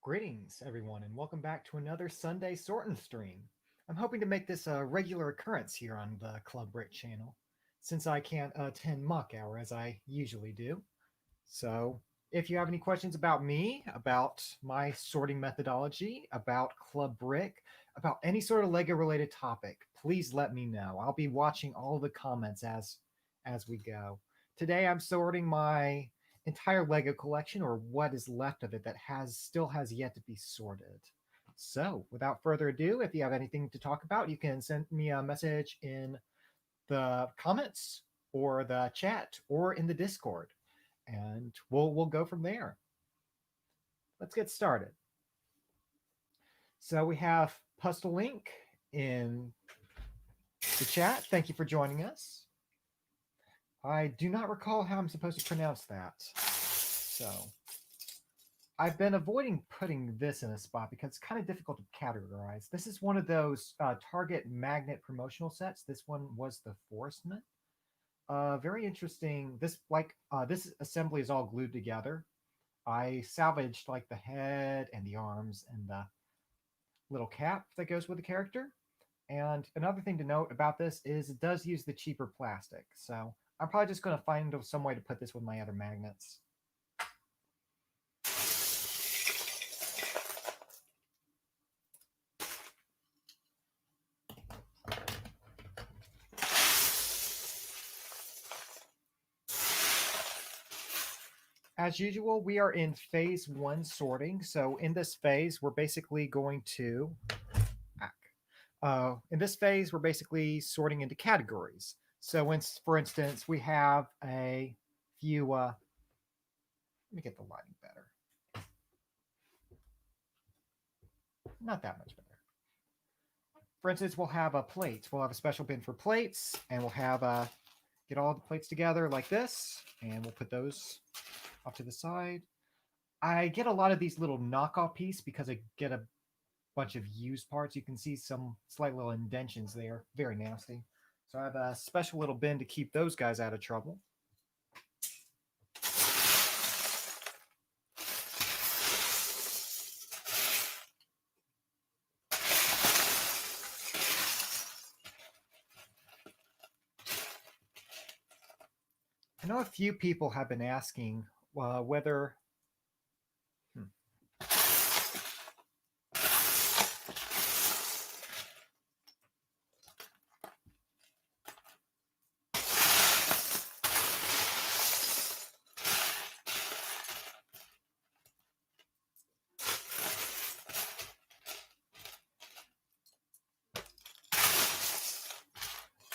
Greetings, everyone, and welcome back to another Sunday sorting stream. I'm hoping to make this a regular occurrence here on the Club Brick channel, since I can't attend mock hour as I usually do. So, if you have any questions about me, about my sorting methodology, about Club Brick, about any sort of Lego related topic, please let me know. I'll be watching all the comments as we go. Today I'm sorting my entire Lego collection, or what is left of it that has yet to be sorted. So, without further ado, if you have anything to talk about, you can send me a message in the comments or the chat or in the Discord, and we'll go from there. Let's get started. So we have Pustle Link in the chat. Thank you for joining us. I do not recall how I'm supposed to pronounce that. So I've been avoiding putting this in a spot because it's kind of difficult to categorize. This is one of those Target magnet promotional sets. This one was the Forestman. Very interesting. This assembly is all glued together. I salvaged like the head and the arms and the little cap that goes with the character. And another thing to note about this is it does use the cheaper plastic. So I'm probably just going to find some way to put this with my other magnets. As usual, we are in phase 1 sorting. So in this phase, we're basically going to in this phase, we're basically sorting into categories. So, for instance, we have a few. Let me get the lighting better. Not that much better. For instance, we'll have a plate. We'll have a special bin for plates, and we'll have get all the plates together like this, and we'll put those off to the side. I get a lot of these little knockoff pieces because I get a bunch of used parts. You can see some slight little indentions there. Very nasty. So I have a special little bin to keep those guys out of trouble. I know a few people have been asking whether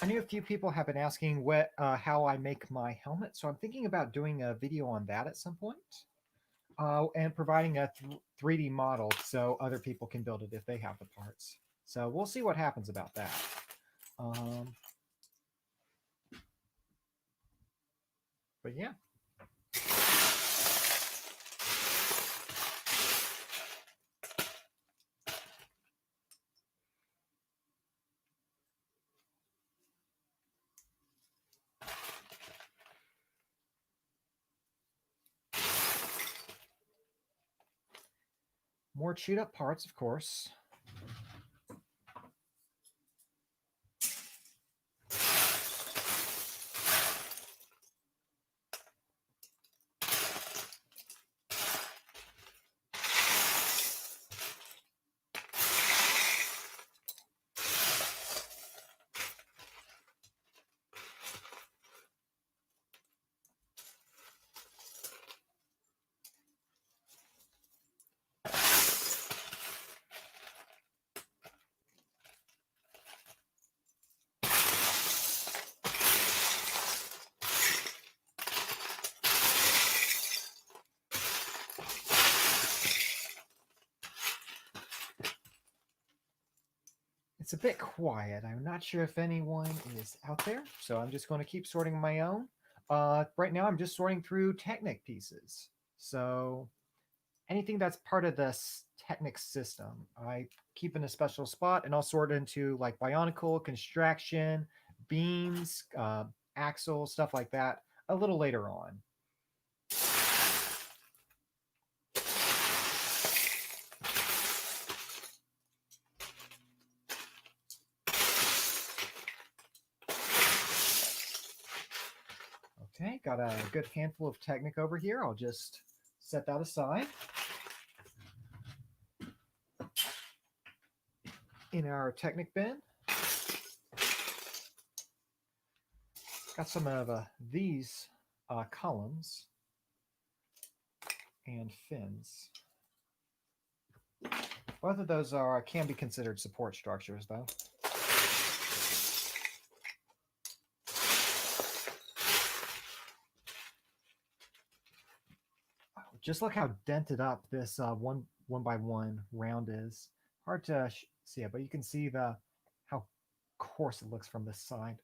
I knew a few people have been asking how I make my helmet, so I'm thinking about doing a video on that at some point, and providing a 3D model so other people can build it if they have the parts. So we'll see what happens about that. But yeah. More chewed up parts, of course. It's a bit quiet. I'm not sure if anyone is out there, so I'm just going to keep sorting my own. Right now, I'm just sorting through Technic pieces. So anything that's part of this Technic system, I keep in a special spot, and I'll sort into like Bionicle, Construction, Beams, Axle, stuff like that a little later on. got a good handful of Technic over here. I'll just set that aside. In our Technic bin, got some of these columns and fins. Both of those can be considered support structures, though. Just look how dented up this one by one round is. Hard to see it, but you can see how coarse it looks from this side.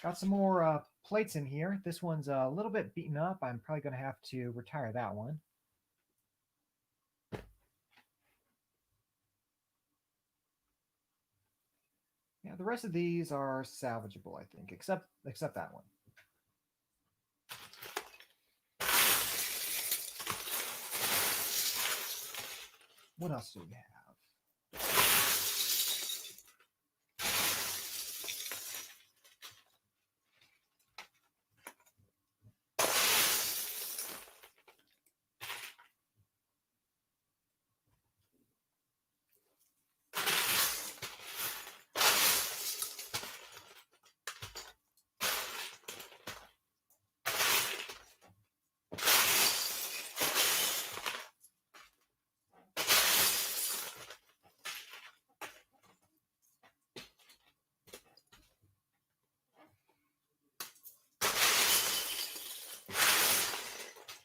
Got some more plates in here. This one's a little bit beaten up. I'm probably going to have to retire that one. Yeah, the rest of these are salvageable, I think, except that one. What else do we have?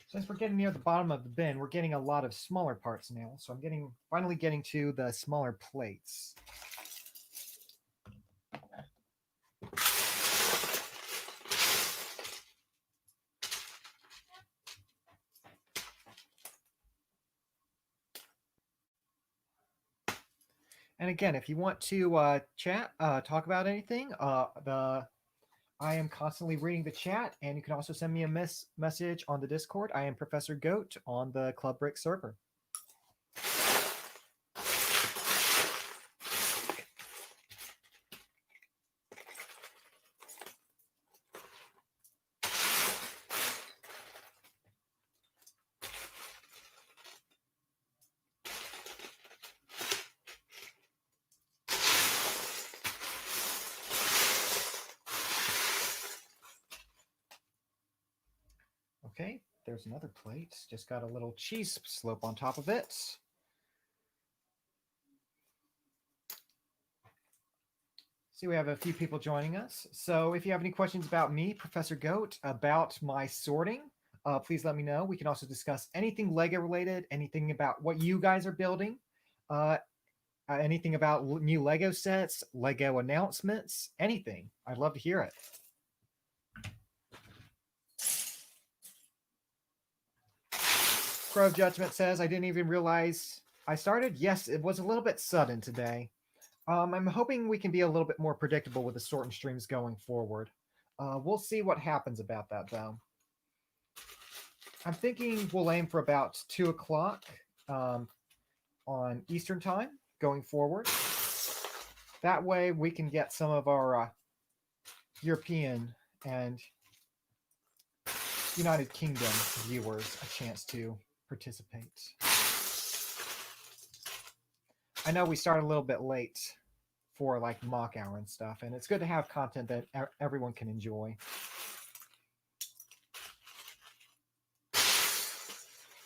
Since we're getting near the bottom of the bin, we're getting a lot of smaller parts now. So I'm finally getting to the smaller plates. And again, if you want to chat, talk about anything, I am constantly reading the chat, and you can also send me a message on the Discord. I am Professor Goat on the Club Brick server. Okay, there's another plate. Just got a little cheese slope on top of it. See, we have a few people joining us. So if you have any questions about me, Professor Goat, about my sorting, please let me know. We can also discuss anything Lego related, anything about what you guys are building, anything about new Lego sets, Lego announcements, anything. I'd love to hear it. Crow Judgment says, I didn't even realize I started. Yes, it was a little bit sudden today. I'm hoping we can be a little bit more predictable with the sorting streams going forward. We'll see what happens about that, though. I'm thinking we'll aim for about 2 o'clock on Eastern time going forward. That way we can get some of our European and United Kingdom viewers a chance to participate. I know we started a little bit late for like mock hour and stuff, and it's good to have content that everyone can enjoy.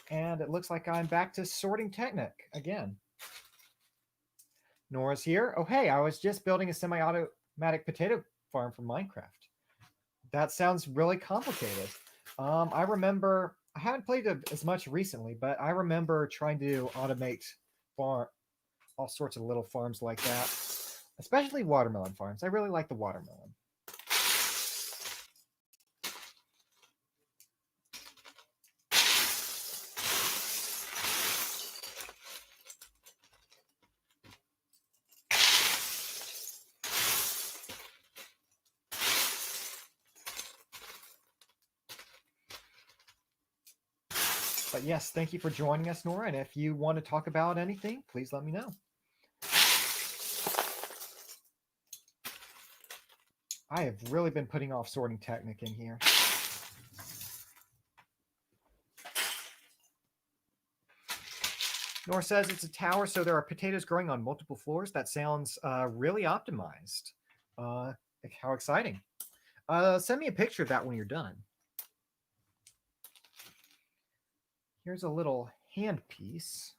And it looks like I'm back to sorting Technic again. Nora's here. Oh, hey, I was just building a semi-automatic potato farm for Minecraft. That sounds really complicated. I remember, I haven't played it as much recently, but I remember trying to automate all sorts of little farms like that, especially watermelon farms. I really like the watermelon. But yes, thank you for joining us, Nora. And if you want to talk about anything, please let me know. I have really been putting off sorting Technic in here. Nor says it's a tower, so there are potatoes growing on multiple floors. That sounds really optimized. Uh, how exciting. Send me a picture of that when you're done. Here's a little hand piece.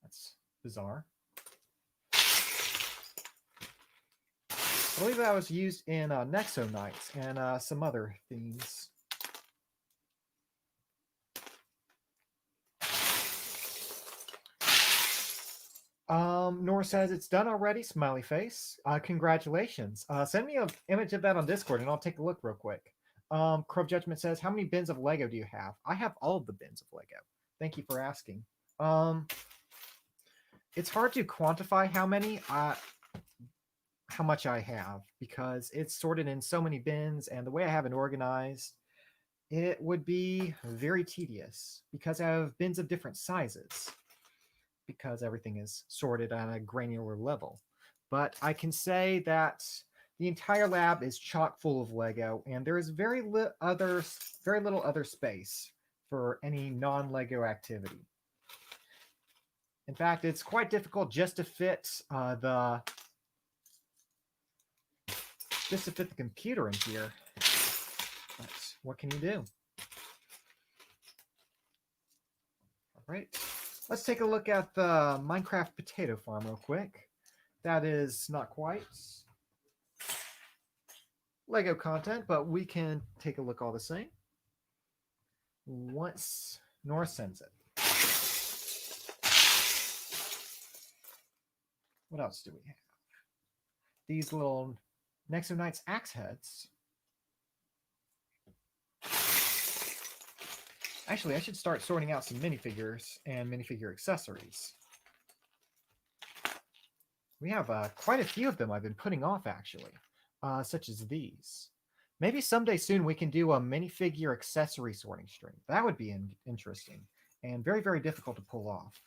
That's bizarre. I believe that was used in Nexo Knights and some other themes. Nora says it's done already. Smiley face. Congratulations. Send me an image of that on Discord, and I'll take a look real quick. Crow Judgment says, "How many bins of Lego do you have?" I have all of the bins of Lego. Thank you for asking. It's hard to quantify how many, how much I have, because it's sorted in so many bins, and the way I have it organized, it would be very tedious because I have bins of different sizes, because everything is sorted on a granular level. But I can say that the entire lab is chock full of Lego, and there is very little other space for any non-Lego activity. In fact, it's quite difficult just to fit the computer in here. But what can you do? All right. Let's take a look at the Minecraft potato farm real quick. That is not quite Lego content, but we can take a look all the same once Nora sends it. What else do we have? These little Nexo Knights axe heads. Actually, I should start sorting out some minifigures and minifigure accessories. We have quite a few of them I've been putting off, actually, such as these. Maybe someday soon we can do a minifigure accessory sorting stream. That would be interesting and very, very difficult to pull off.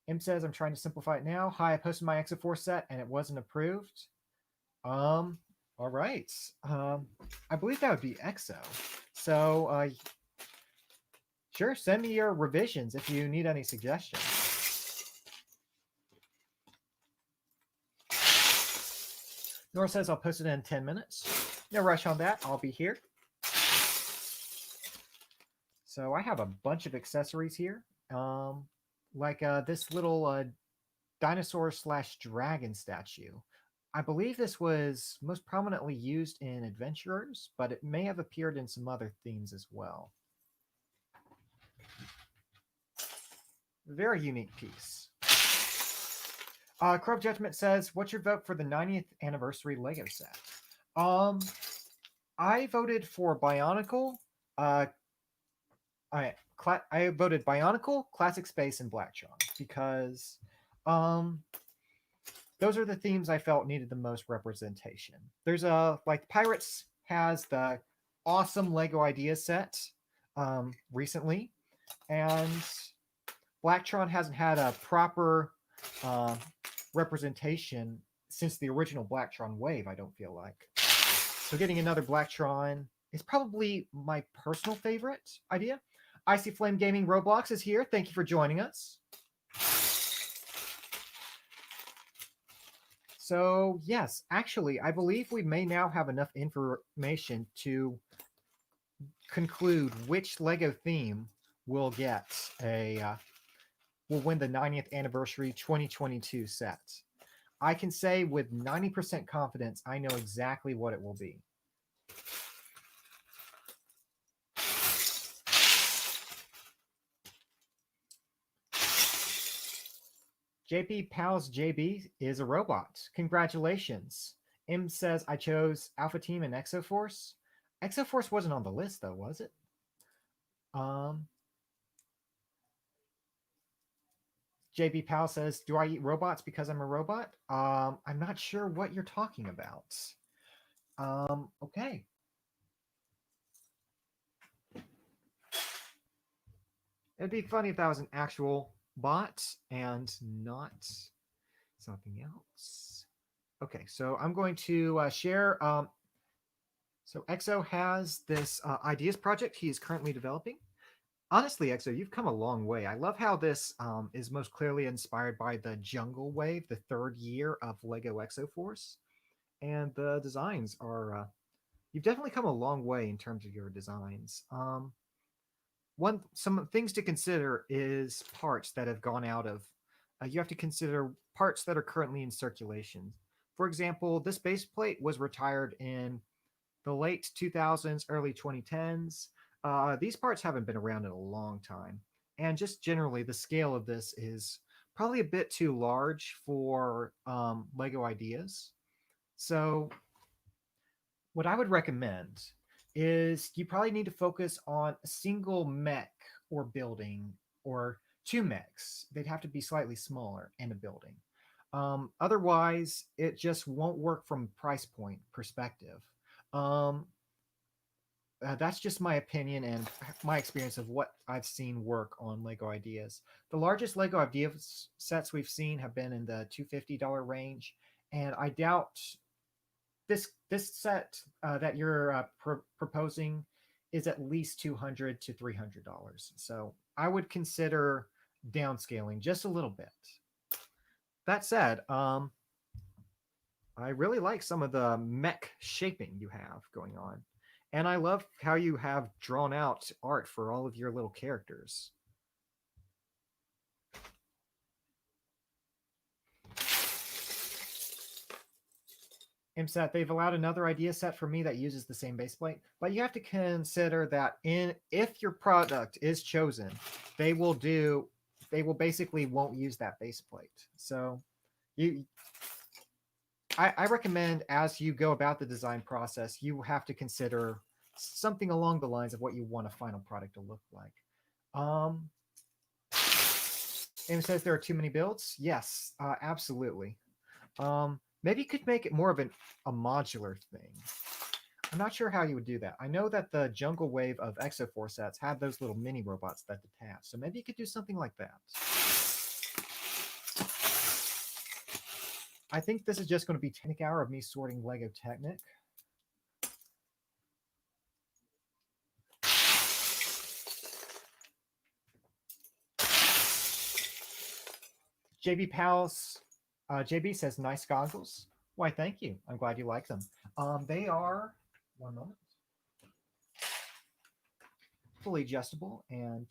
M says, "I'm trying to simplify it now. Hi, I posted my Exo4 set and it wasn't approved." All right. I believe that would be Exo. So, sure, send me your revisions if you need any suggestions. Nora says, "I'll post it in 10 minutes. No rush on that. I'll be here." So I have a bunch of accessories here. Like this little dinosaur / dragon statue. I believe this was most prominently used in Adventurers, but it may have appeared in some other themes as well. Very unique piece. Crow Judgment says, "What's your vote for the 90th anniversary Lego set?" I voted for Bionicle. I voted Bionicle, Classic Space, and Blacktron because those are the themes I felt needed the most representation. There's like Pirates has the awesome Lego idea set recently, and Blacktron hasn't had a proper representation since the original Blacktron wave, I don't feel like. So getting another Blacktron is probably my personal favorite idea. Icy Flame Gaming Roblox is here. Thank you for joining us. So yes, actually, I believe we may now have enough information to conclude which Lego theme will get will win the 90th anniversary 2022 set. I can say with 90% confidence, I know exactly what it will be. JP Pals JB is a robot. Congratulations. M says, "I chose Alpha Team and Exoforce." Exoforce wasn't on the list though, was it? JB Pal says, "Do I eat robots because I'm a robot?" I'm not sure what you're talking about. Okay. It'd be funny if that was an actual bot and not something else. Okay, so I'm going to share. So EXO has this ideas project he is currently developing. Honestly, EXO, you've come a long way. I love how this is most clearly inspired by the Jungle Wave, the third year of Lego EXO Force, and the designs are. You've definitely come a long way in terms of your designs. Some things to consider is parts that have gone out of. You have to consider parts that are currently in circulation. For example, this base plate was retired in the late 2000s, early 2010s. These parts haven't been around in a long time. And just generally, the scale of this is probably a bit too large for Lego ideas. So, what I would recommend is you probably need to focus on a single mech or building or two mechs. They'd have to be slightly smaller and a building. Otherwise, it just won't work from price point perspective. Um, that's just my opinion and my experience of what I've seen work on Lego ideas. The largest Lego ideas sets we've seen have been in the $250 range, and I doubt this set that you're proposing is at least $200 to $300. So I would consider downscaling just a little bit. That said, I really like some of the mech shaping you have going on. And I love how you have drawn out art for all of your little characters. IMSET, they've allowed another idea set for me that uses the same base plate, but you have to consider that in if your product is chosen, they will do they will basically won't use that base plate. So you I recommend as you go about the design process, you have to consider something along the lines of what you want a final product to look like. Amy says there are too many builds. Yes, absolutely. Maybe you could make it more of a modular thing. I'm not sure how you would do that. I know that the Jungle Wave of Exo4 sets had those little mini robots that detach. So maybe you could do something like that. I think this is just going to be Technic Hour of me sorting Lego Technic. JB Pals, JB says, nice goggles. Why, thank you. I'm glad you like them. They are, one moment, fully adjustable and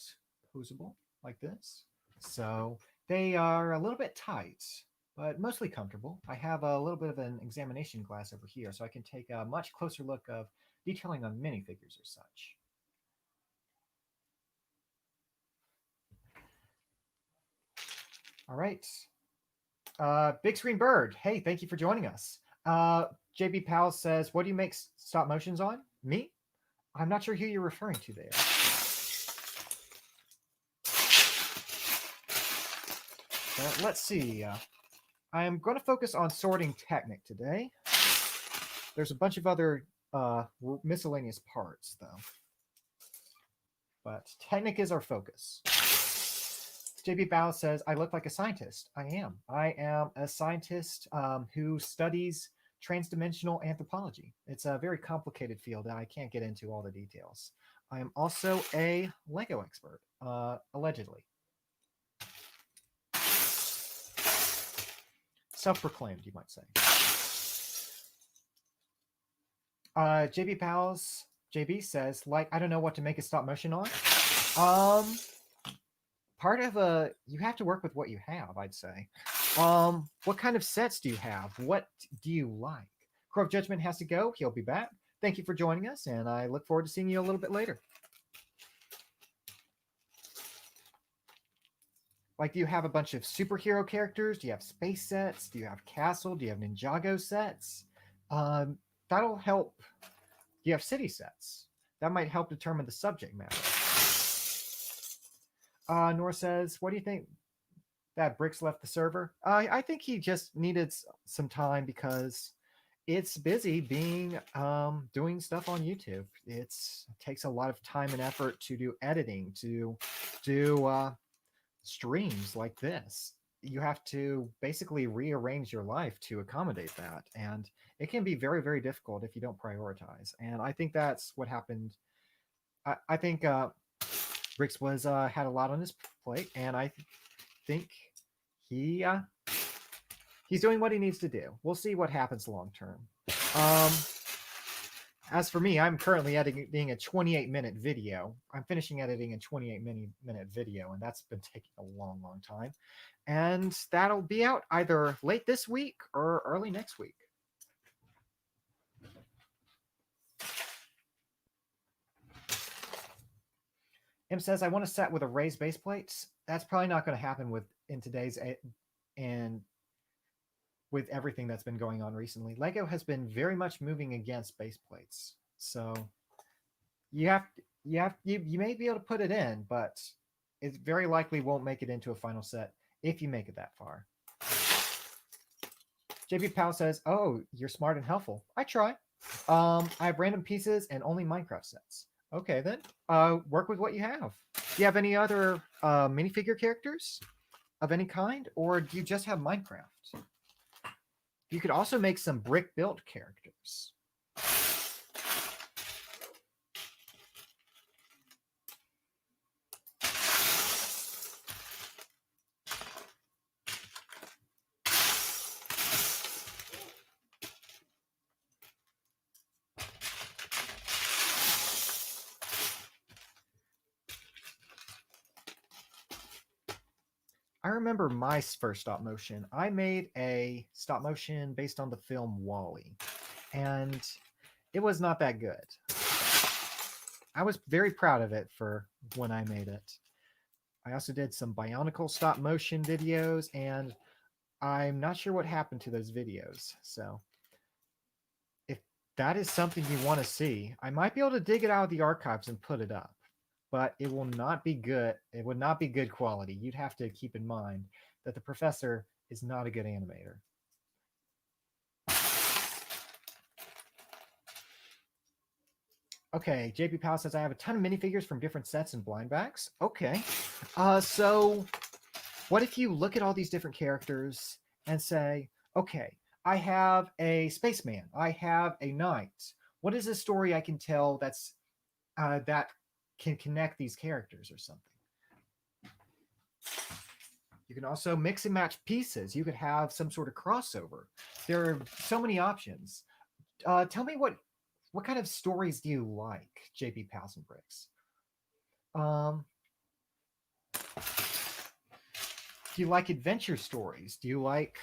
posable like this. So they are a little bit tight, but mostly comfortable. I have a little bit of an examination glass over here, so I can take a much closer look of detailing on minifigures or such. All right. Big Screen Bird, hey, thank you for joining us. JB Powell says, what do you make stop motions on? Me? I'm not sure who you're referring to there. Let's see. I'm going to focus on sorting Technic today. There's a bunch of other miscellaneous parts, though. But Technic is our focus. JB Bao says, I look like a scientist. I am. I am a scientist who studies transdimensional anthropology. It's a very complicated field, and I can't get into all the details. I am also a Lego expert, allegedly. Self-proclaimed, you might say. JB Pals, JB says, like, I don't know what to make a stop motion on. Part of you have to work with what you have, I'd say. What kind of sets do you have? What do you like? Crow of Judgment has to go. He'll be back. Thank you for joining us, and I look forward to seeing you a little bit later. Like, do you have a bunch of superhero characters? Do you have space sets? Do you have castle? Do you have Ninjago sets? That'll help. Do you have city sets? That might help determine the subject matter. Nor says, what do you think? That Bricks left the server? I think he just needed some time because it's busy being doing stuff on YouTube. It takes a lot of time and effort to do editing, to do streams like this. you have to basically rearrange your life to accommodate that, and it can be very, very difficult if you don't prioritize. And I think that's what happened. I think Rix was had a lot on his plate, and I think he he's doing what he needs to do. We'll see what happens long term. Um, as for me, I'm currently editing a 28-minute video. I'm finishing editing a 28-minute video, and that's been taking a long, long time. And that'll be out either late this week or early next week. Im says, I want to set with a raised base plates. That's probably not going to happen with in today's and with everything that's been going on recently. Lego has been very much moving against base plates. So you may be able to put it in, but it very likely won't make it into a final set if you make it that far. JP Powell says, "Oh, you're smart and helpful. I try. I have random pieces and only Minecraft sets. Okay, then. Work with what you have. Do you have any other minifigure characters of any kind, or do you just have Minecraft? You could also make some brick built characters." I remember my first stop motion. I made a stop motion based on the film Wall-E, and it was not that good. I was very proud of it for when I made it. I also did some Bionicle stop motion videos, and I'm not sure what happened to those videos. So if that is something you want to see, I might be able to dig it out of the archives and put it up. But it will not be good. It would not be good quality. You'd have to keep in mind that the professor is not a good animator. Okay, JP Powell says, I have a ton of minifigures from different sets and blind backs. Okay. So what if you look at all these different characters and say, okay, I have a spaceman, I have a knight. What is a story I can tell that can connect these characters or something? You can also mix and match pieces. You could have some sort of crossover. There are so many options. Tell me what kind of stories do you like, JP Pals and Bricks? Do you like adventure stories? Do you like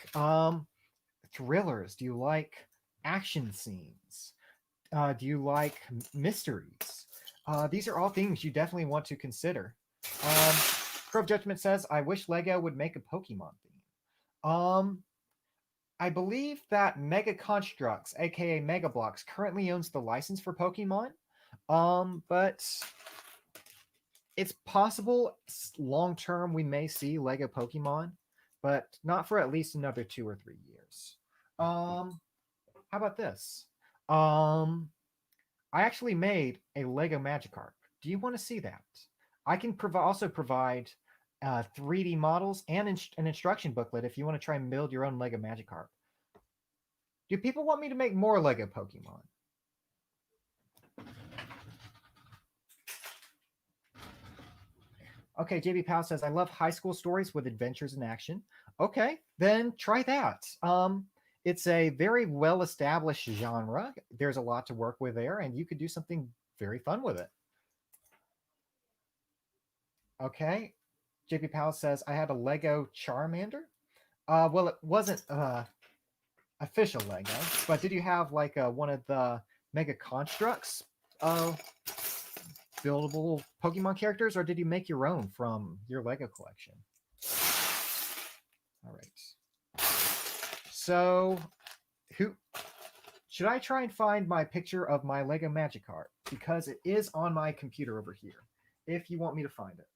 thrillers? Do you like action scenes? Do you like mysteries? These are all things you definitely want to consider. Crow Judgment says, I wish Lego would make a Pokemon theme. I believe that Mega Constructs, aka Mega Blocks, currently owns the license for Pokemon. But it's possible long term we may see Lego Pokemon, but not for at least another 2 or 3 years. How about this? I actually made a Lego Magikarp. Do you want to see that? I can also provide 3D models and an instruction booklet if you want to try and build your own Lego Magikarp. Do people want me to make more Lego Pokemon? Okay, JB Powell says, I love high school stories with adventures and action. Okay, then try that. It's a very well-established genre. There's a lot to work with there, and you could do something very fun with it. Okay, JP Powell says, I had a Lego Charmander. Well, it wasn't official Lego, but did you have like one of the Mega Constructs buildable Pokemon characters, or did you make your own from your Lego collection? All right. So, who should I try and find my picture of my Lego Magikarp? Because it is on my computer over here, if you want me to find it.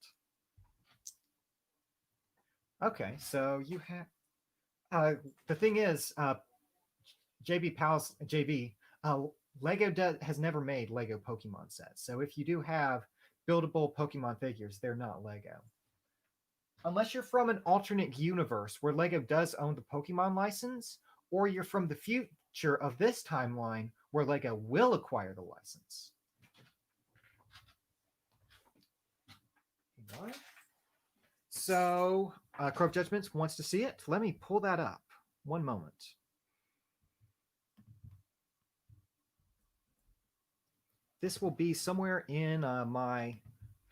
Okay, so you have. The thing is, JB Powell's JB, Lego has never made Lego Pokemon sets. So if you do have buildable Pokemon figures, they're not Lego. Unless you're from an alternate universe where Lego does own the Pokemon license, or you're from the future of this timeline where Lego will acquire the license. All right. So, Crow of Judgments wants to see it. Let me pull that up. One moment. This will be somewhere in my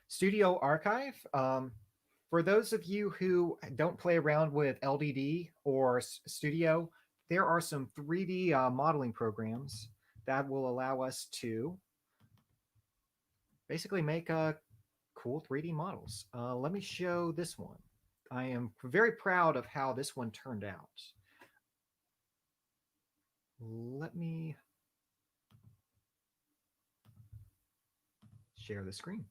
studio archive. For those of you who don't play around with LDD or Studio, there are some 3D modeling programs that will allow us to basically make cool 3D models. Let me show this one. I am very proud of how this one turned out. Let me share the screen.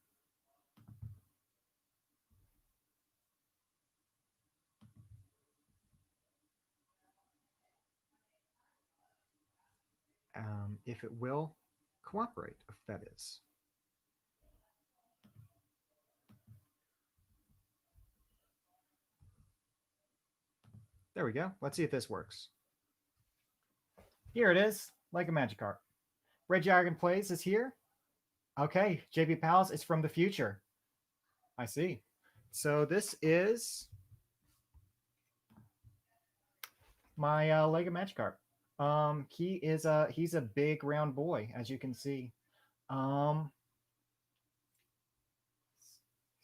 If it will cooperate, if that is. There we go. Let's see if this works. Here it is, like a Magikarp. Red Dragon Plays is here. Okay, JB Pals is from the future. I see. So this is my Lego Magikarp. He's a big round boy, as you can see. So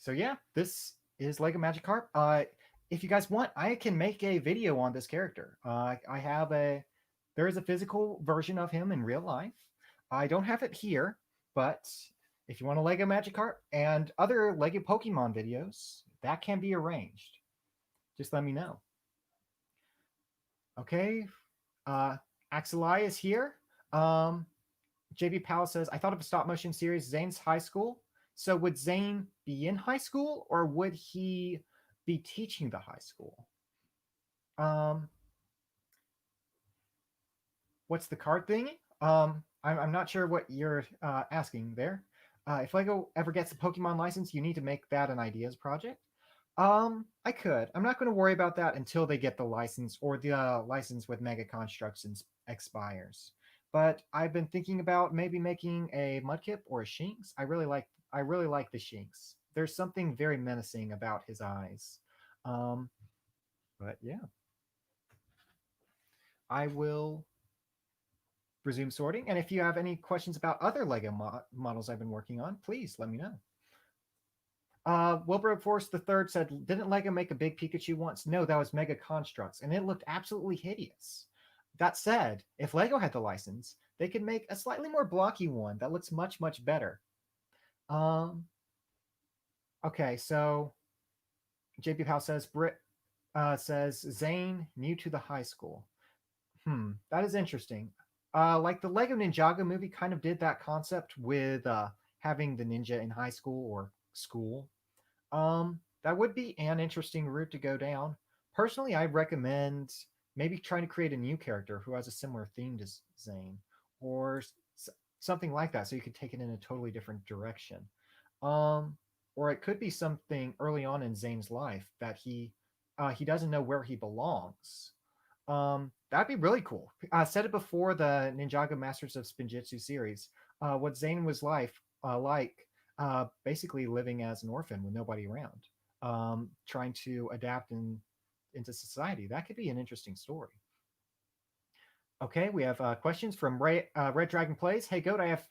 yeah, this is Lego Magikarp. If you guys want, I can make a video on this character. I have there is a physical version of him in real life. I don't have it here, but if you want a Lego Magikarp and other Lego Pokemon videos, that can be arranged. Just let me know. Okay, Axelai is here. JB Powell says, I thought of a stop motion series, Zane's High School. So would Zane be in high school or would he be teaching the high school? What's the card thing? I'm not sure what you're asking there. If Lego ever gets a Pokemon license, you need to make that an ideas project. I could. I'm not going to worry about that until they get the license or the license with Mega Constructs expires. But I've been thinking about maybe making a Mudkip or a Shinx. I really like the Shinx. There's something very menacing about his eyes. But yeah, I will resume sorting. And if you have any questions about other Lego models I've been working on, please let me know. Wilbur Force III said, didn't Lego make a big Pikachu once? No, that was Mega Constructs, and it looked absolutely hideous. That said, if Lego had the license, they could make a slightly more blocky one that looks much, much better. Okay, so JP Powell says, says, Zane, new to the high school. That is interesting. Like the Lego Ninjago movie kind of did that concept with having the ninja in high school or school. That would be an interesting route to go down. Personally, I recommend maybe trying to create a new character who has a similar theme to Zane or something like that, so you could take it in a totally different direction. Or it could be something early on in Zane's life that he doesn't know where he belongs. That'd be really cool. I said it before the Ninjago Masters of Spinjitzu series. What Zane was like, basically living as an orphan with nobody around, trying to adapt into society. That could be an interesting story. Okay, we have questions from Red Dragon Plays. Hey, Goat, I have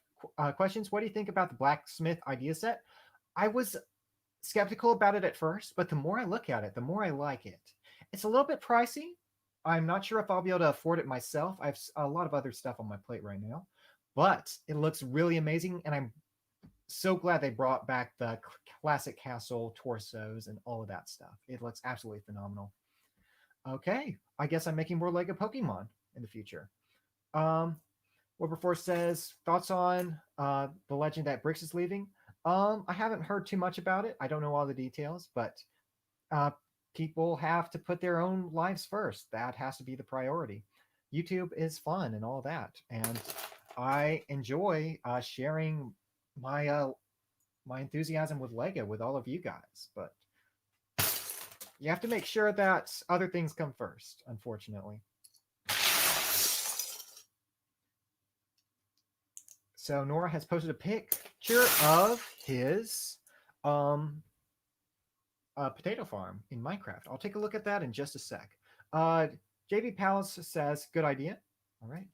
questions. What do you think about the Blacksmith idea set? I was skeptical about it at first, but the more I look at it, the more I like it. It's a little bit pricey. I'm not sure if I'll be able to afford it myself. I have a lot of other stuff on my plate right now, but it looks really amazing, and I'm so glad they brought back the classic castle torsos and all of that stuff. It looks absolutely phenomenal. Okay, I guess I'm making more Lego Pokemon in the future. Wilberforce says, thoughts on the legend that Brix is leaving? I haven't heard too much about it. I don't know all the details, but people have to put their own lives first. That has to be the priority. YouTube is fun and all that, and I enjoy sharing my my enthusiasm with Lego with all of you guys. But You have to make sure that other things come first, unfortunately. So Nora has posted a picture of his potato farm in Minecraft. I'll take a look at that in just a sec. JB Palace says, good idea. All right.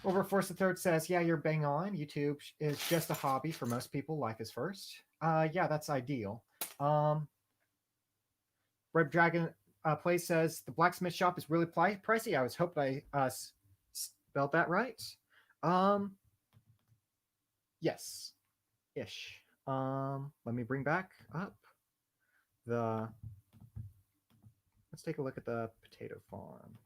Overforce the Third says, yeah, you're bang on. YouTube is just a hobby for most people. Life is first. Yeah, that's ideal. Red Dragon Play says, the blacksmith shop is really pricey. I was hoping I spelled that right. Yes, ish. Let me bring back up the. Let's take a look at the potato farm.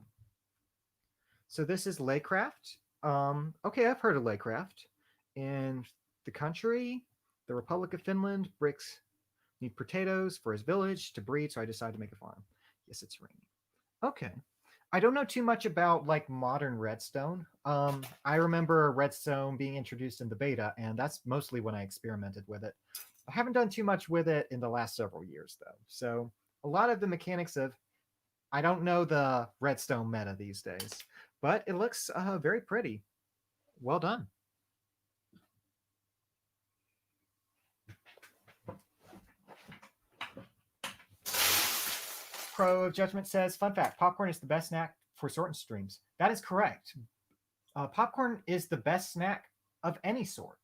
So this is Laycraft. Okay, I've heard of Laycraft. In the country, the Republic of Finland, bricks need potatoes for his village to breed, so I decided to make a farm. Yes, it's raining. Okay. I don't know too much about like modern redstone. I remember redstone being introduced in the beta, and that's mostly when I experimented with it. I haven't done too much with it in the last several years, though. So a lot of the mechanics of I don't know the redstone meta these days, but it looks very pretty. Well done. Pro of Judgment says, fun fact, popcorn is the best snack for sorting streams. That is correct. Popcorn is the best snack of any sort.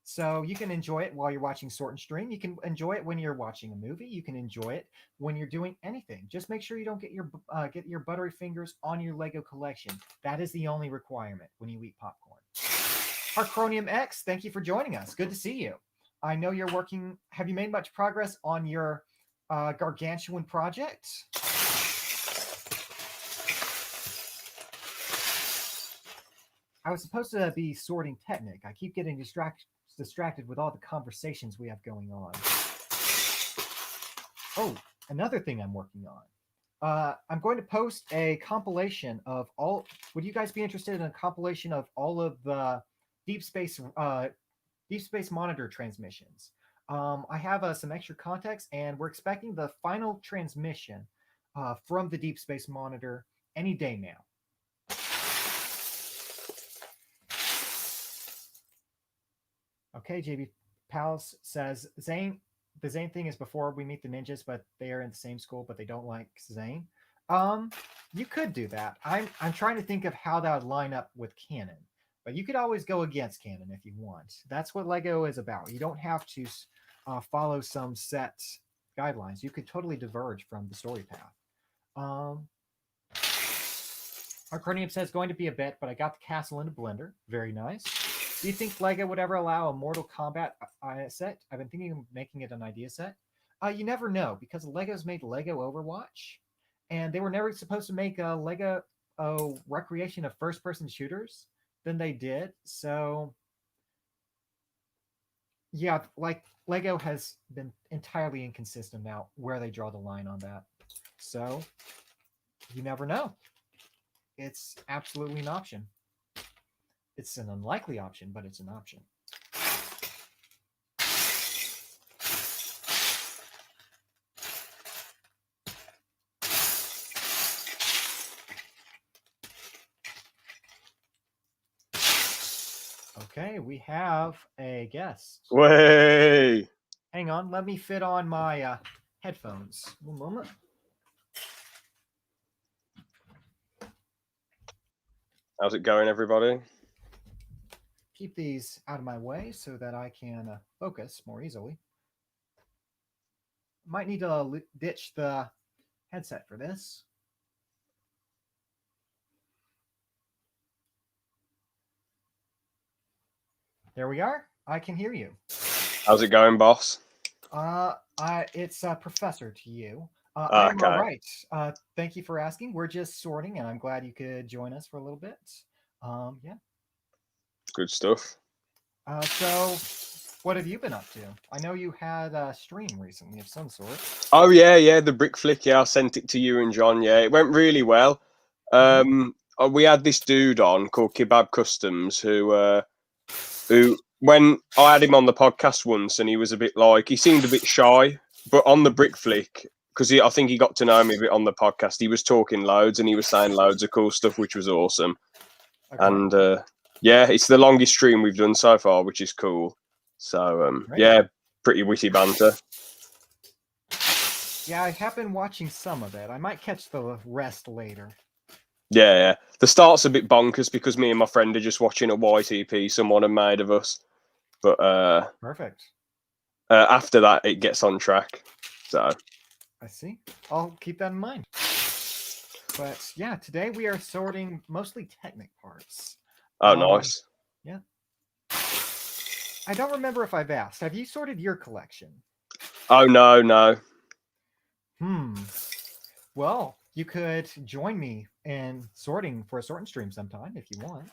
So you can enjoy it while you're watching Sort and Stream. You can enjoy it when you're watching a movie. You can enjoy it when you're doing anything. Just make sure you don't get your buttery fingers on your Lego collection. That is the only requirement when you eat popcorn. Harcronium X, thank you for joining us. Good to see you. I know you're working. Have you made much progress on your gargantuan project? I was supposed to be sorting Technic. I keep getting distracted with all the conversations we have going on. Oh, another thing I'm working on. I'm going to post a compilation of all. Would you guys be interested in a compilation of all of the Deep Space Monitor transmissions? I have some extra context, and we're expecting the final transmission from the Deep Space Monitor any day now. Okay, JB Palace says Zane. The Zane thing is before we meet the ninjas, but they are in the same school, but they don't like Zane. You could do that. I'm trying to think of how that would line up with canon, but you could always go against canon if you want. That's what Lego is about. You don't have to follow some set guidelines. You could totally diverge from the story path. Arconium says going to be a bit, but I got the castle in a blender. Very nice. Do you think Lego would ever allow a Mortal Kombat set? I've been thinking of making it an idea set. You never know, because Lego's made Lego Overwatch, and they were never supposed to make a Lego recreation of first-person shooters. Then they did. So, yeah, like Lego has been entirely inconsistent about where they draw the line on that. So, you never know. It's absolutely an option. It's an unlikely option, but it's an option. Okay, we have a guest. Way. Hang on, let me fit on my headphones. One moment. How's it going, everybody? Keep these out of my way so that I can focus more easily. Might need to ditch the headset for this. There we are. I can hear you. How's it going, boss? It's Professor to you. Okay. I'm all right. Thank you for asking. We're just sorting, and I'm glad you could join us for a little bit. Yeah. Good stuff. So, what have you been up to? I know you had a stream recently of some sort. Oh, yeah, the brick flick. Yeah, I sent it to you and John. Yeah, it went really well. We had this dude on called Kebab Customs who when I had him on the podcast once, and he was a bit like he seemed a bit shy, but on the brick flick, because I think he got to know me a bit on the podcast. He was talking loads, and he was saying loads of cool stuff, which was awesome. Okay. And yeah, it's the longest stream we've done so far, which is cool. So Great. yeah, pretty witty banter. Yeah, I have been watching some of it. I might catch the rest later. Yeah. The start's a bit bonkers because me and my friend are just watching a YTP someone had made of us. But Perfect. after that, it gets on track. So I see. I'll keep that in mind. But yeah, today we are sorting mostly Technic parts. oh, nice. Yeah. I don't remember if I've asked. Have you sorted your collection? Oh no. Well, you could join me in sorting for a sorting stream sometime if you want.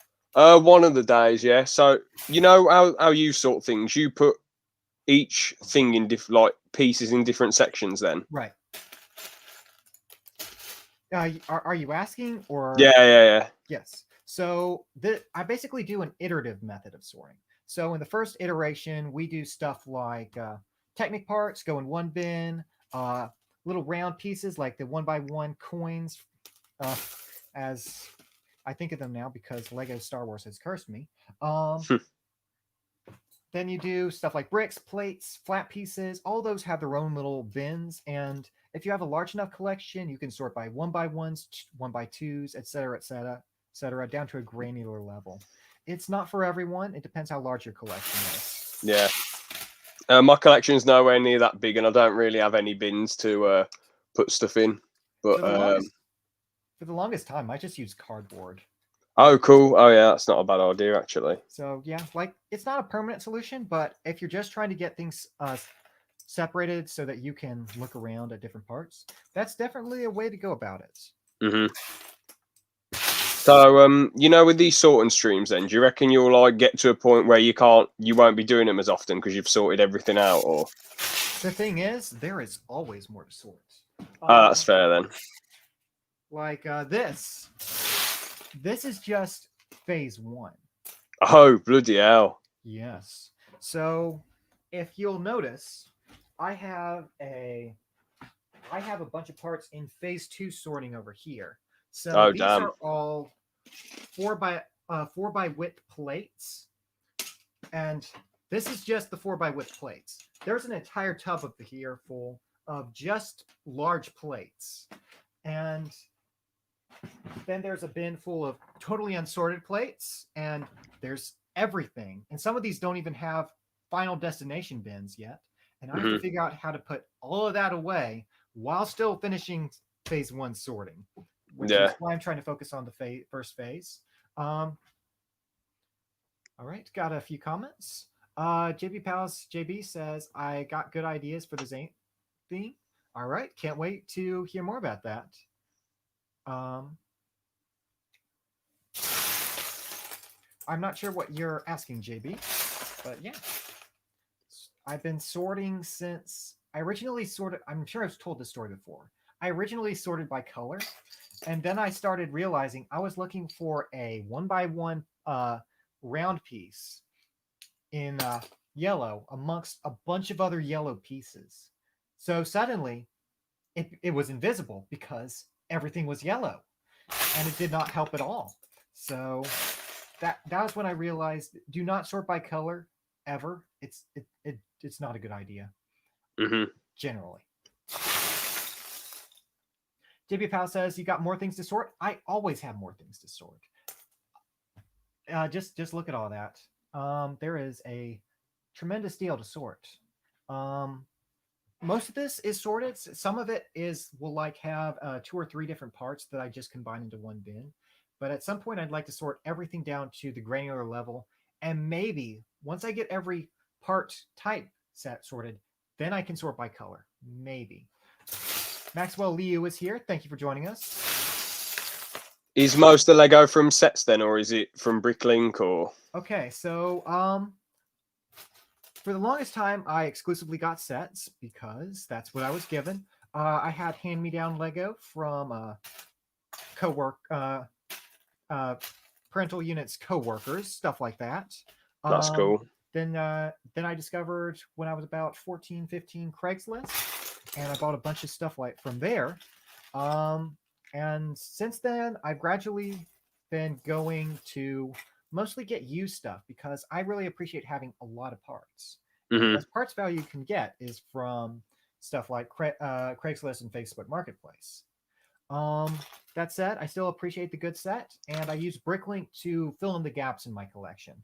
One of the days, yeah. So you know how you sort things. You put each thing in like pieces in different sections. Then Right. Are you asking or? yeah. Yes. So I basically do an iterative method of sorting. So in the first iteration, we do stuff like Technic parts go in one bin, little round pieces like the 1x1 coins, as I think of them now because Lego Star Wars has cursed me. Then you do stuff like bricks, plates, flat pieces. All those have their own little bins. And if you have a large enough collection, you can sort by 1x1s, 1x2s, etc., down to a granular level. It's not for everyone. It depends how large your collection is. Yeah. My collection's nowhere near that big, and I don't really have any bins to put stuff in. But for the longest time, I just used cardboard. oh, cool. Oh, yeah, that's not a bad idea, actually. So yeah, like it's not a permanent solution, but if you're just trying to get things separated so that you can look around at different parts, that's definitely a way to go about it. Mm-hmm. So, you know, with these sorting streams, then do you reckon you'll like get to a point where you won't be doing them as often because you've sorted everything out, or? The thing is, there is always more to sort. Oh, that's fair then. Like this. This is just phase 1. Oh, bloody hell! Yes. So, if you'll notice, I have a bunch of parts in phase 2 sorting over here. So Oh, these damn. are all 4x width plates, and this is just the 4x width plates. There's an entire tub up here full of just large plates, and then there's a bin full of totally unsorted plates, and there's everything. And some of these don't even have final destination bins yet, and I have to figure out how to put all of that away while still finishing phase 1 sorting, which is why I'm trying to focus on the first phase. All right, got a few comments. JB Palace JB says, I got good ideas for the Zane theme. All right, can't wait to hear more about that. I'm not sure what you're asking, JB, but yeah. I've been sorting since I originally sorted. I'm sure I've told this story before. I originally sorted by color, and then I started realizing I was looking for a 1x1 round piece in yellow amongst a bunch of other yellow pieces. So suddenly, it was invisible because everything was yellow, and it did not help at all. So that was when I realized: do not sort by color ever. It's not a good idea. Generally. JB Powell says, you got more things to sort? I always have more things to sort. Just look at all that. There is a tremendous deal to sort. Most of this is sorted. Some of it will like have 2 or 3 different parts that I just combine into one bin. But at some point, I'd like to sort everything down to the granular level. And maybe once I get every part type set sorted, then I can sort by color. Maybe. Maxwell Liu is here. Thank you for joining us. Is most of the Lego from sets then, or is it from Bricklink, or? Okay, so for the longest time, I exclusively got sets because that's what I was given. I had hand-me-down Lego from parental units, co-workers, stuff like that. That's cool. Then I discovered when I was about 14, 15 Craigslist, and I bought a bunch of stuff like from there. Um, and since then, I've gradually been going to mostly get used stuff because I really appreciate having a lot of parts. And the Hmm. best parts value you can get is from stuff like Craigslist and Facebook Marketplace. Um, that said, I still appreciate the good set, and I use Bricklink to fill in the gaps in my collection.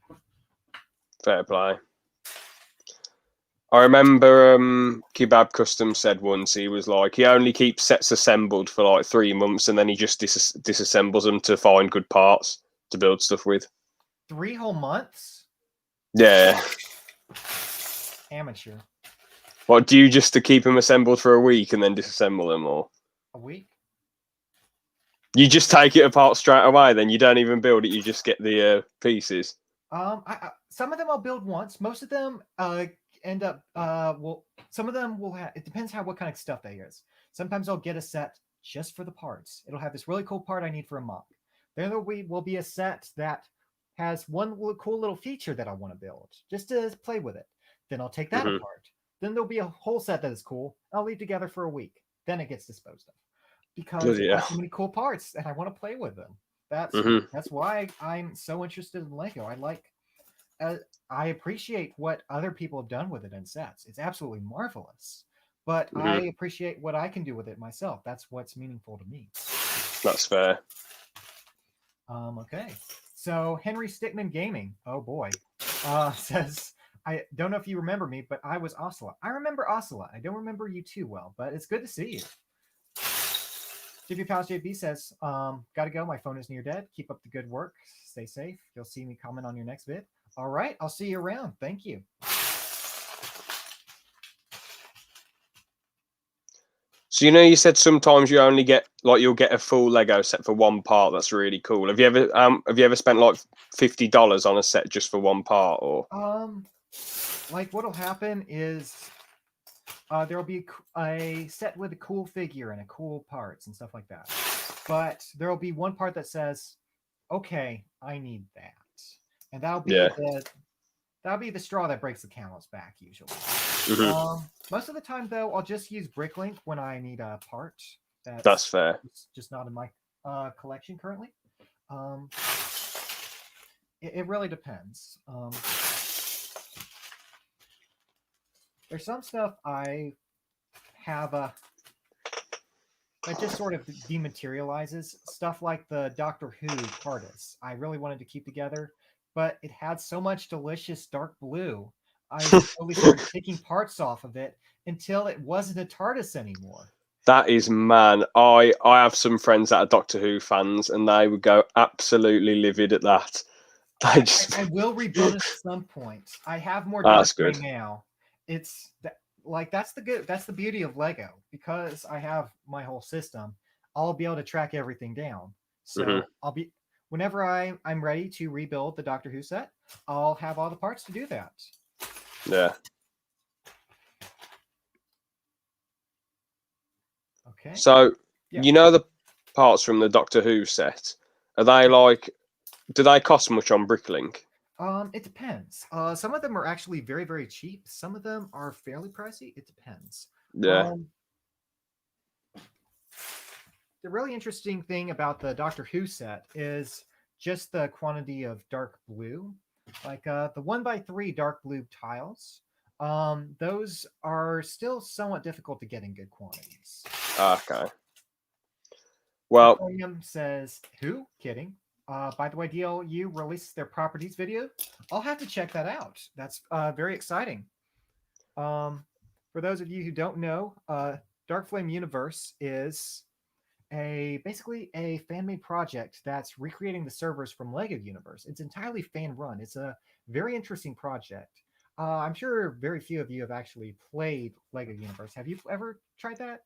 Fair play. I remember Kebab Custom said once he was like he only keeps sets assembled for like 3 months and then he just disassembles them to find good parts to build stuff with. 3 whole months? Yeah. Amateur. What do you just to keep them assembled for a week and then disassemble them, or A week? you just take it apart straight away? Then you don't even build it; you just get the pieces. Some of them I'll build once. Most of them end up well. Some of them will have. It depends how what kind of stuff they use. Sometimes I'll get a set just for the parts. It'll have this really cool part I need for a mock. Then will be a set that has one cool little feature that I want to build just to play with it. Then I'll take that Hmm. apart. Then there'll be a whole set that is cool. I'll leave together for a week. Then it gets disposed of because it Bloody has hell. so many cool parts and I want to play with them. That's Hmm. that's why I'm so interested in Lego. Uh, I appreciate what other people have done with it in sets. It's absolutely marvelous. But I Hmm. appreciate what I can do with it myself. That's what's meaningful to me. That's fair. Okay. So Henry Stickman Gaming, oh boy, says, I don't know if you remember me, but I was Ocelot. I remember Ocelot. I don't remember you too well, but it's good to see you. JP Palace JB says, gotta go. My phone is near dead. Keep up the good work. Stay safe. You'll see me comment on your next vid. All right. I'll see you around. Thank you. So you said sometimes you only get like you'll get a full Lego set for one part. That's really cool. Have you ever spent like $50 on a set just for one part, or? Like what'll happen is there'll be a set with a cool figure and a cool parts and stuff like that. But there'll be one part that says, "Okay, I need that," and Yeah. that'll be the straw that breaks the camel's back usually. Hmm. Most of the time though, I'll just use Bricklink when I need a part That's that's fair. just not in my collection currently. Um, it really depends. There's some stuff I have that just sort of dematerializes. Stuff like the Doctor Who TARDIS. I really wanted to keep together, but it had so much delicious dark blue. I slowly started taking parts off of it until it wasn't a TARDIS anymore. That is man. I have some friends that are Doctor Who fans, and they would go absolutely livid at that. They just I will rebuild it at some point. I have more dark that's gray good. now. It's that like that's the beauty of Lego because I have my whole system. I'll be able to track everything down. Hmm. So I'll be whenever I'm ready to rebuild the Doctor Who set, I'll have all the parts to do that. Yeah. Okay. So Yeah. the parts from the Doctor Who set, are they like? Do they cost much on Bricklink? It depends. Some of them are actually very, very cheap. Some of them are fairly pricey. It depends. Yeah. Um, the really interesting thing about the Doctor Who set is just the quantity of dark blue. Like the 1x3 dark blue tiles, those are still somewhat difficult to get in good quantities. Okay. Well, Aquarium says, who? Kidding. By the way, DLU released their properties video. I'll have to check that out. That's very exciting. For those of you who don't know, Dark Flame Universe is basically a fan made project that's recreating the servers from Lego Universe. It's entirely fan run. It's a very interesting project. I'm sure very few of you have actually played Lego Universe. Have you ever tried that?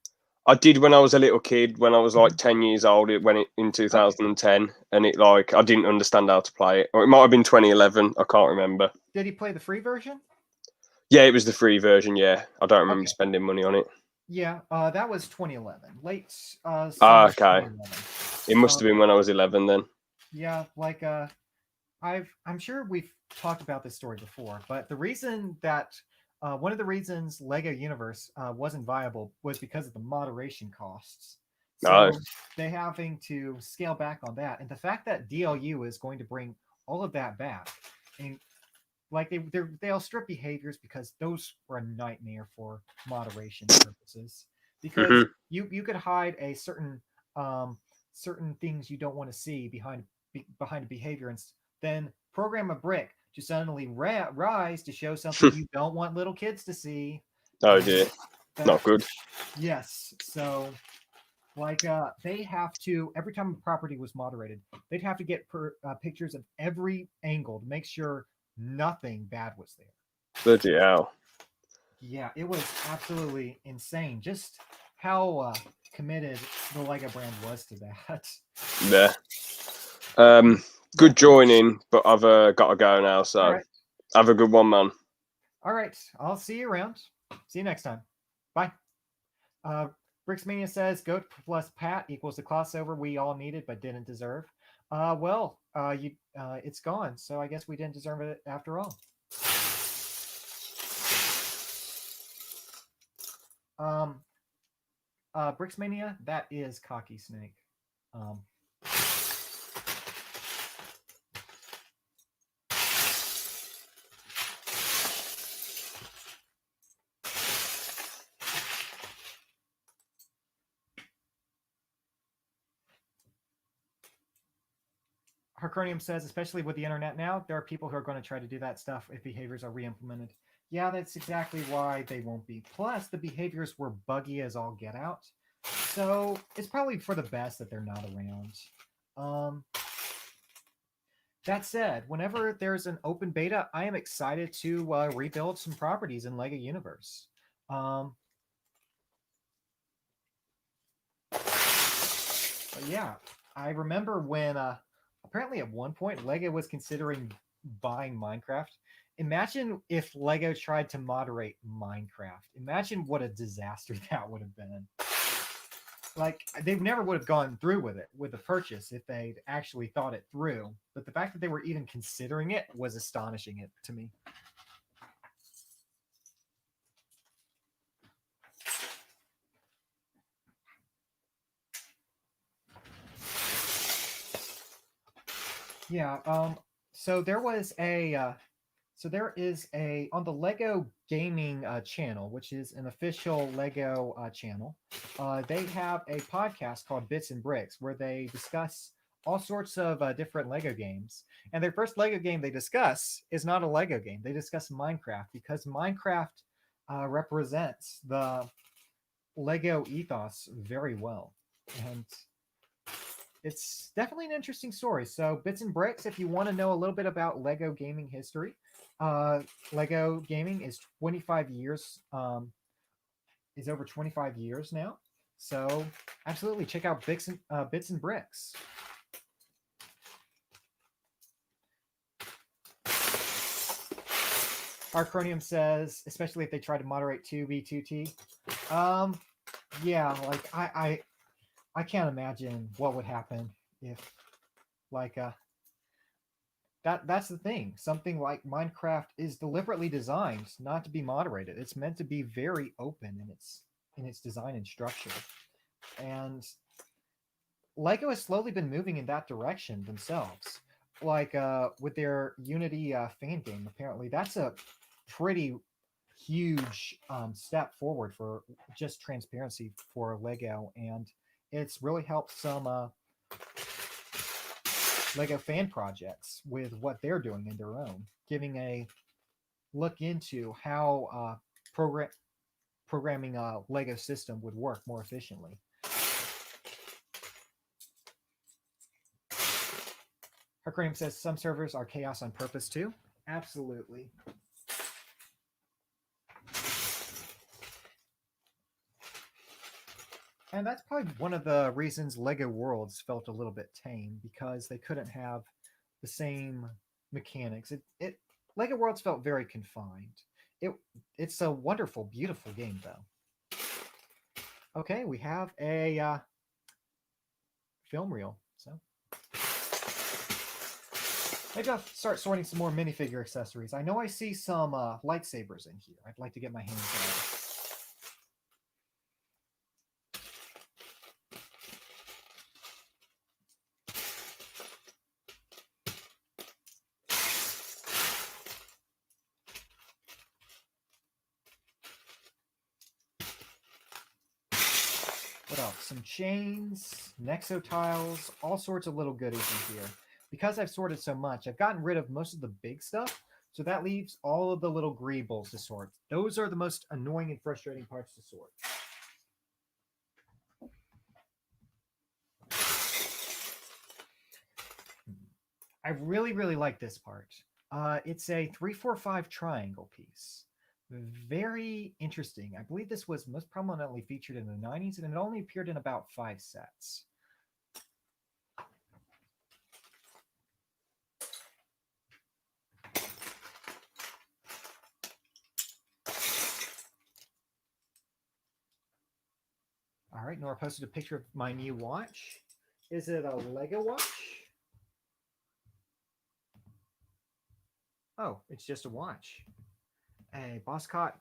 I did when I was a little kid. When I was like Mhm. 10 years old, it went in Okay. 2010, and it like I didn't understand how to play it, or it might have been 2011. I can't remember. Did he play the free version? Yeah, it was the free version. Yeah, I don't remember Okay. spending money on it. Yeah, that was 2011, late Ah, summer okay. 2011. It must Uh, have been when I was 11 then. yeah, like I'm sure talked about this story before, but the reason that one of the reasons Lego Universe wasn't viable was because of the moderation costs. No. So they having to scale back on that, and the fact that DLU is going to bring all of that back, and like they'll strip behaviors because those were a nightmare for moderation purposes. Because Hmm. you could hide a um, certain things you don't want to see behind a behavior, and then program a brick to suddenly rise to show something you don't want little kids to see, Oh and dear, not that good. yes, so like they have to every time a property was moderated, they'd have to get pictures of every angle to make sure nothing bad was there. Bloody hell. Yeah, it was absolutely insane. Just how committed the Lego brand was to that. Yeah. Well, Good joining, but I've got to go now. all So right, have a good one, man. all right. I'll see you around. See you next time. Bye. Uh, Brixmania says Goat plus Pat equals the crossover we all needed but didn't deserve. It's gone, so I guess we didn't deserve it after all. Um, Brixmania, that is Cocky Snake. Um, Herconium says, especially with the internet now, there are people who are going to try to do that stuff if behaviors are re-implemented. Yeah, that's exactly why they won't be. Plus, the behaviors were buggy as all get out, so it's probably for the best that they're not around. Um, that said, whenever there's an open beta, I am excited to rebuild some properties in Lego Universe. But yeah, I remember when apparently at one point Lego was considering buying Minecraft. Imagine if Lego tried to moderate Minecraft. Imagine what a disaster that would have been. Like they never would have gone through with it with the purchase if they'd actually thought it through. But the fact that they were even considering it was astonishing it to me. Yeah. So there was a so there is a on the Lego Gaming channel, which is an official Lego channel. They have a podcast called Bits and Bricks where they discuss all sorts of different Lego games. And their first Lego game they discuss is not a Lego game. They discuss Minecraft because Minecraft represents the Lego ethos very well, and it's definitely an interesting story. So, Bits and Bricks, if you want to know a little bit about Lego gaming history, Lego gaming is 25 years, is over 25 years now. So, absolutely check out Bits and Bricks. Arcronium says, especially if they try to moderate 2v2t. Um, yeah, like I can't imagine what would happen if like that's the thing. Something like Minecraft is deliberately designed not to be moderated. It's meant to be very open in its design and structure. And Lego has slowly been moving in that direction themselves. Like with their Unity fan game, apparently that's a pretty huge step forward for just transparency for Lego, and it's really helped some Lego fan projects with what they're doing in their own, giving a look into how programming a Lego system would work more efficiently. Hercranium says some servers are chaos on purpose too. Absolutely. And that's probably one of the reasons Lego Worlds felt a little bit tame because they couldn't have the same mechanics. It Lego Worlds felt very confined. It it's a wonderful, beautiful game though. Okay, we have a film reel. So Maybe I'll start sorting some more minifigure accessories. I know I see some lightsabers in here. I'd like to get my hands on. What else? Some chains, Nexo tiles, all sorts of little goodies in here. Because I've sorted so much, I've gotten rid of most of the big stuff, so that leaves all of the little greebles to sort. Those are the most annoying and frustrating parts to sort. I really, really like this part. It's a 3-4-5 triangle piece. Very interesting. I believe this was most prominently featured in the 90s, and it only appeared in about 5 sets. All right, Nora posted a picture of my new watch. Is it a Lego watch? Oh, it's just a watch. Hey, Boss Caught.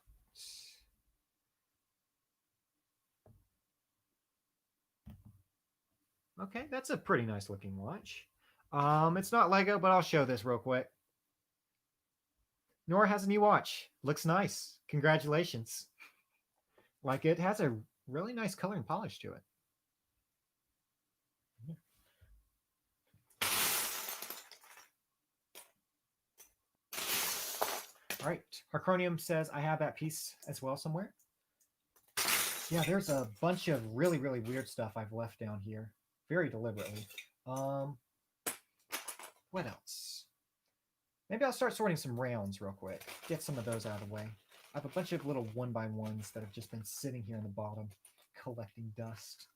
Okay, that's a pretty nice looking watch. It's not Lego, but I'll show this real quick. Nora has a new watch. Looks nice. Congratulations. Like, it has a really nice color and polish to it. All right. Harcronium says I have that piece as well somewhere. Yeah, there's a bunch of really, really weird stuff I've left down here. Very deliberately. What else? Maybe I'll start sorting some rounds real quick. Get some of those out of the way. I have a bunch of little 1x1s that have just been sitting here in the bottom, collecting dust.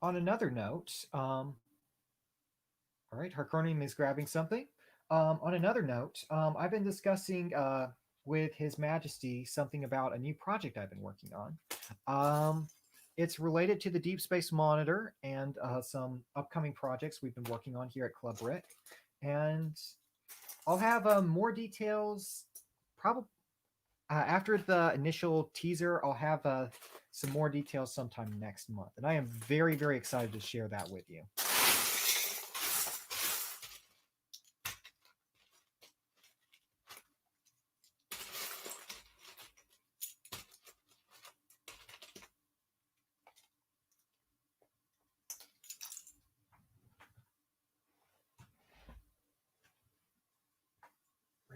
On another note, all right, Harcronium is grabbing something. On another note, I've been discussing with His Majesty something about a new project I've been working on. It's related to the Deep Space Monitor and some upcoming projects we've been working on here at Club Rick. And I'll have more details probably after the initial teaser. I'll have some more details sometime next month. And I am very, very excited to share that with you.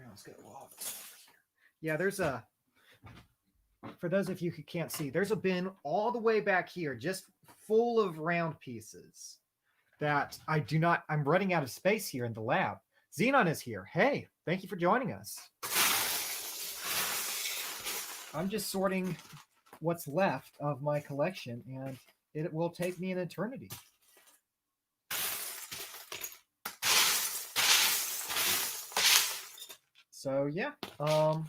Let's get a lot. Yeah, there's a, for those of you who can't see, there's a bin all the way back here, just full of round pieces that I'm running out of space here in the lab. Xenon is here. Hey, thank you for joining us. I'm just sorting what's left of my collection, and it will take me an eternity. So yeah, I'll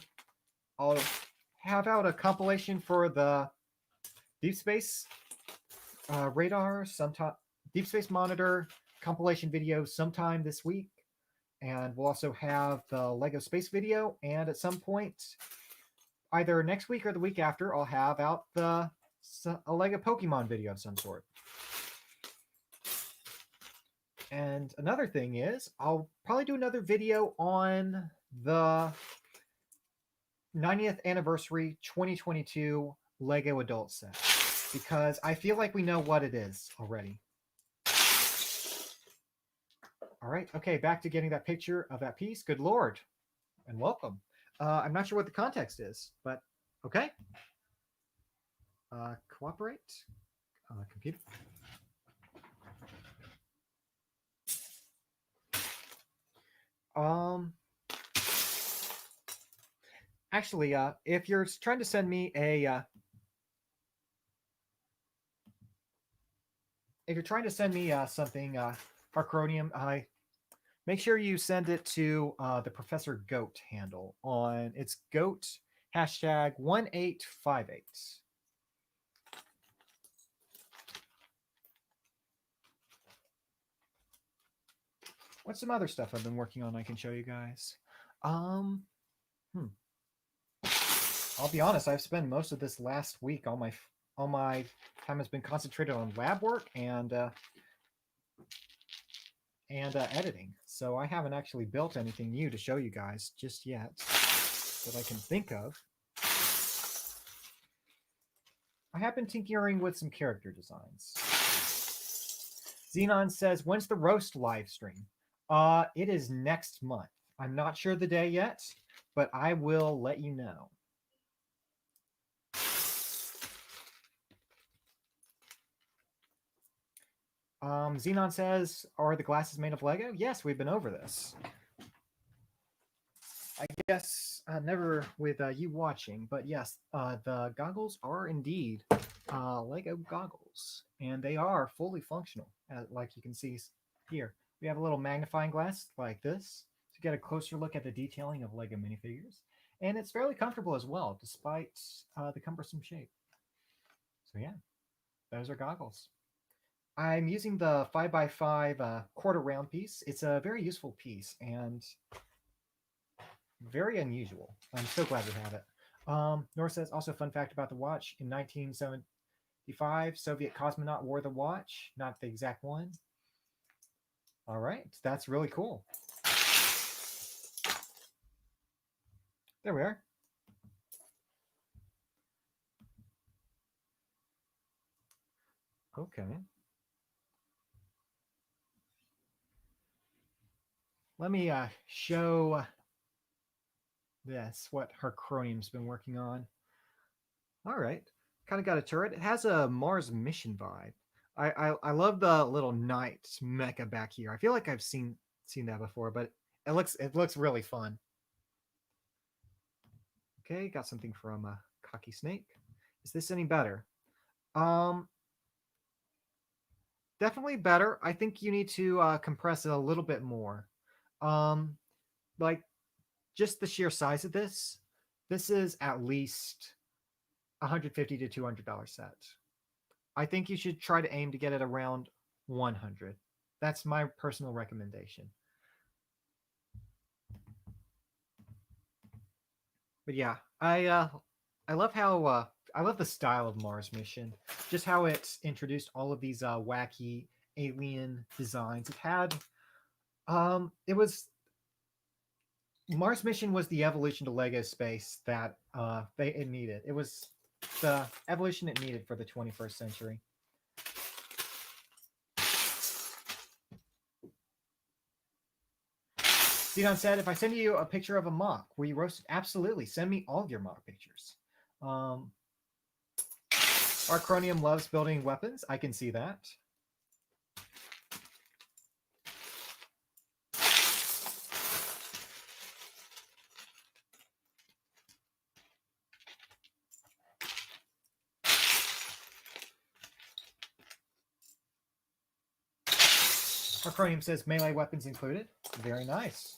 have out a compilation for the Deep Space radar sometime, Deep Space Monitor compilation video sometime this week, and we'll also have the Lego Space video, and at some point, either next week or the week after, I'll have out a Lego Pokemon video of some sort. And another thing is, I'll probably do another video on the 90th anniversary 2022 Lego adult set, because I feel like we know what it is already. All right, okay, back to getting that picture of that piece. Good Lord, and welcome. I'm not sure what the context is, but okay. Cooperate. Computer. Actually, if you're trying to send me a if you're trying to send me something, Harcronium, Make sure you send it to the Professor Goat handle on it's goat hashtag 1858. What's some other stuff I've been working on I can show you guys? Um, hmm. I'll be honest, I've spent most of this last week, all my time has been concentrated on lab work and editing. So I haven't actually built anything new to show you guys just yet that I can think of. I have been tinkering with some character designs. Xenon says, when's the roast live stream? It is next month. I'm not sure the day yet, but I will let you know. Xenon says, are the glasses made of Lego? Yes, we've been over this. I guess never with you watching, but yes, the goggles are indeed Lego goggles, and they are fully functional, like you can see here. We have a little magnifying glass like this to get a closer look at the detailing of Lego minifigures, and it's fairly comfortable as well, despite the cumbersome shape. So yeah, those are goggles. I'm using the 5x5 quarter round piece. It's a very useful piece and very unusual. I'm so glad we have it. Nor says, also fun fact about the watch, in 1975, Soviet cosmonaut wore the watch, not the exact one. All right, that's really cool. There we are. Okay. Let me show this, what her Chromium's been working on. All right. Kind of got a turret. It has a Mars mission vibe. I love the little knight mecha back here. I feel like I've seen that before, but it looks really fun. Okay, got something from Cocky Snake. Is this any better? Um, Definitely better. I think you need to compress it a little bit more. Um, like just the sheer size of this. This is at least $150 to $200 set. I think you should try to aim to get it around 100. That's my personal recommendation. But yeah, I love how I love the style of Mars Mission. Just how it's introduced all of these wacky alien designs. It was Mars Mission was the evolution to Lego space that it needed. It was the evolution it needed for the 21st century. Xenon said, if I send you a picture of a mock, will you roast it? Absolutely. Send me all of your mock pictures. Archronium loves building weapons. I can see that. Archronium says melee weapons included. Very nice.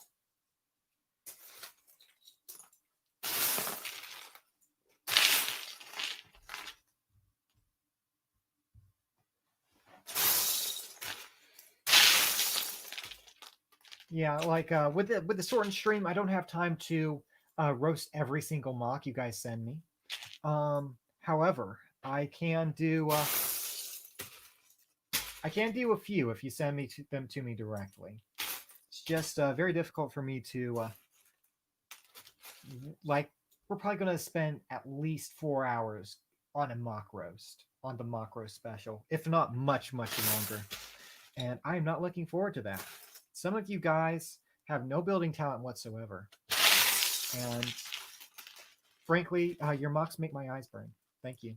Yeah, like with the sword and stream, I don't have time to roast every single mock you guys send me. However, I can do a few if you send them to me directly. It's just very difficult for me to like. We're probably going to spend at least 4 hours on a mock roast, on the mock roast special, if not much longer. And I'm not looking forward to that. Some of you guys have no building talent whatsoever, and frankly, your mocks make my eyes burn. Thank you.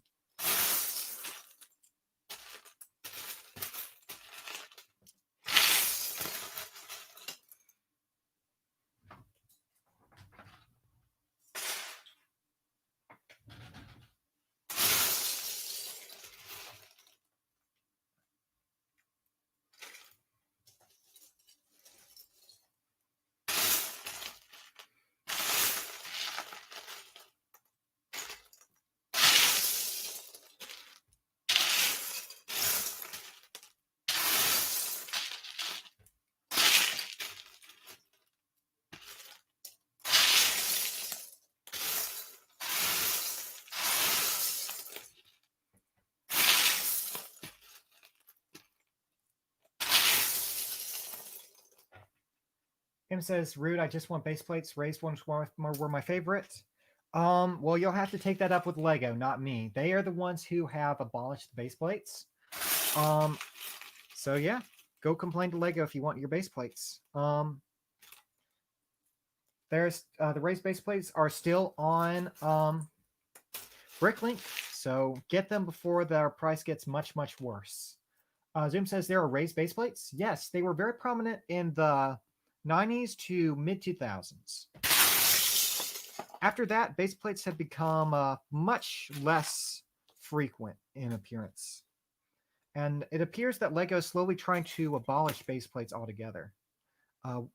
M says, "Rude. I just want base plates. Raised ones were my favorite." Well, you'll have to take that up with Lego, not me. They are the ones who have abolished the base plates. Um, so yeah, go complain to Lego if you want your base plates. There's the raised base plates are still on Bricklink, so get them before their price gets much worse. Zoom says there are raised base plates. Yes, they were very prominent in the 90s to mid 2000s. After that, base plates have become much less frequent in appearance. And it appears that Lego is slowly trying to abolish base plates altogether.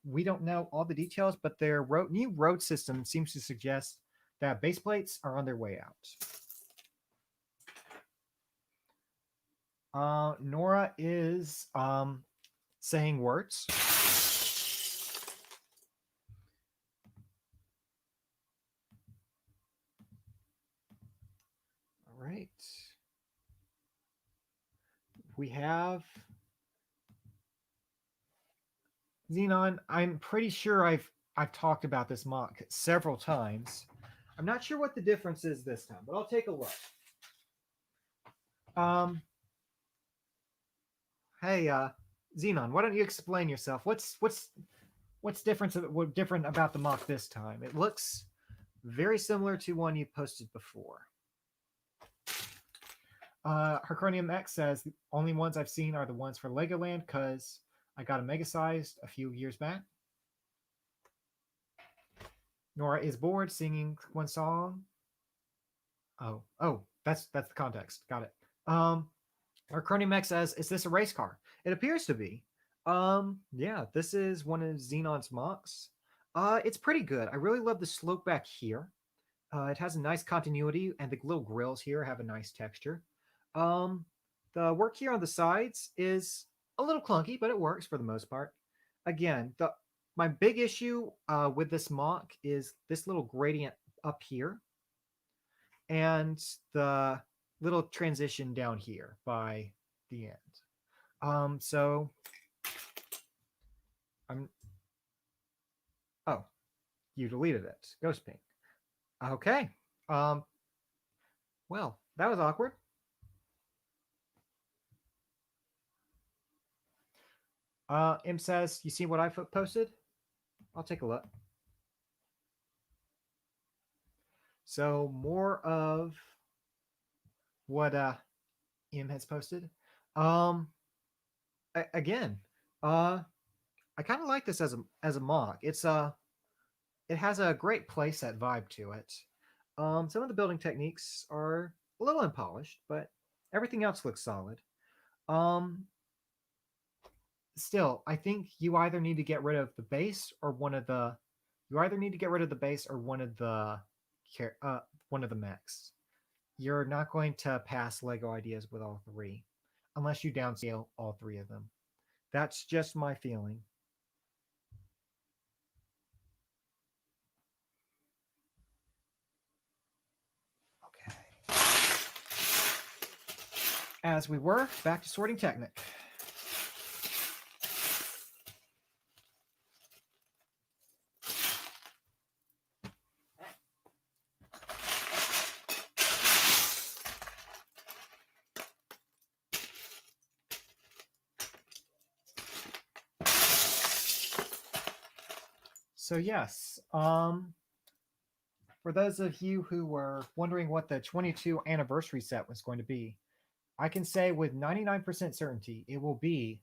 We don't know all the details, but their new road system seems to suggest that base plates are on their way out. Nora is saying words. All right. We have Xenon. I'm pretty sure I've talked about this mock several times. I'm not sure what the difference is this time, but I'll take a look. Hey, Xenon, why don't you explain yourself? What's different about the mock this time? It looks very similar to one you posted before. Hercronium X says the only ones I've seen are the ones for Legoland because I got a mega sized a few years back. Nora is bored singing one song. Oh, that's the context. Got it. Hercronium X says, "Is this a race car?" It appears to be. Yeah, this is one of Xenon's mocks. It's pretty good. I really love the slope back here. It has a nice continuity, and the little grills here have a nice texture. Um, the work here on the sides is a little clunky, but it works for the most part. Again, my big issue with this mock is this little gradient up here and the little transition down here by the end. So I'm. Oh, you deleted it. Ghost Pink. Okay. Well, that was awkward. M says, "You see what I posted?" I'll take a look. So more of what M has posted. Um, again, I kind of like this as a mock. It has a great playset vibe to it. Some of the building techniques are a little unpolished, but everything else looks solid. Um, Still, I think you either need to get rid of the base or one of the. You either need to get rid of the base or one of the mechs. You're not going to pass Lego ideas with all three, unless you downscale all three of them. That's just my feeling. Okay. As we were, back to sorting Technic. So yes, for those of you who were wondering what the 22 anniversary set was going to be, I can say with 99% certainty it will be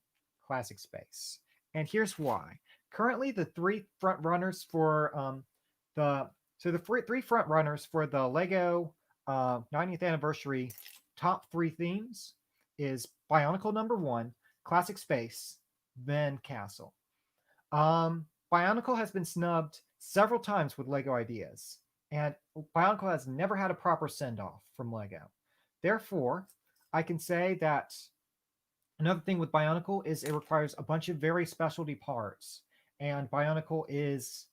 Classic Space. And here's why. Currently, the three front runners for three front runners for the Lego 90th anniversary top three themes is Bionicle number one, Classic Space, then Castle. Bionicle has been snubbed several times with Lego ideas, and Bionicle has never had a proper send off from Lego. Therefore, I can say that another thing with Bionicle is it requires a bunch of very specialty parts, and Bionicle is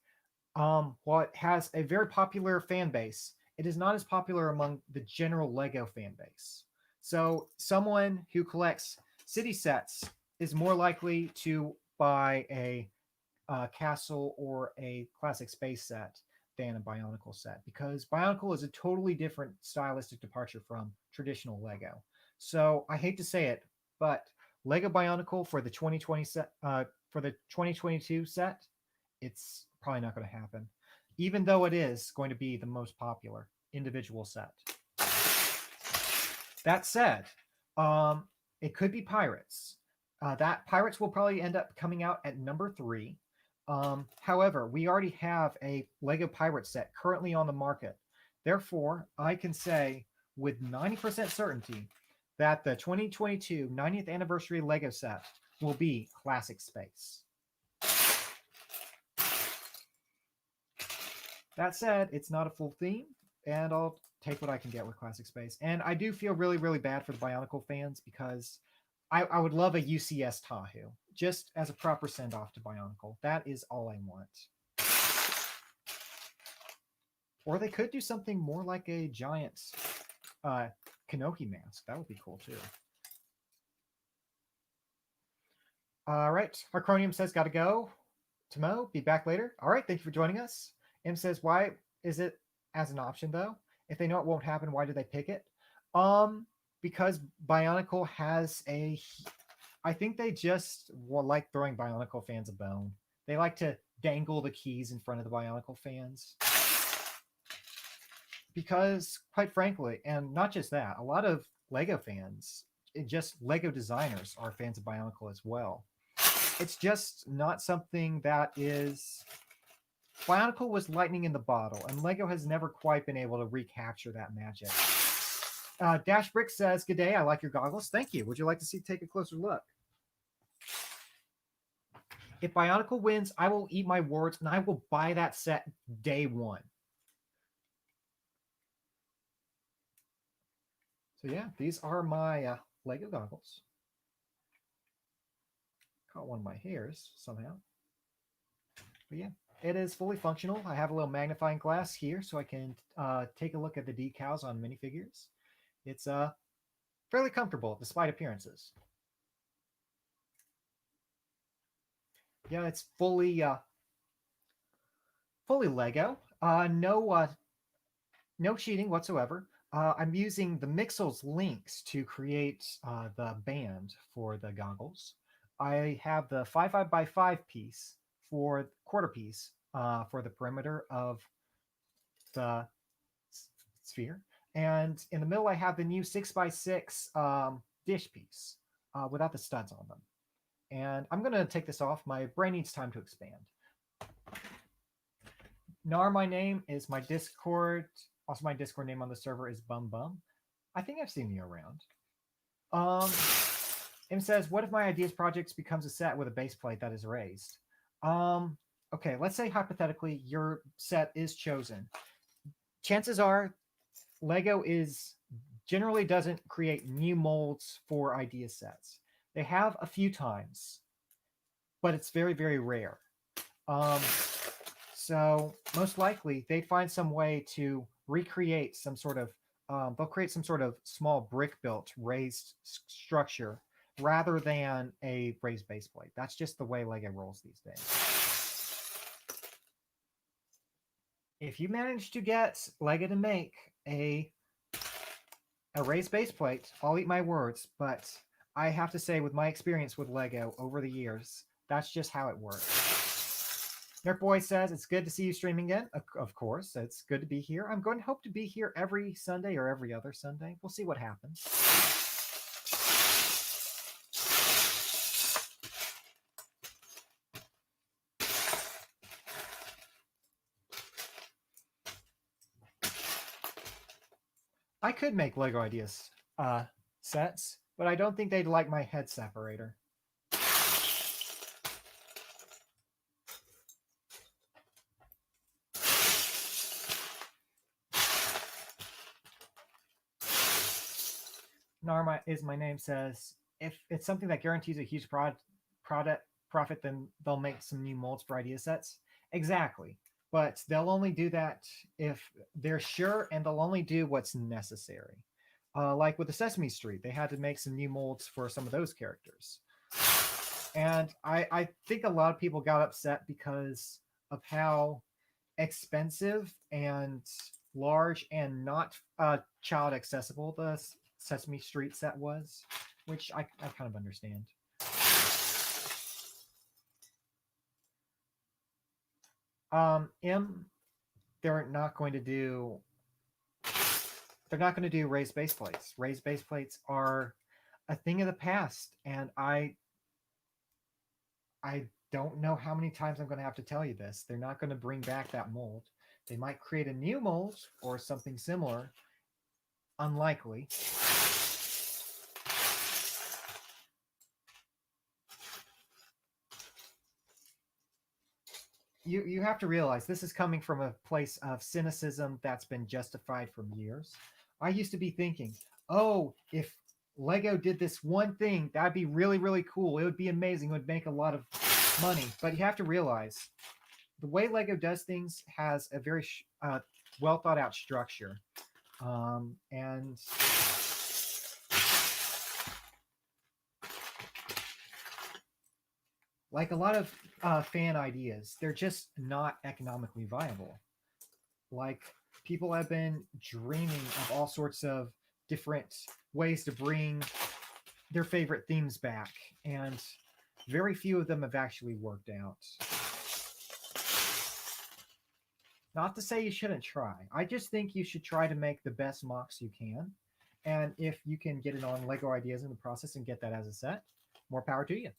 what has a very popular fan base. It is not as popular among the general Lego fan base. So, someone who collects city sets is more likely to buy a castle or a classic space set than a Bionicle set, because Bionicle is a totally different stylistic departure from traditional Lego. So I hate to say it, but Lego Bionicle for the 2020 set, for the 2022 set, it's probably not going to happen, even though it is going to be the most popular individual set. That said, it could be Pirates. That Pirates will probably end up coming out at number 3. However, we already have a Lego Pirate set currently on the market. Therefore, I can say with 90% certainty that the 2022 90th anniversary Lego set will be Classic Space. That said, it's not a full theme, and I'll take what I can get with Classic Space. And I do feel really, really bad for the Bionicle fans, because I would love a UCS Tahoe, just as a proper send-off to Bionicle. That is all I want. Or they could do something more like a giant Kanohi mask. That would be cool, too. All right. Harcronium says, gotta go. Tomo, be back later. All right, thank you for joining us. M says, why is it as an option, though? If they know it won't happen, why do they pick it? Because Bionicle has a... I think they just like throwing Bionicle fans a bone. They like to dangle the keys in front of the Bionicle fans. Because, quite frankly, and not just that, a lot of Lego fans, just Lego designers, are fans of Bionicle as well. It's just not something that is... Bionicle was lightning in the bottle, and Lego has never quite been able to recapture that magic. Dash Brick says, good day, I like your goggles. Thank you. Would you like to take a closer look? If Bionicle wins, I will eat my words, and I will buy that set day one. So yeah, these are my Lego goggles. Caught one of my hairs somehow. But yeah, it is fully functional. I have a little magnifying glass here so I can take a look at the decals on minifigures. It's fairly comfortable despite appearances. Yeah, it's fully Lego. No cheating whatsoever. I'm using the Mixels links to create the band for the goggles. I have the 5x5 piece for quarter piece for the perimeter of the sphere. And in the middle, I have the new 6x6 dish piece without the studs on them. And I'm going to take this off. My brain needs time to expand. Nar, my name is my Discord. Also, my Discord name on the server is Bum Bum. I think I've seen you around. M says, what if my ideas projects becomes a set with a base plate that is raised? Okay, let's say hypothetically your set is chosen. Chances are Lego generally doesn't create new molds for idea sets. They have a few times, but it's very, very rare. So most likely they find some way to recreate some sort of, they'll create some sort of small brick-built raised structure rather than a raised base plate. That's just the way Lego rolls these days. If you manage to get Lego to make a raised base plate, I'll eat my words, but I have to say, with my experience with Lego over the years, that's just how it works. Nerd Boy says, it's good to see you streaming again. Of course, it's good to be here. I'm going to hope to be here every Sunday or every other Sunday. We'll see what happens. I could make Lego Ideas sets, but I don't think they'd like my head separator. Narma is my name says, if it's something that guarantees a huge profit, then they'll make some new molds for idea sets. Exactly. But they'll only do that if they're sure, and they'll only do what's necessary. Like with the Sesame Street, they had to make some new molds for some of those characters. And I think a lot of people got upset because of how expensive and large and not child accessible the Sesame Street set was, which I kind of understand. M, they're not going to do they're not going to do raised base plates. Raised base plates are a thing of the past, and I don't know how many times I'm going to have to tell you this. They're not going to bring back that mold. They might create a new mold or something similar. Unlikely. You have to realize this is coming from a place of cynicism that's been justified for years. I used to be thinking, oh, if Lego did this one thing, that'd be really, really cool. It would be amazing. It would make a lot of money. But you have to realize the way Lego does things has a very well thought out structure. And like a lot of fan ideas, they're just not economically viable. Like people have been dreaming of all sorts of different ways to bring their favorite themes back, and very few of them have actually worked out. Not to say you shouldn't try. I just think you should try to make the best mocks you can. And if you can get it on Lego Ideas in the process and get that as a set, more power to you.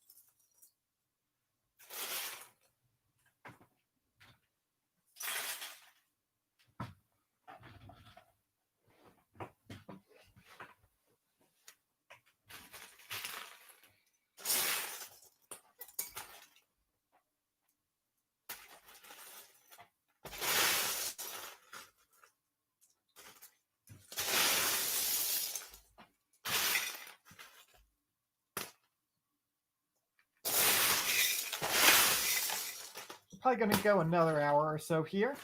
Probably going to go another hour or so here.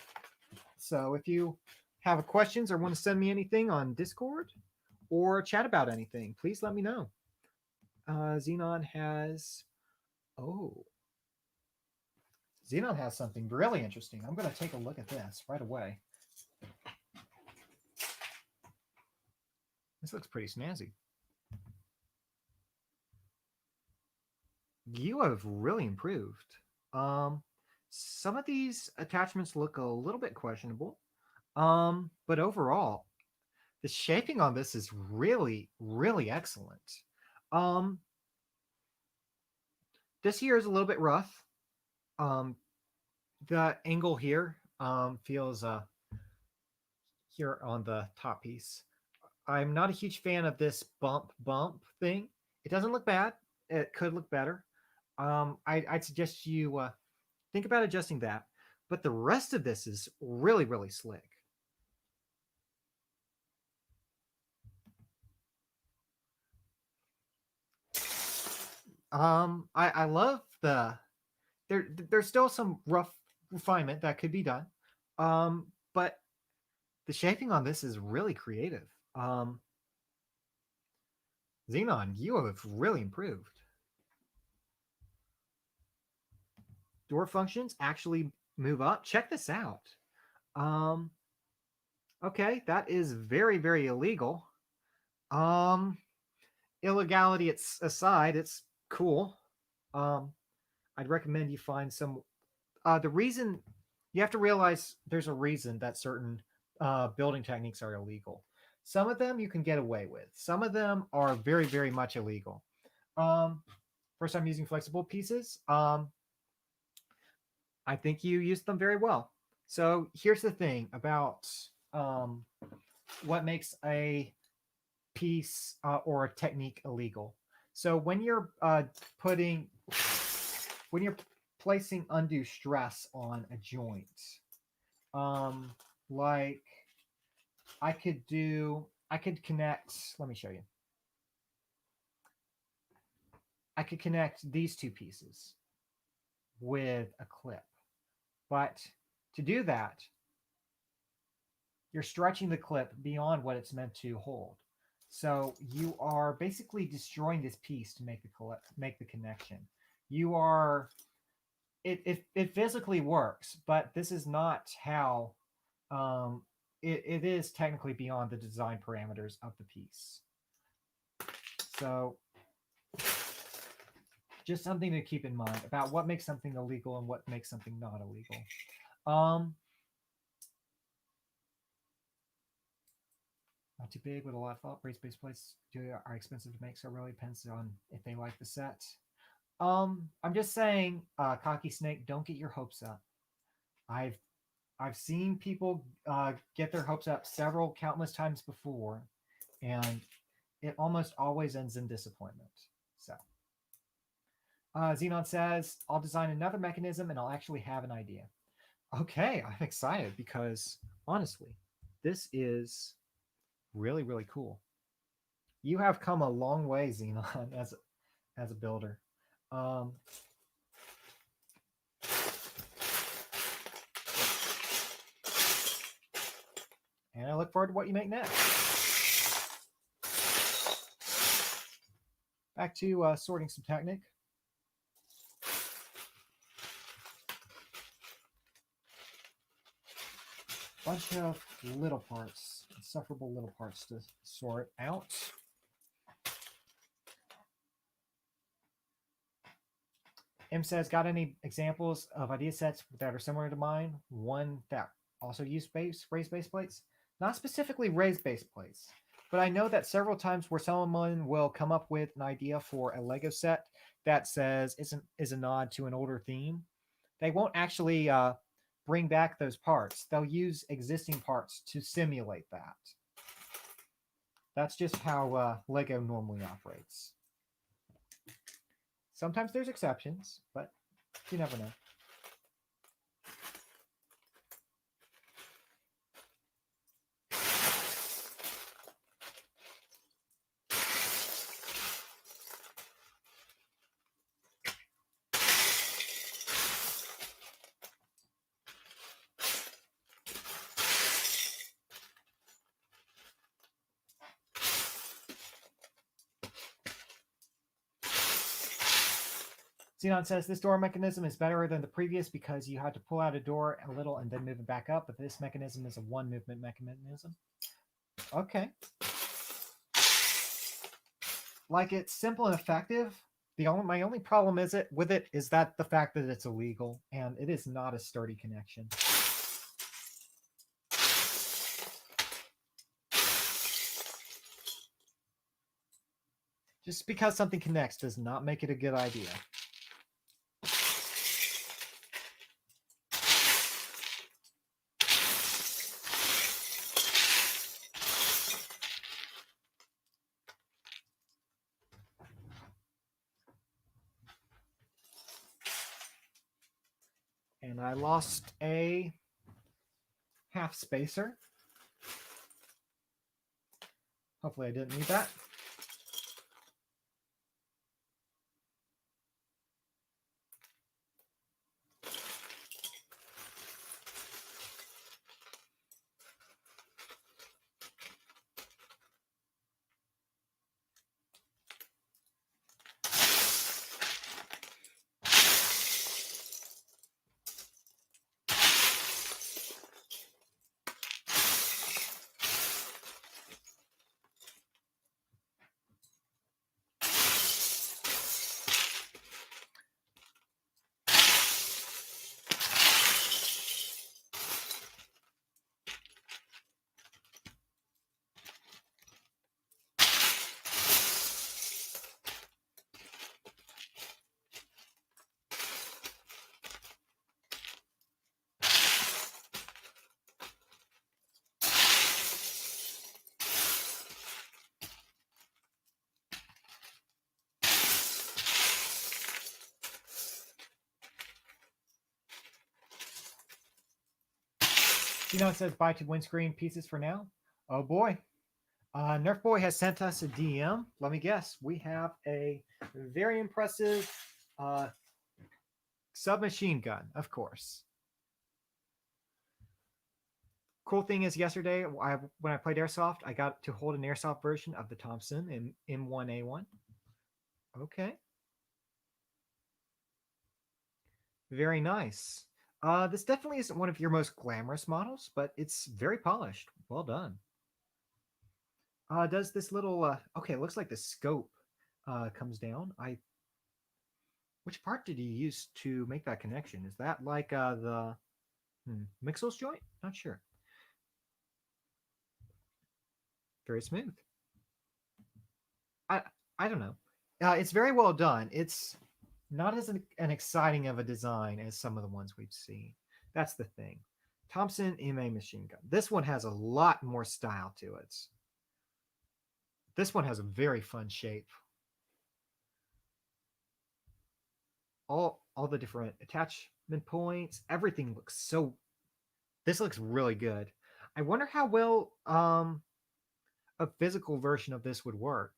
So if you have questions or want to send me anything on Discord or chat about anything, please let me know. Xenon has. Oh, Xenon has something really interesting. I'm going to take a look at this right away. This looks pretty snazzy. You have really improved. Some of these attachments look a little bit questionable. But overall, the shaping on this is really, really excellent. Um, this here is a little bit rough. Um, the angle here feels here on the top piece. I'm not a huge fan of this bump thing. It doesn't look bad. It could look better. I'd suggest you think about adjusting that. But the rest of this is really, really slick. I love there's still some rough refinement that could be done. But the shaping on this is really creative. Xenon, you have really improved. Door functions actually move up. Check this out. Um, okay, that is very, very illegal. Um, illegality it's aside, it's cool. Um, I'd recommend you find some. The reason you have to realize there's a reason that certain building techniques are illegal. Some of them you can get away with. Some of them are very, very much illegal. Um, First time using flexible pieces. I think you used them very well. So here's the thing about um, what makes a piece or a technique illegal. So putting when you're placing undue stress on a joint, um, like I could connect. Let me show you. I could connect these two pieces with a clip, but to do that, you're stretching the clip beyond what it's meant to hold. So you are basically destroying this piece to make the connection. You are it physically works, but this is not how it is technically beyond the design parameters of the piece. So just something to keep in mind about what makes something illegal and what makes something not illegal. Um, Not too big with a lot of thought. Race based plates are expensive to make, so it really depends on if they like the set. I'm just saying, Cocky Snake, don't get your hopes up. I've I've seen people get their hopes up several countless times before, and it almost always ends in disappointment. So, Xenon says, I'll design another mechanism and I'll actually have an idea. Okay, I'm excited because honestly, this is really, really cool. You have come a long way, Xenon, as a builder. Um, and I look forward to what you make next. Back to sorting some Technic. Bunch of little parts, insufferable little parts to sort out. M says, got any examples of idea sets that are similar to mine? One that also used raised base plates? Not specifically raised base plates, but I know that several times where someone will come up with an idea for a Lego set that says is a nod to an older theme. They won't actually bring back those parts. They'll use existing parts to simulate that. That's just how Lego normally operates. Sometimes there's exceptions, but you never know. Xenon says this door mechanism is better than the previous because you had to pull out a door a little and then move it back up, but this mechanism is a one movement mechanism. Okay. Like, it's simple and effective. My only problem with it is that the fact that it's illegal and it is not a sturdy connection. Just because something connects does not make it a good idea. And I lost a half spacer. Hopefully I didn't need that. Xenon says buy two windscreen pieces for now. Oh boy. Nerf Boy has sent us a DM. Let me guess. We have a very impressive submachine gun, of course. Cool thing is, yesterday when I played Airsoft, I got to hold an Airsoft version of the Thompson in M1A1. Okay. Very nice. This definitely isn't one of your most glamorous models, but it's very polished. Well done. Does this little okay? It looks like the scope comes down. I which part did you use to make that connection? Is that like the Mixel's joint? Not sure. Very smooth. I I don't know. It's very well done. It's not as an exciting of a design as some of the ones we've seen. That's the thing. Thompson MA machine gun. This one has a lot more style to it. This one has a very fun shape. All the different attachment points, everything looks so. This looks really good. I wonder how well a physical version of this would work.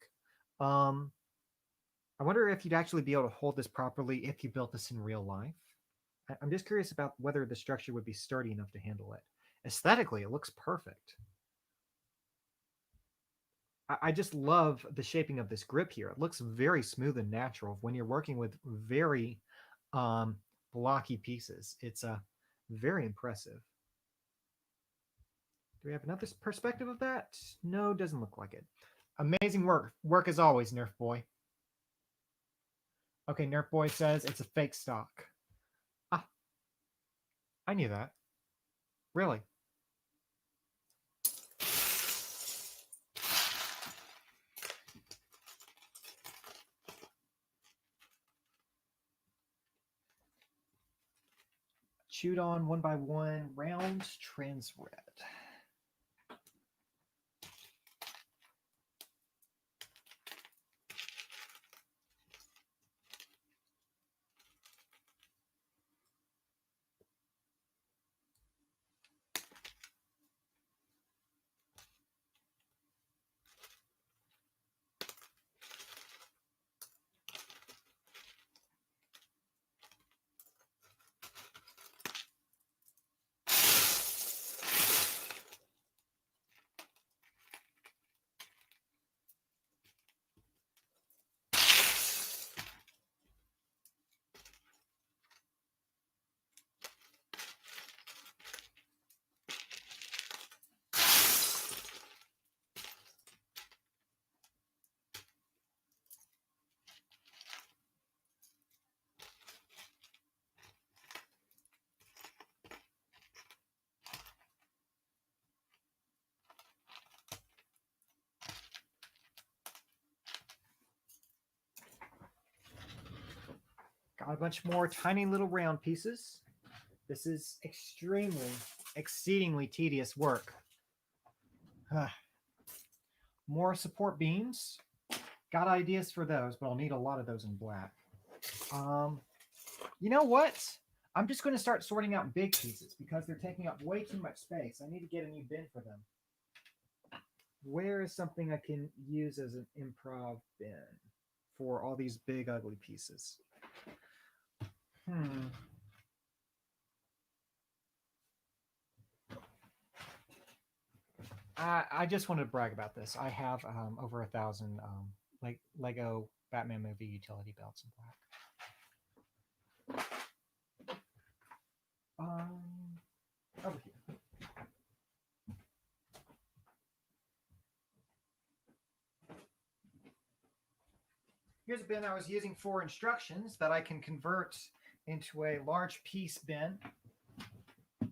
Um, I wonder if you'd actually be able to hold this properly if you built this in real life. I'm just curious about whether the structure would be sturdy enough to handle it. Aesthetically, it looks perfect. I just love the shaping of this grip here. It looks very smooth and natural when you're working with very um, blocky pieces. It's very impressive. Do we have another perspective of that? No, doesn't look like it. Amazing work. Work as always, Nerf Boy. Okay, Nerf Boy says it's a fake stock. Ah, I knew that. Really? Chewed on one by one, round trans red. Got a bunch more tiny little round pieces. This is exceedingly tedious work. More support beams. Got ideas for those, but I'll need a lot of those in black. Um, you know what? I'm just going to start sorting out big pieces because they're taking up way too much space. I need to get a new bin for them. Where is something I can use as an improv bin for all these big, ugly pieces? Hmm. I just wanted to brag about this. I have over 1,000 like Lego Batman movie utility belts in black. Over here. Here's a bin I was using for instructions that I can convert into a large piece bin.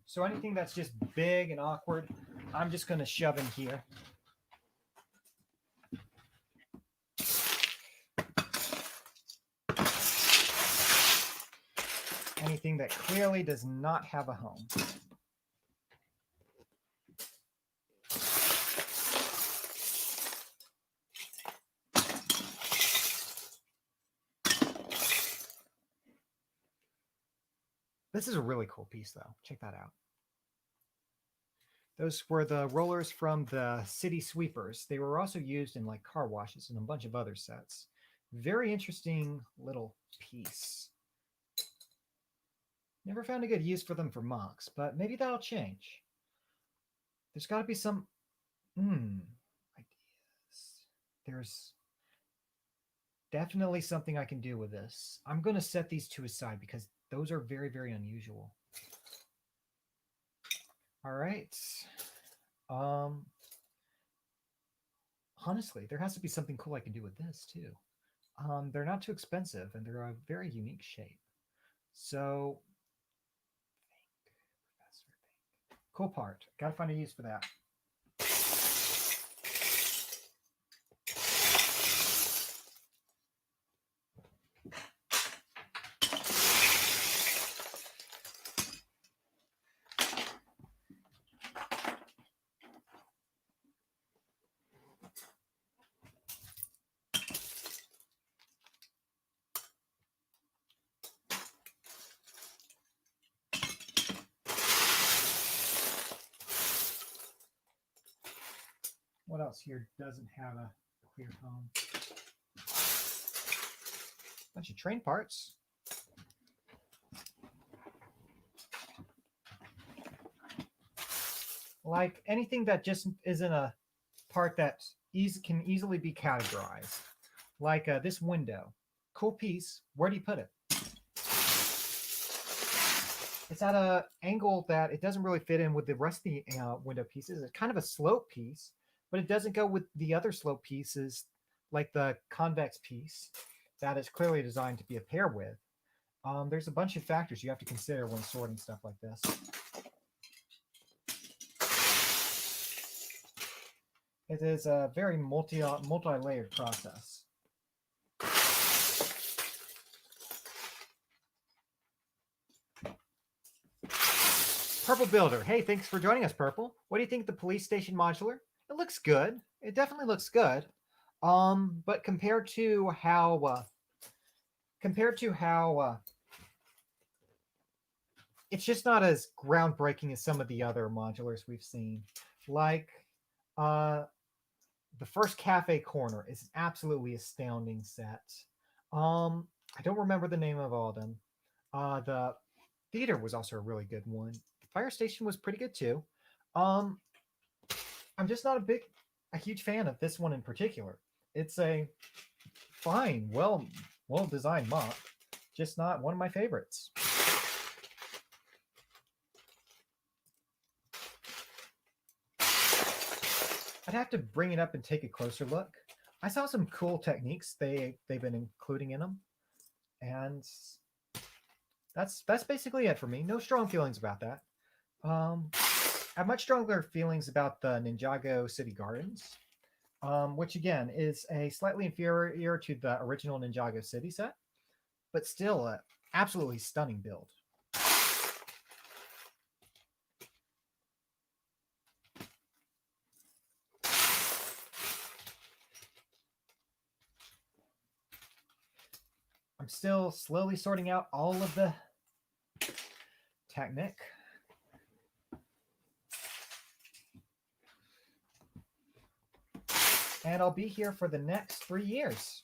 So anything that's just big and awkward, I'm just going to shove in here. Anything that clearly does not have a home. This is a really cool piece, though. Check that out. Those were the rollers from the city sweepers. They were also used in like car washes and a bunch of other sets. Very interesting little piece. Never found a good use for them for mocks, but maybe that'll change. There's got to be some ideas. There's definitely something I can do with this. I'm going to set these two aside because Those are very, very unusual. All right. Um, honestly, there has to be something cool I can do with this too. They're not too expensive and they're a very unique shape. So, cool part. Gotta find a use for that. What else here doesn't have a clear home? Bunch of train parts. Like anything that just isn't a part that can easily be categorized. Like this window. Cool piece. Where do you put it? It's at an angle that it doesn't really fit in with the rest of the window pieces. It's kind of a slope piece, but it doesn't go with the other slope pieces, like the convex piece that is clearly designed to be a pair with. There's a bunch of factors you have to consider when sorting stuff like this. It is a very multi-layered process. Purple Builder. Hey, thanks for joining us, Purple. What do you think of the police station modular? It looks good. It definitely looks good. But compared to how it's just not as groundbreaking as some of the other modulars we've seen. Like the first cafe corner is an absolutely astounding set. I don't remember the name of all of them. The theater was also a really good one. The fire station was pretty good too. I'm just not a huge fan of this one in particular. It's a fine, well designed mop, just not one of my favorites. I'd have to bring it up and take a closer look. I saw some cool techniques they've been including in them, and that's basically it for me. No strong feelings about that. I have much stronger feelings about the Ninjago City Gardens, which again is a slightly inferior to the original Ninjago City set, but still an absolutely stunning build. I'm still slowly sorting out all of the Technic. And I'll be here for the next 3 years.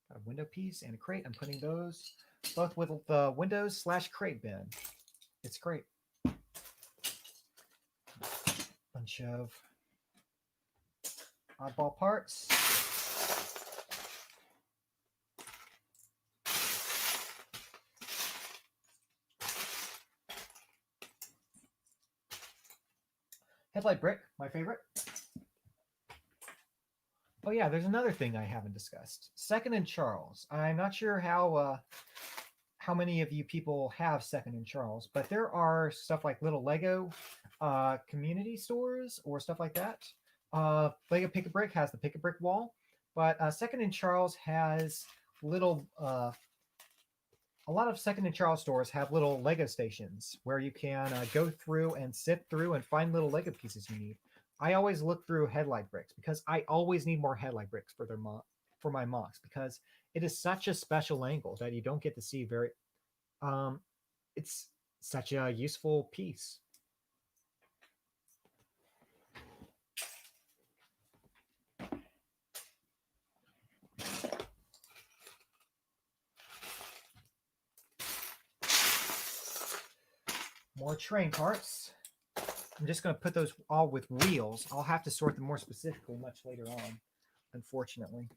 Got a window piece and a crate. I'm putting those both with the windows/crate bin. It's great. Bunch of oddball parts. Headlight brick, my favorite. Oh yeah, there's another thing I haven't discussed. Second and Charles. I'm not sure how many of you people have Second and Charles, but there are stuff like little Lego community stores or stuff like that. Lego Pick a Brick has the Pick a Brick wall, but Second and Charles has little. A lot of Second and Charles stores have little Lego stations where you can go through and sift through and find little Lego pieces you need. I always look through headlight bricks because I always need more headlight bricks for for my mocks because it is such a special angle that you don't get to see very. It's such a useful piece. More train parts. I'm just going to put those all with wheels. I'll have to sort them more specifically much later on, unfortunately.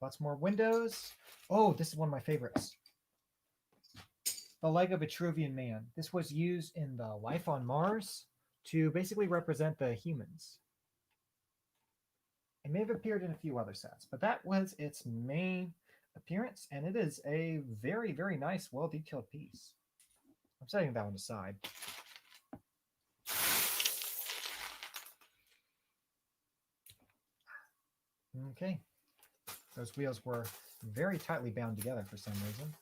Lots more windows. Oh, this is one of my favorites. The leg of a Vitruvian man. This was used in the Life on Mars to basically represent the humans. It may have appeared in a few other sets, but that was its main appearance, and it is a very, very nice, well-detailed piece. I'm setting that one aside. Okay. Those wheels were very tightly bound together for some reason.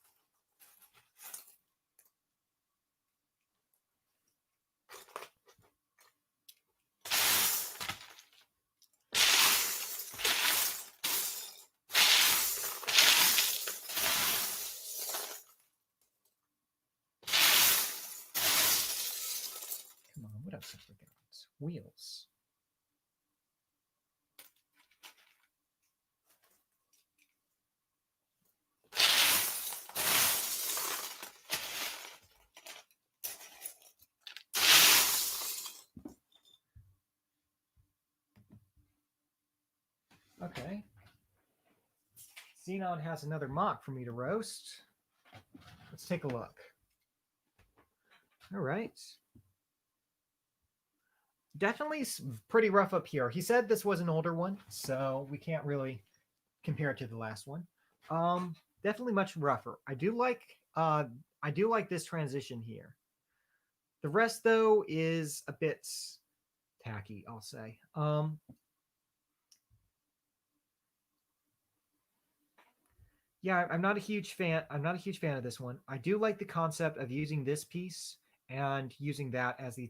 Come on, what else have we got? Wheels. Okay. Xenon has another mock for me to roast. Let's take a look. All right. Definitely pretty rough up here. He said this was an older one, so we can't really compare it to the last one. Definitely much rougher. I do like this transition here. The rest though is a bit tacky, I'll say. Yeah, I'm not a huge fan. I'm not a huge fan of this one. I do like the concept of using this piece and using that as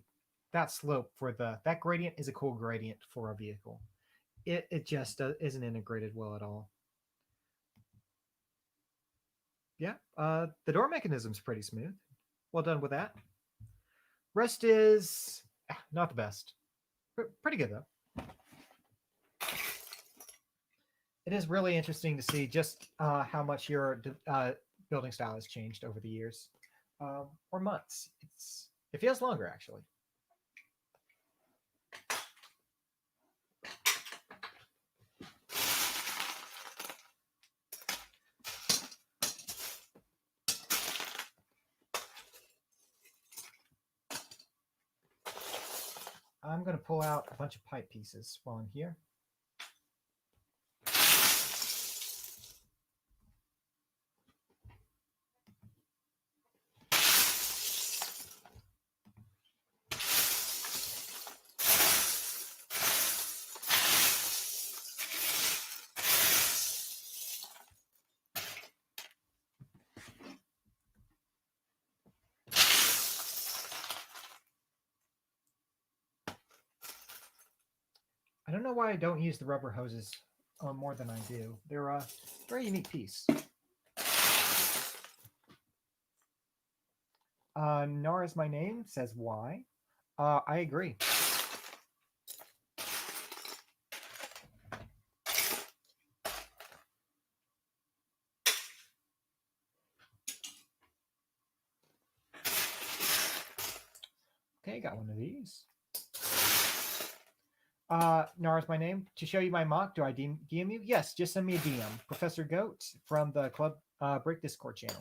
that slope for that gradient is a cool gradient for a vehicle. It just isn't integrated well at all. Yeah, the door mechanism's pretty smooth. Well done with that. Rest is not the best. Pretty good though. It is really interesting to see just how much your building style has changed over the years or months. It feels longer actually. I'm going to pull out a bunch of pipe pieces while I'm here. I don't know why I don't use the rubber hoses more than I do. They're a very unique piece. Nara's my name, says why. I agree. Okay, got one of these. Nara's my name. To show you my mock, do I DM you? Yes, just send me a DM. Professor Goat from the Club Break Discord channel.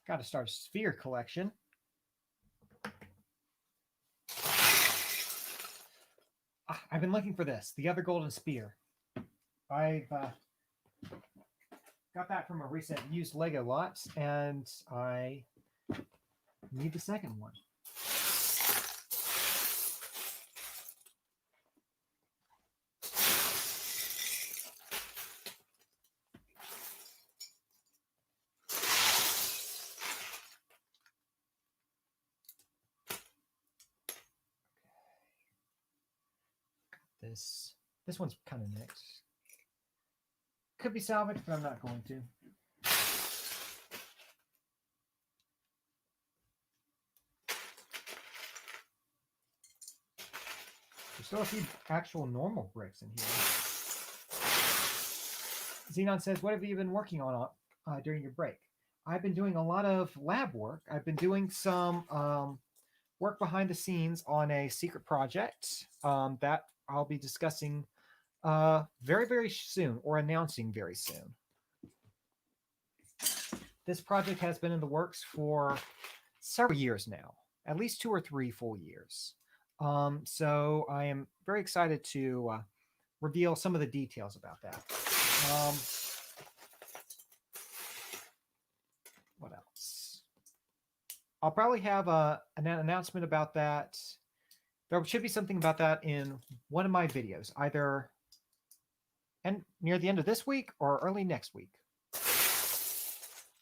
Got to start a sphere collection. I've been looking for this, the other golden spear. I've got that from a recent used Lego lot, and I need the second one. This one's kind of mixed. Could be salvaged, but I'm not going to. There's still a few actual normal bricks in here. Xenon says, what have you been working on during your break? I've been doing a lot of lab work. I've been doing some work behind the scenes on a secret project that I'll be discussing very, very soon, or announcing very soon. This project has been in the works for several years now, at least 2 or 3 full years. So I am very excited to reveal some of the details about that. What else? I'll probably have an announcement about that. There should be something about that in one of my videos, either near the end of this week or early next week.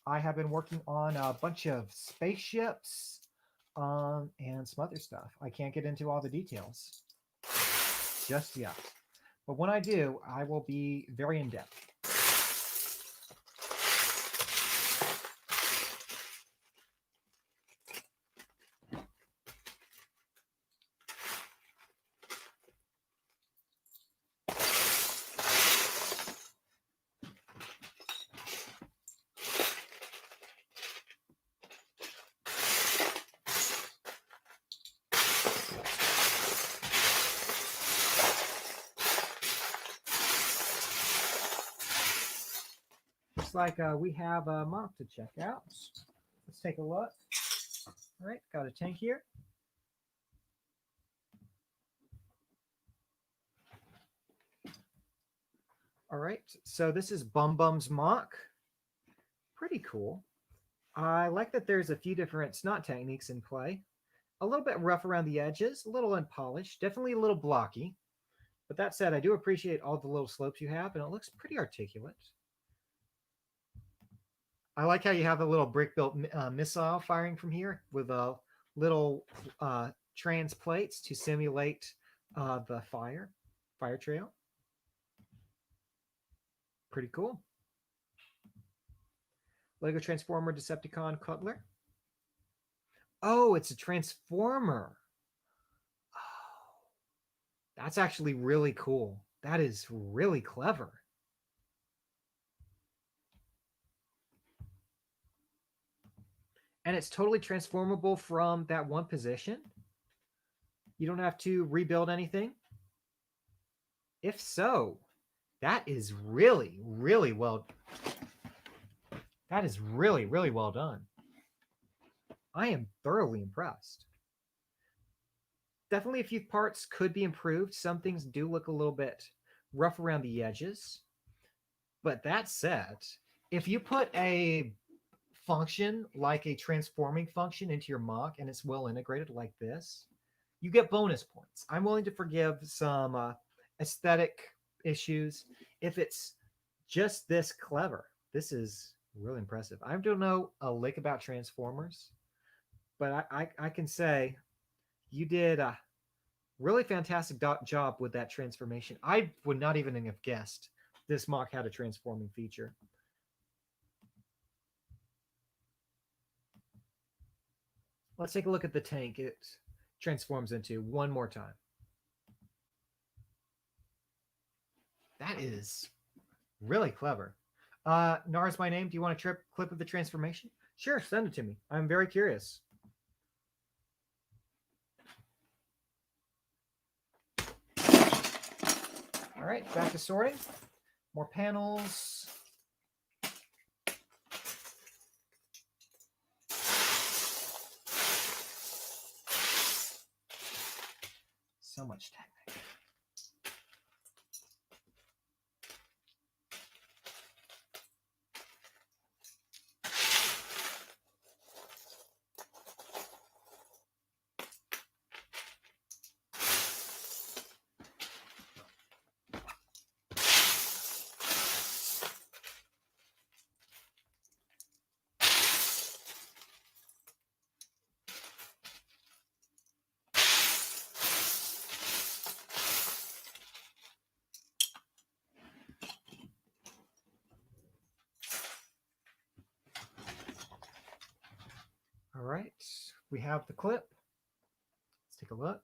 I have been working on a bunch of spaceships and some other stuff. I can't get into all the details just yet. But when I do, I will be very in-depth. Looks like we have a mock to check out. Let's take a look. All right, got a tank here. All right, so this is Bum Bum's mock. Pretty cool. I like that there's a few different snot techniques in play. A little bit rough around the edges, a little unpolished, definitely a little blocky. But that said, I do appreciate all the little slopes you have, and it looks pretty articulate. I like how you have a little brick-built missile firing from here with little trans plates to simulate the fire trail. Pretty cool. Lego Transformer Decepticon Cutler. Oh, it's a Transformer. Oh, that's actually really cool. That is really clever. And it's totally transformable from that one position. You don't have to rebuild anything. If so, that is really, really well. That is really, really well done. I am thoroughly impressed. Definitely a few parts could be improved. Some things do look a little bit rough around the edges. But that said, if you put a function like a transforming function into your mock and it's well integrated like this, you get bonus points. I'm willing to forgive some aesthetic issues if it's just this clever. This is really impressive. I don't know a lick about Transformers, but I can say you did a really fantastic job with that transformation. I would not even have guessed this mock had a transforming feature. Let's take a look at the tank it transforms into one more time. That is really clever. Nara's my name. Do you want a clip of the transformation? Sure, send it to me. I'm very curious. All right, back to sorting. More panels. So much technique. All right, we have the clip. Let's take a look.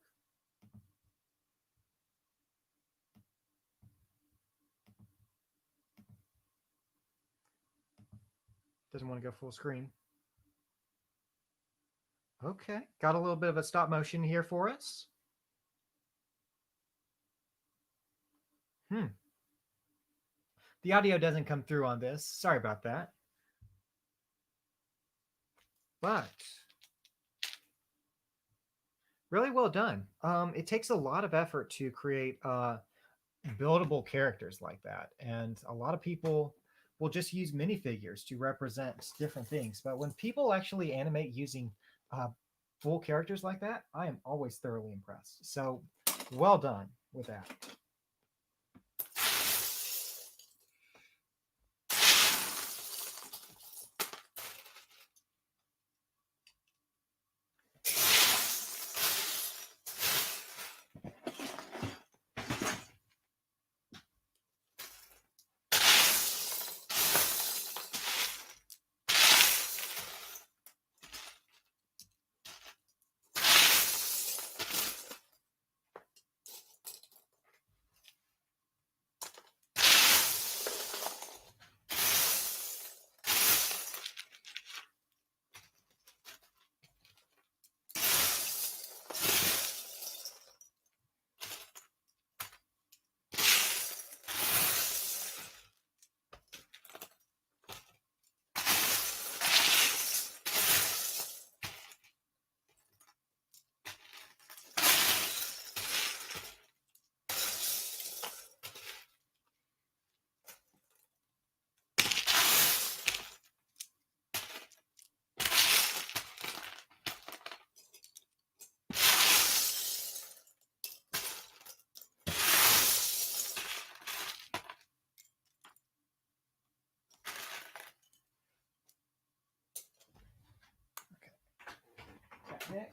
Doesn't want to go full screen. Okay, got a little bit of a stop motion here for us. The audio doesn't come through on this. Sorry about that. But really well done. It takes a lot of effort to create buildable characters like that, and a lot of people will just use minifigures to represent different things. But when people actually animate using uh, full characters like that, I am always thoroughly impressed. So well done with that. Nick.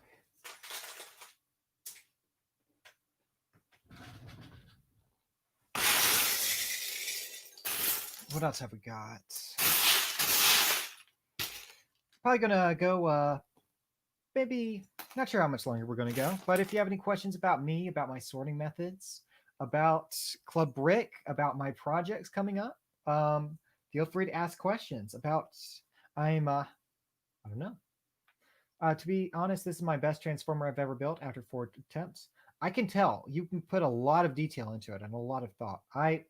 What else have we got? Probably gonna go maybe, not sure how much longer we're gonna go, but if you have any questions about me, about my sorting methods, about Club Brick, about my projects coming up, feel free to ask questions about. I don't know. To be honest, this is my best transformer I've ever built after 4 attempts. I can tell you can put a lot of detail into it and a lot of thought. I'm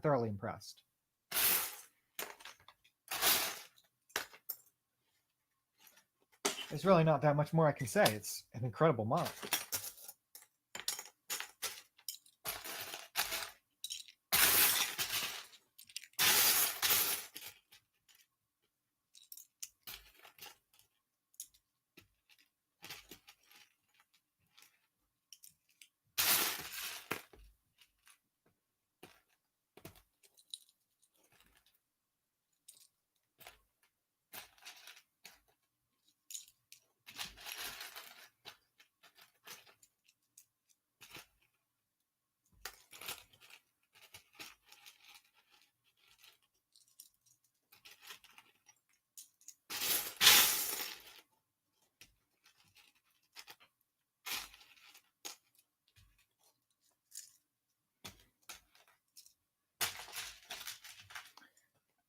thoroughly impressed. There's really not that much more I can say. It's an incredible mod.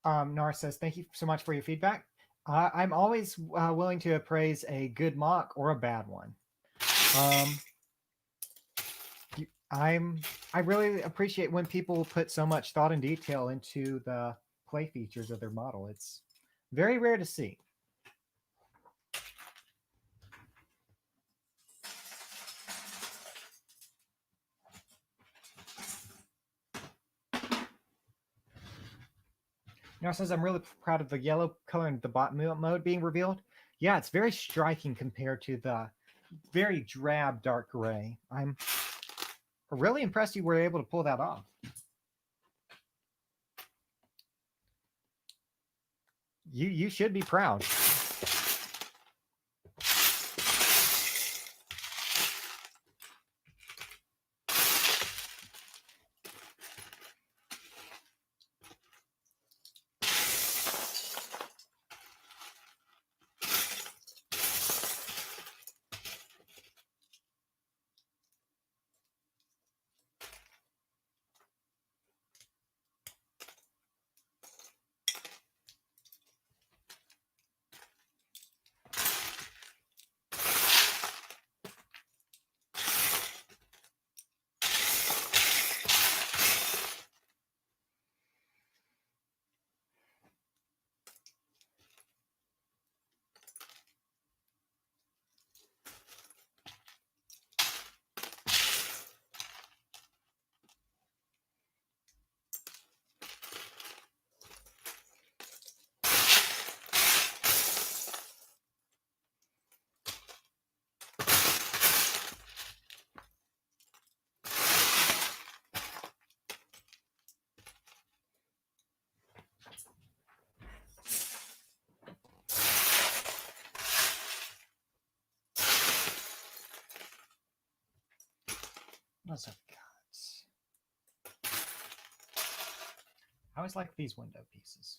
Nar says, thank you so much for your feedback. I'm always willing to appraise a good mock or a bad one. Um, I really appreciate when people put so much thought and detail into the play features of their model. It's very rare to see. Now says I'm really proud of the yellow color and the bot mode being revealed. Yeah, it's very striking compared to the very drab dark gray. I'm really impressed you were able to pull that off. You should be proud. What else I've got? I always like these window pieces.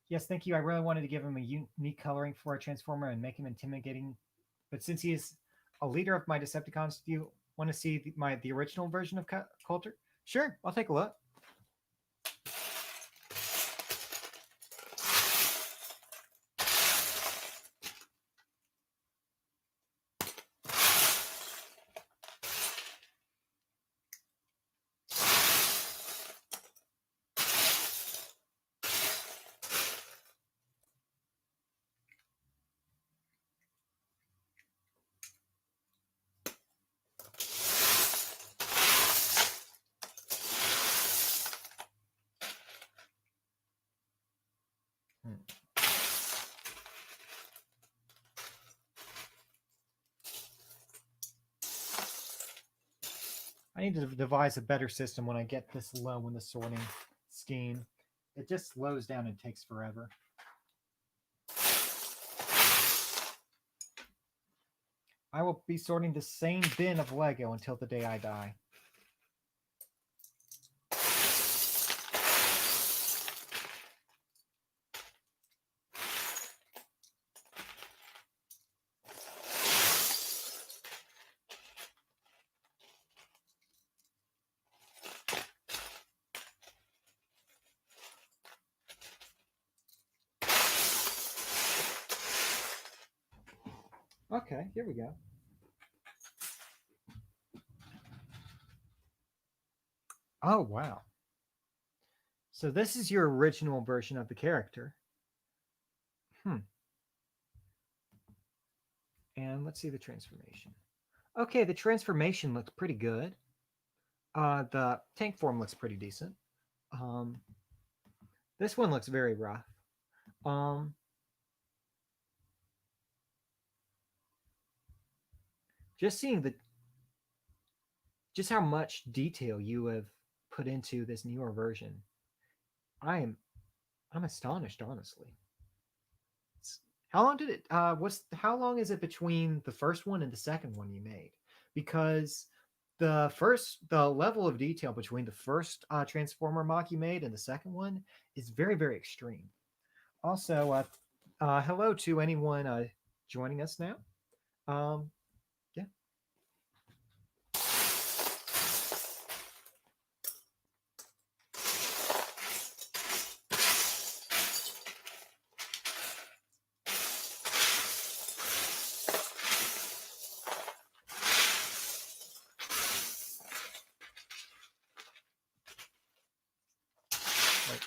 Yes, thank you. I really wanted to give him a unique coloring for a Transformer and make him intimidating. But since he is a leader of my Decepticons, do you want to see the original version of Coulter? Sure, I'll take a look. I need to devise a better system when I get this low in the sorting scheme. It just slows down and takes forever. I will be sorting the same bin of Lego until the day I die. Okay, here we go. Oh, wow. So this is your original version of the character. And let's see the transformation. Okay, the transformation looks pretty good. The tank form looks pretty decent. This one looks very rough. Just seeing just how much detail you have put into this newer version, I'm astonished, honestly. How long did it? How long is it between the first one and the second one you made? Because the level of detail between the first Transformer mock you made and the second one is very, very extreme. Also, hello to anyone joining us now. Yeah. Wait.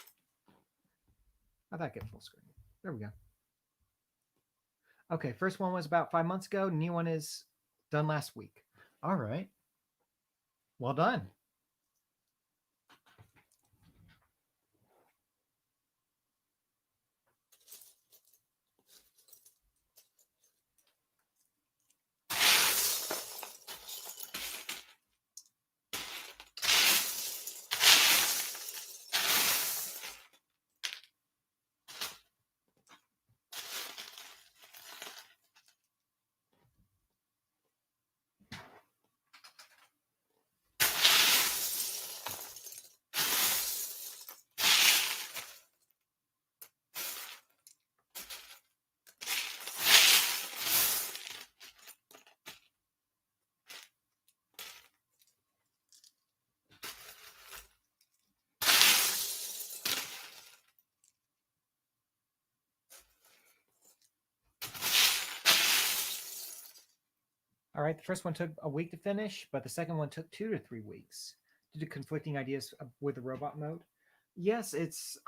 How'd that get full screen? There we go. Okay, first one was about 5 months ago. New one is done last week. All right. Well done. All right, the first one took a week to finish, but the second one took 2 to 3 weeks due to conflicting ideas with the robot mode. Yes, it's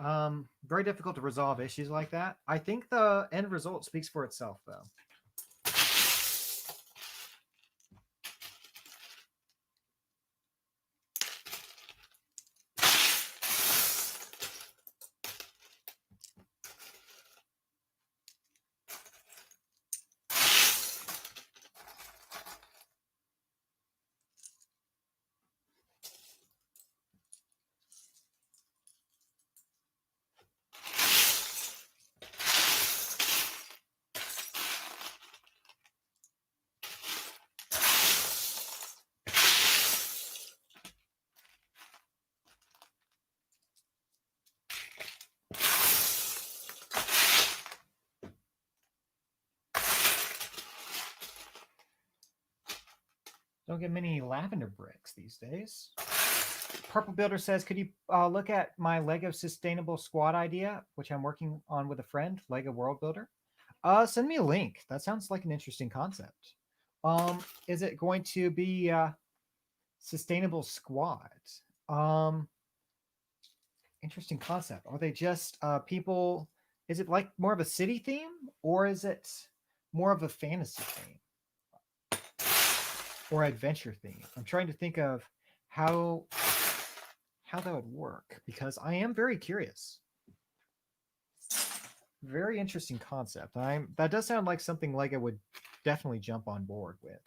very difficult to resolve issues like that. I think the end result speaks for itself, though. Don't get many lavender bricks these days. Purple Builder says, could you look at my Lego Sustainable Squad idea, which I'm working on with a friend, Lego World Builder? Send me a link. That sounds like an interesting concept. Is it going to be Sustainable Squad? Um, Interesting concept. Are they just people? Is it like more of a city theme, or is it more of a fantasy theme or adventure theme? I'm trying to think of how that would work because I am very curious. Very interesting concept. That does sound like something Lego would definitely jump on board with.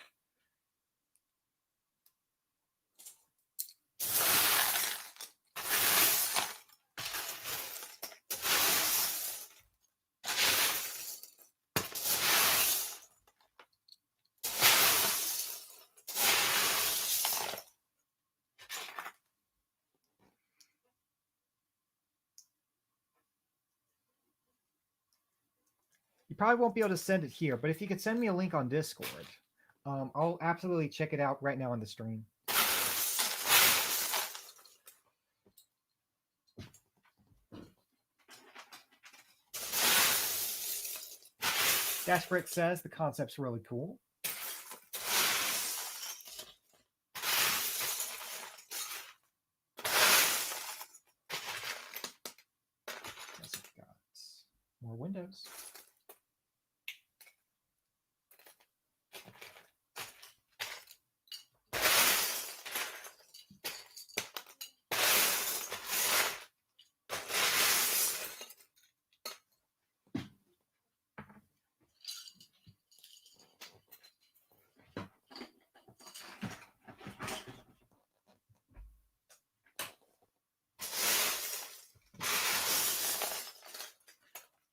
You probably won't be able to send it here, but if you could send me a link on Discord, I'll absolutely check it out right now on the stream. Dash Brick says the concept's really cool. Guess I've got more windows.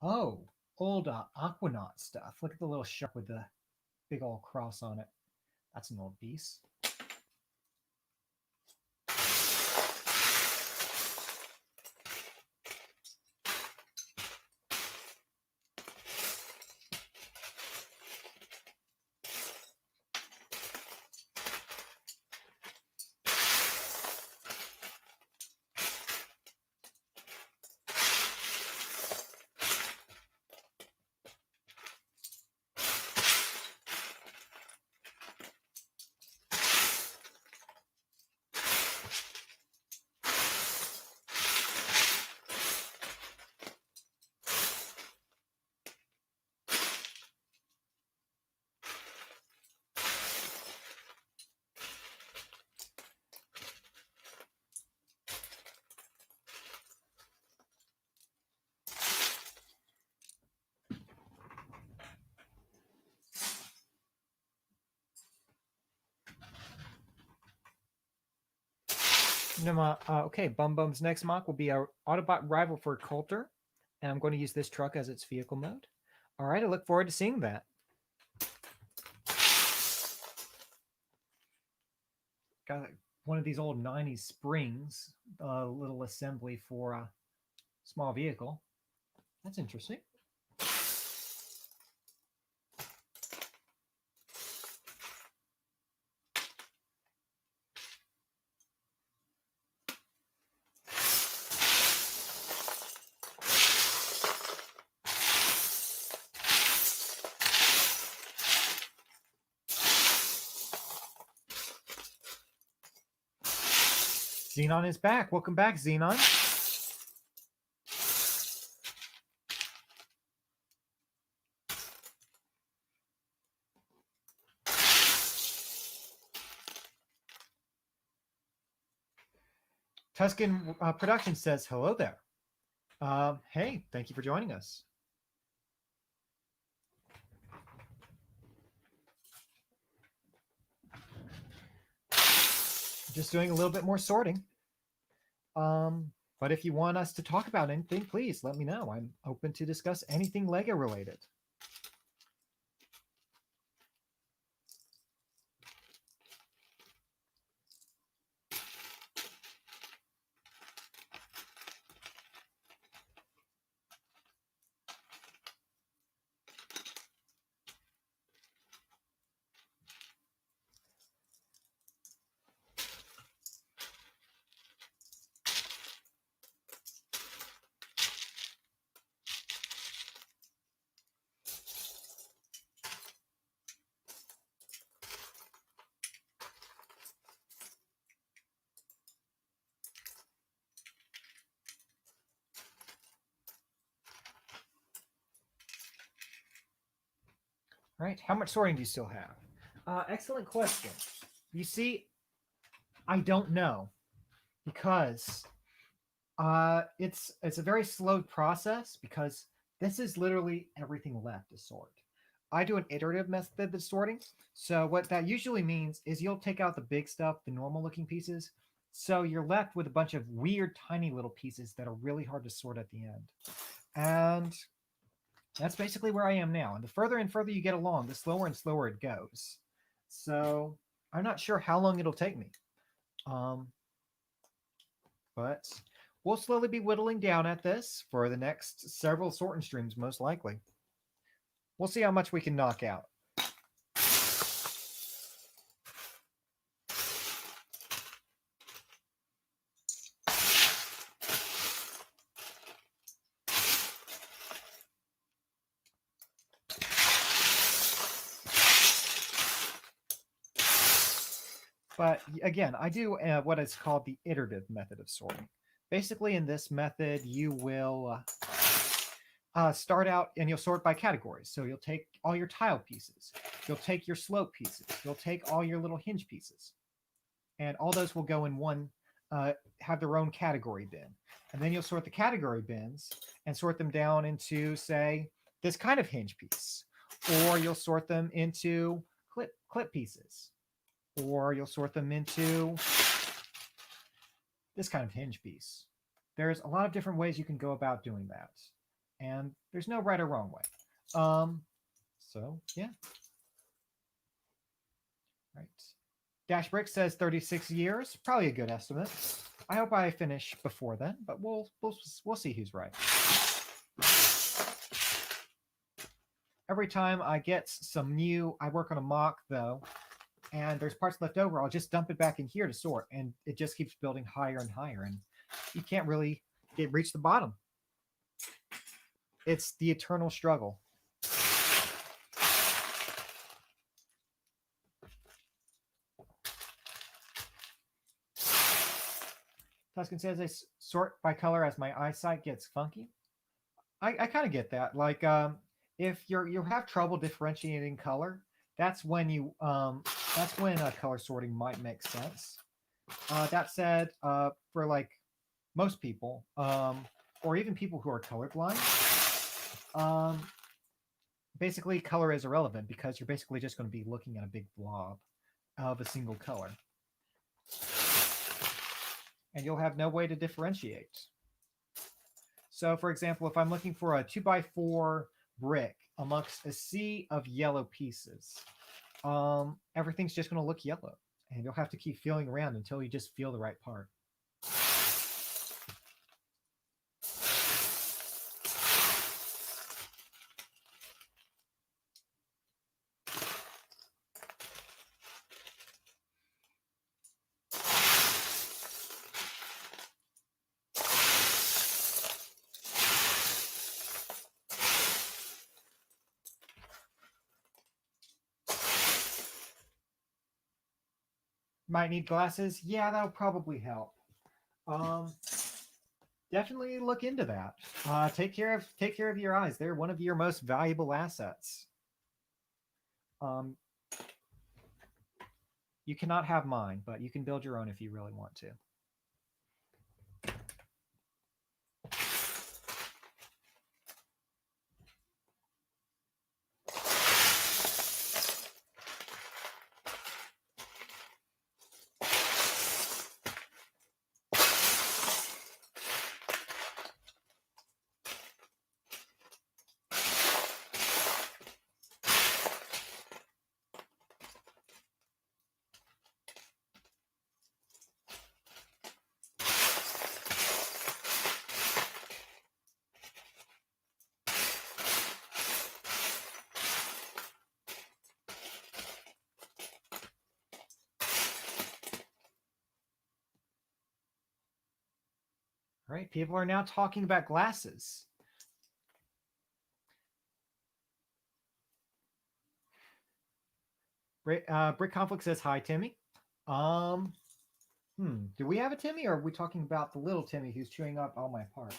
Oh, old Aquanaut stuff. Look at the little shark with the big old cross on it. That's an old piece. Okay, Bum Bum's next mock will be our Autobot rival for Coulter, and I'm going to use this truck as its vehicle mode. All right, I look forward to seeing that. Got one of these old 90s springs, a little assembly for a small vehicle. That's interesting. Xenon is back. Welcome back, Xenon. Tuscan Production says, hello there. Hey, thank you for joining us. Just doing a little bit more sorting. But if you want us to talk about anything, please let me know. I'm open to discuss anything Lego related. Right? How much sorting do you still have? Excellent question. You see, I don't know because it's a very slow process because this is literally everything left to sort. I do an iterative method of sorting. So what that usually means is you'll take out the big stuff, the normal looking pieces. So you're left with a bunch of weird tiny little pieces that are really hard to sort at the end. And that's basically where I am now. And the further and further you get along, the slower and slower it goes. So I'm not sure how long it'll take me. Um, but we'll slowly be whittling down at this for the next several sorting streams, most likely. We'll see how much we can knock out. But again, I do what is called the iterative method of sorting. Basically, in this method, you will start out and you'll sort by categories. So you'll take all your tile pieces, you'll take your slope pieces, you'll take all your little hinge pieces, and all those will go in one, have their own category bin. And then you'll sort the category bins and sort them down into, say, this kind of hinge piece, or you'll sort them into clip pieces, or you'll sort them into this kind of hinge piece. There's a lot of different ways you can go about doing that, and there's no right or wrong way. So yeah. Right. Dash Brick says 36 years, probably a good estimate. I hope I finish before then, but we'll see who's right. Every time I get some new, I work on a mock though, and there's parts left over, I'll just dump it back in here to sort, and it just keeps building higher and higher, and you can't really reach the bottom. It's the eternal struggle. Tuscan says I sort by color as my eyesight gets funky. I kind of get that. Like if you have trouble differentiating color, that's when color sorting might make sense. That said, for like most people, or even people who are colorblind, basically color is irrelevant because you're basically just going to be looking at a big blob of a single color. And you'll have no way to differentiate. So for example, if I'm looking for a 2x4 brick amongst a sea of yellow pieces, everything's just going to look yellow. And you'll have to keep feeling around until you just feel the right part. Might need glasses. Yeah, that'll probably help. Definitely look into that. Take care of your eyes. They're one of your most valuable assets. You cannot have mine, but you can build your own if you really want to. All right, people are now talking about glasses. Brick Conflict says, hi, Timmy. Do we have a Timmy, or are we talking about the little Timmy who's chewing up all my parts?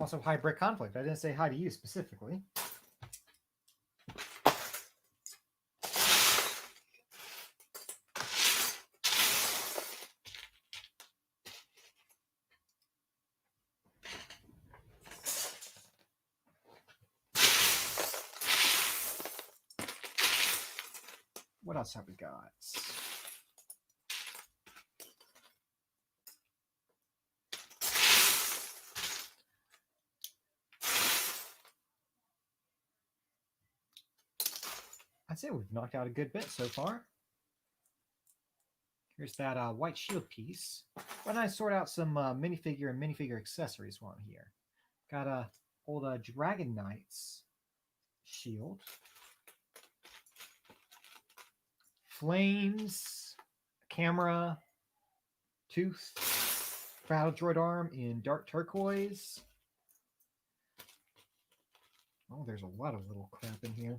Also, hi, Brick Conflict. I didn't say hi to you specifically. What else have we got? I'd say we've knocked out a good bit so far. Here's that white shield piece. Why don't I sort out some minifigure and minifigure accessories while I'm here? Got a old Dragon Knight's shield. Flames, camera, tooth, battle droid arm in dark turquoise. Oh, there's a lot of little crap in here.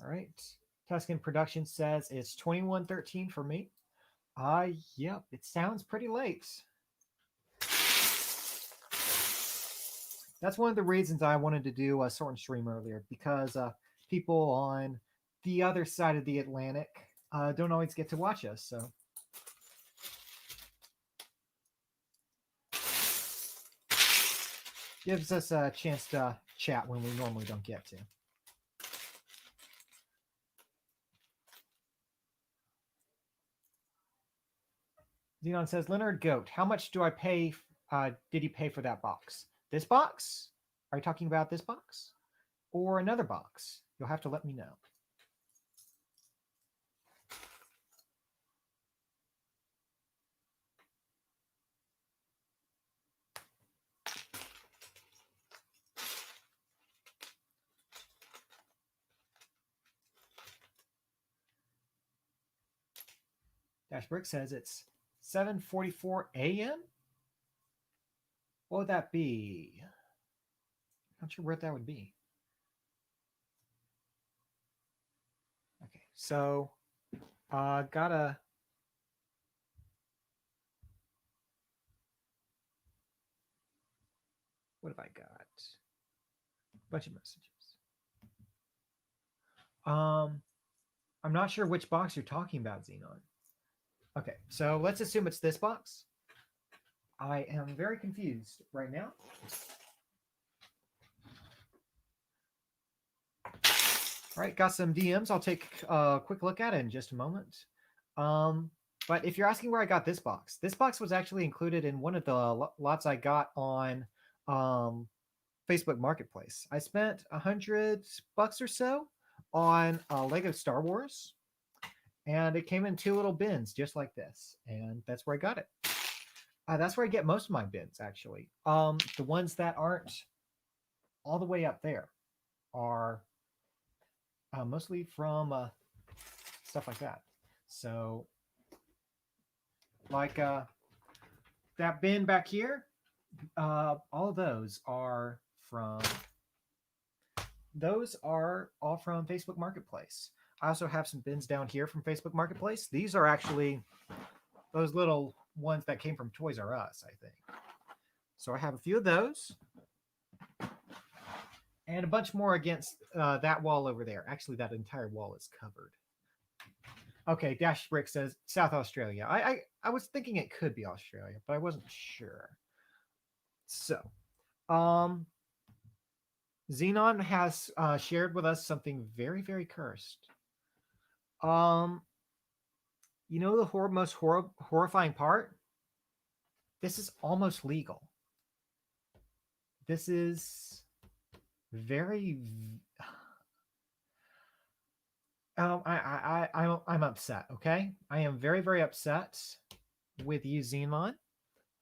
All right. Tuscan Production says it's 2113 for me. Yep, it sounds pretty late. That's one of the reasons I wanted to do a sort and stream earlier, because people on the other side of the Atlantic don't always get to watch us. So gives us a chance to chat when we normally don't get to. Xenon says, Leonard Goat, how much do I pay? Did you pay for that box? This box? Are you talking about this box? Or another box? You'll have to let me know. Dash Brick says it's 7:44 a.m. What would that be? Not sure what that would be. Okay, so gotta. What have I got? Bunch of messages. I'm not sure which box you're talking about, Xenon. Okay, so let's assume it's this box. I am very confused right now. All right, got some DMs. I'll take a quick look at it in just a moment. But if you're asking where I got this box was actually included in one of the lots I got on Facebook Marketplace. I spent $100 or so on Lego Star Wars, and it came in two little bins just like this, and that's where I got it. That's where I get most of my bins, actually. The ones that aren't all the way up there are mostly from stuff like that. So, like that bin back here, all of those are from. Those are all from Facebook Marketplace. I also have some bins down here from Facebook Marketplace. These are actually those little ones that came from Toys R Us, I think. So I have a few of those. And a bunch more against that wall over there. Actually, that entire wall is covered. Okay, Dash Brick says South Australia. I was thinking it could be Australia, but I wasn't sure. So, Xenon has shared with us something very, very cursed. You know the most horrifying part? This is almost legal. This is very. I'm upset. Okay, I am very, very upset with you, Xenon.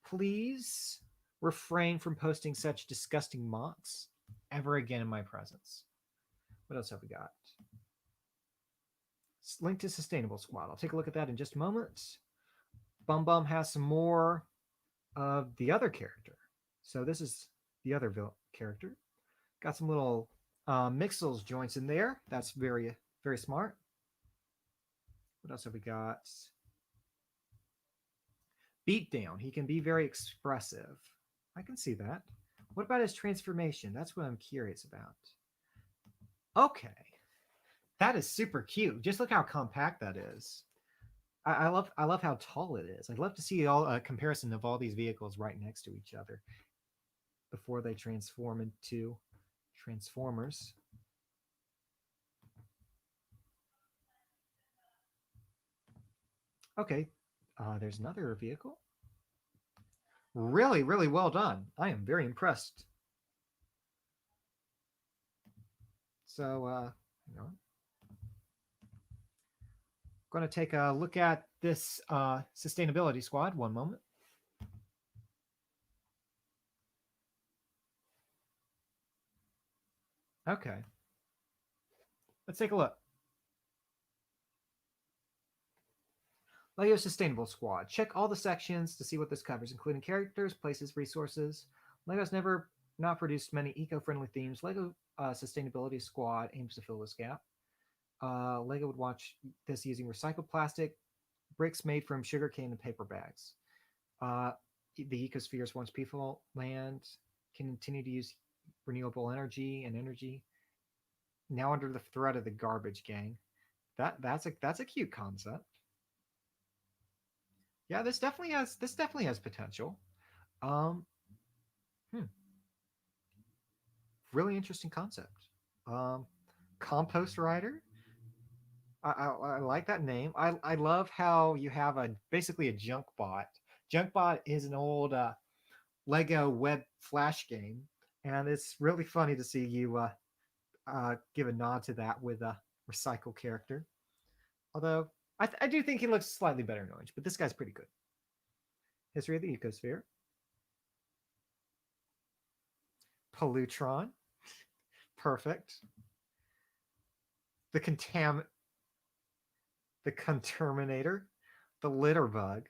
Please refrain from posting such disgusting mocks ever again in my presence. What else have we got? Link to Sustainable Squad. I'll take a look at that in just a moment. Bum Bum has some more of the other character. So this is the other character. Got some little Mixels joints in there. That's very, very smart. What else have we got? beat down. He can be very expressive. I can see that. What about his transformation? That's what I'm curious about. Okay, that is super cute. Just look how compact that is. I love how tall it is. I'd love to see all a comparison of all these vehicles right next to each other before they transform into Transformers. Okay, there's another vehicle. Really, really well done. I am very impressed. So, you know, going to take a look at this sustainability squad. One moment. Okay, let's take a look. Lego Sustainable Squad. Check all the sections to see what this covers, including characters, places, resources. Lego's never not produced many eco-friendly themes. Lego Sustainability Squad aims to fill this gap. Lego would watch this using recycled plastic, bricks made from sugarcane and paper bags. The ecosphere's once peaceful land can continue to use renewable energy and energy. Now under the threat of the garbage gang. That's a cute concept. Yeah, this definitely has potential. Um, hmm, really interesting concept. Um, Compost Rider. I like that name. I love how you have a basically a junk bot. Junk bot is an old Lego web flash game, and it's really funny to see you give a nod to that with a recycle character. Although I do think he looks slightly better in orange, but this guy's pretty good. History of the Ecosphere. Pollutron. Perfect. The the Conterminator, the Litter Bug.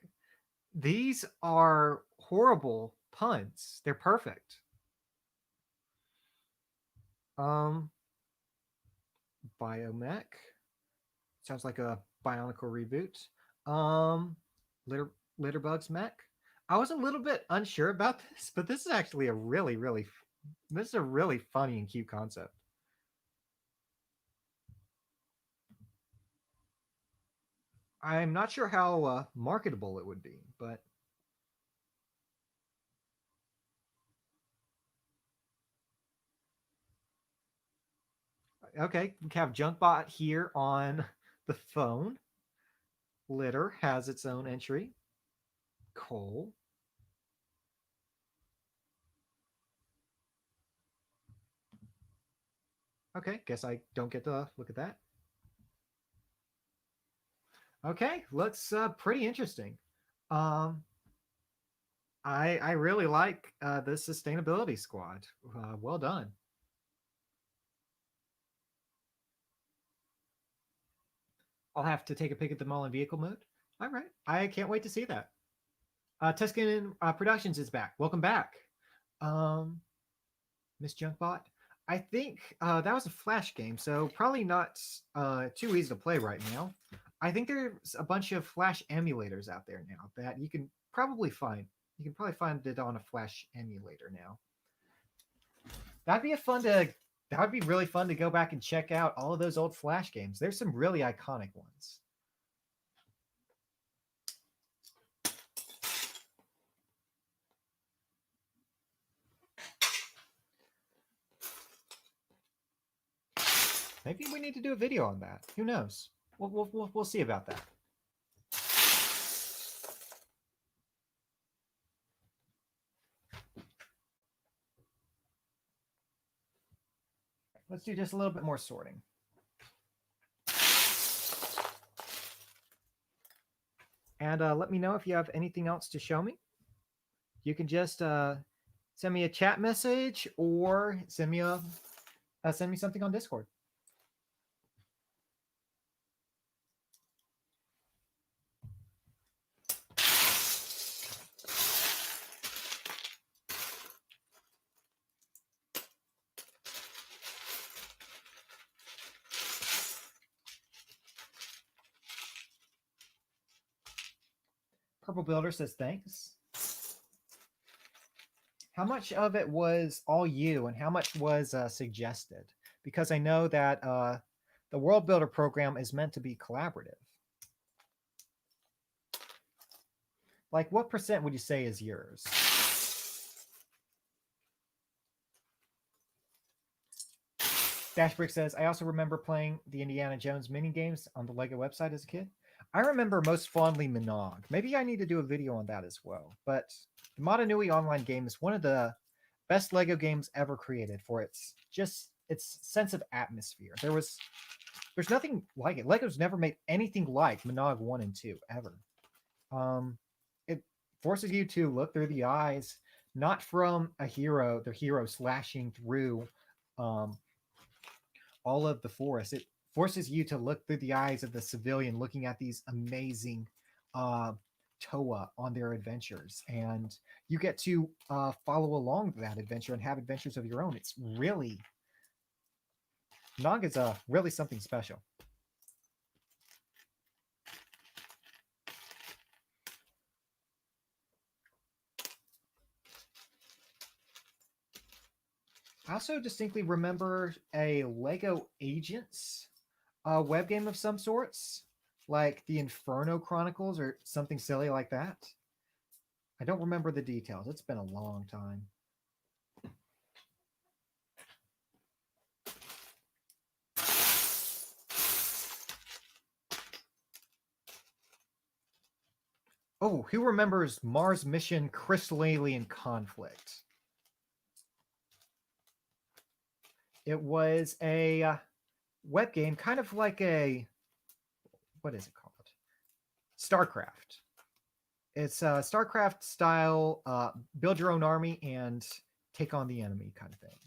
These are horrible puns. They're perfect. Um, Biomech. Sounds like a Bionicle reboot. Um, Litterbugs Mech. I was a little bit unsure about this, but this is actually a this is a really funny and cute concept. I'm not sure how marketable it would be, but okay. We have Junkbot here on the phone. Litter has its own entry. Coal. Okay, guess I don't get to look at that. Okay, looks pretty interesting. Um, I really like the sustainability squad. Well done. I'll have to take a pic at them all in vehicle mode. All right, I can't wait to see that. Tuscan Productions is back. Welcome back, Miss Junkbot. I think that was a flash game, so probably not too easy to play right now. I think there's a bunch of flash emulators out there now that you can probably find. You can probably find it on a flash emulator now. That'd be a fun to. That would be really fun to go back and check out all of those old flash games. There's some really iconic ones. Maybe we need to do a video on that. Who knows? We'll see about that. Let's do just a little bit more sorting. And let me know if you have anything else to show me. You can just send me a chat message or send me something on Discord. Purple Builder says thanks. How much of it was all you and how much was suggested? Because I know that the World Builder program is meant to be collaborative. Like, what percent would you say is yours? Dashbrick says, I also remember playing the Indiana Jones mini games on the Lego website as a kid. I remember most fondly Minog. Maybe I need to do a video on that as well. But the Motonui online game is one of the best Lego games ever created for its sense of atmosphere. There's nothing like it. Lego's never made anything like Minog 1 and 2 ever. It forces you to look through the eyes, not from the hero slashing through all of the forest. It forces you to look through the eyes of the civilian looking at these amazing Toa on their adventures. And you get to follow along that adventure and have adventures of your own. It's really, Nog is really something special. I also distinctly remember a Lego Agents web game of some sorts, like the Inferno Chronicles or something silly like that. I don't remember the details. It's been a long time. Oh, who remembers Mars Mission Crystal Alien Conflict? It was a web game, kind of like what is it called? StarCraft. It's a StarCraft style, build your own army and take on the enemy kind of thing.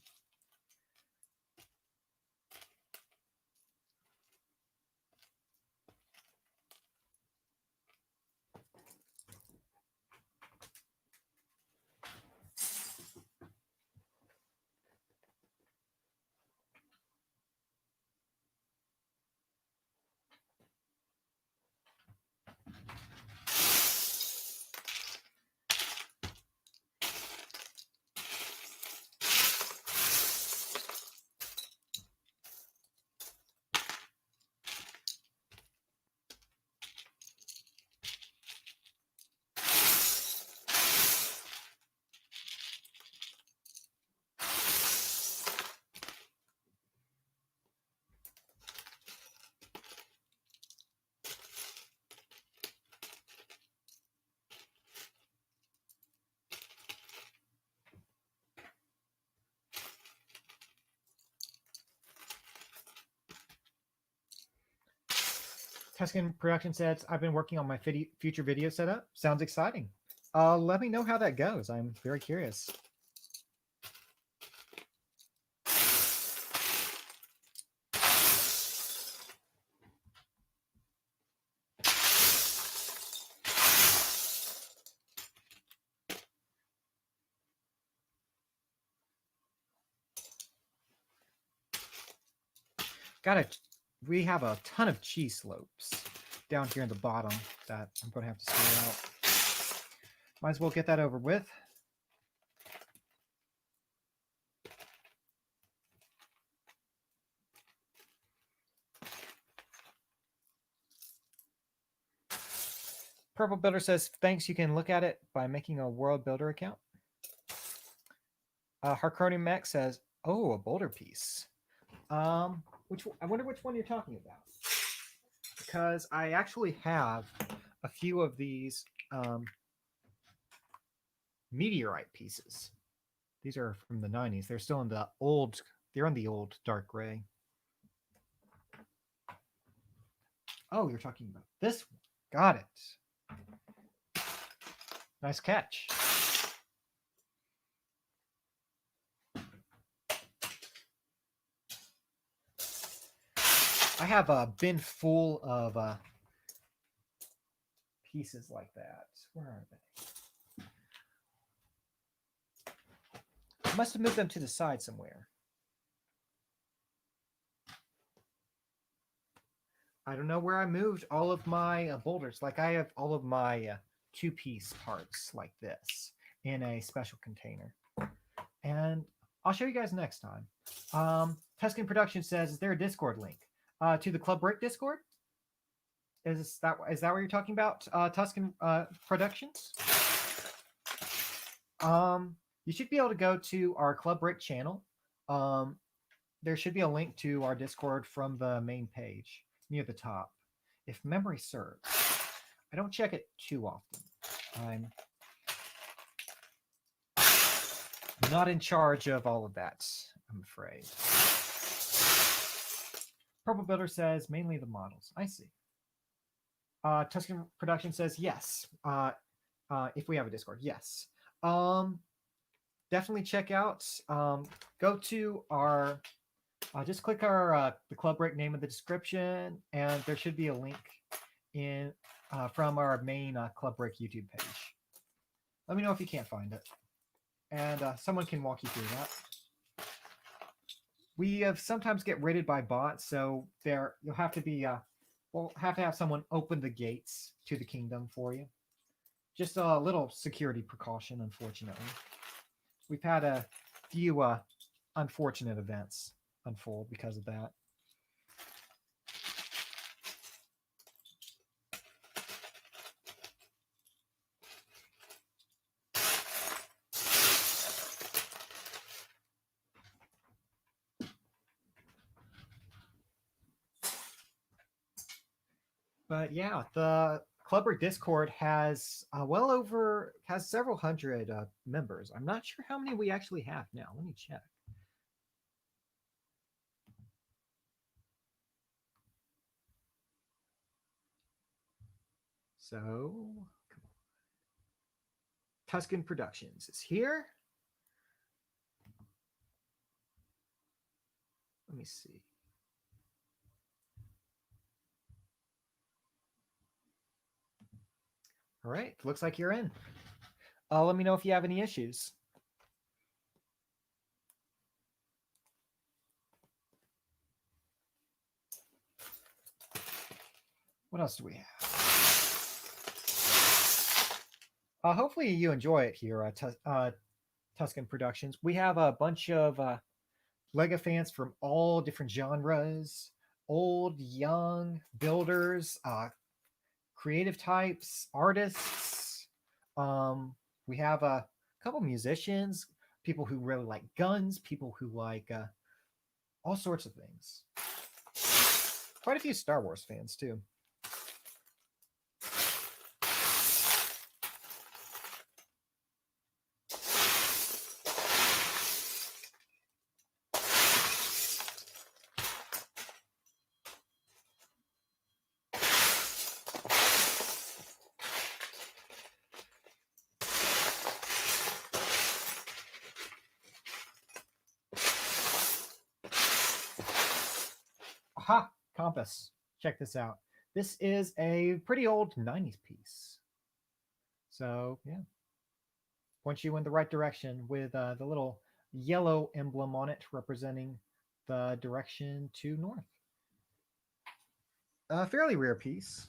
Tuscan Production says, I've been working on my future video setup. Sounds exciting. Let me know how that goes. I'm very curious. We have a ton of cheese slopes down here in the bottom that I'm going to have to sort out. Might as well get that over with. Purple Builder says, thanks, you can look at it by making a World Builder account. Harkoni Mech says, oh, a boulder piece. I wonder which one you're talking about. Because I actually have a few of these meteorite pieces. These are from the 90s. They're still in the old, they're in the old dark gray. Oh, you're talking about this one. Got it. Nice catch. I have a bin full of pieces like that. Where are they? I must have moved them to the side somewhere. I don't know where I moved all of my boulders. Like I have all of my two-piece parts like this in a special container. And I'll show you guys next time. Tuscan Production says, is there a Discord link to the Club Break Discord? Is that what you're talking about, Tuscan Productions? You should be able to go to our Club Break channel. There should be a link to our Discord from the main page near the top, if memory serves. I don't check it too often. I'm not in charge of all of that, I'm afraid. Purple Builder says mainly the models. I see. Tuscan Production says yes. If we have a Discord, yes. Definitely check out. Go to our. Just click our the Club Break name in the description, and there should be a link in from our main Club Break YouTube page. Let me know if you can't find it, and someone can walk you through that. We have sometimes get raided by bots, so you'll have to be we'll have to have someone open the gates to the kingdom for you. Just a little security precaution, unfortunately. We've had a few unfortunate events unfold because of that. But yeah, the Clubber Discord has has several hundred members. I'm not sure how many we actually have now. Let me check. So, Tuscan Productions is here. Let me see. All right, looks like you're in. Let me know if you have any issues. What else do we have? Hopefully you enjoy it here, Tuscan Productions. We have a bunch of Lego fans from all different genres, old, young, builders, creative types, artists. We have a couple musicians, people who really like guns, people who like all sorts of things. Quite a few Star Wars fans too. Aha, compass. Check this out. This is a pretty old 90s piece. So, yeah. Points you in the right direction with the little yellow emblem on it representing the direction to north. A fairly rare piece.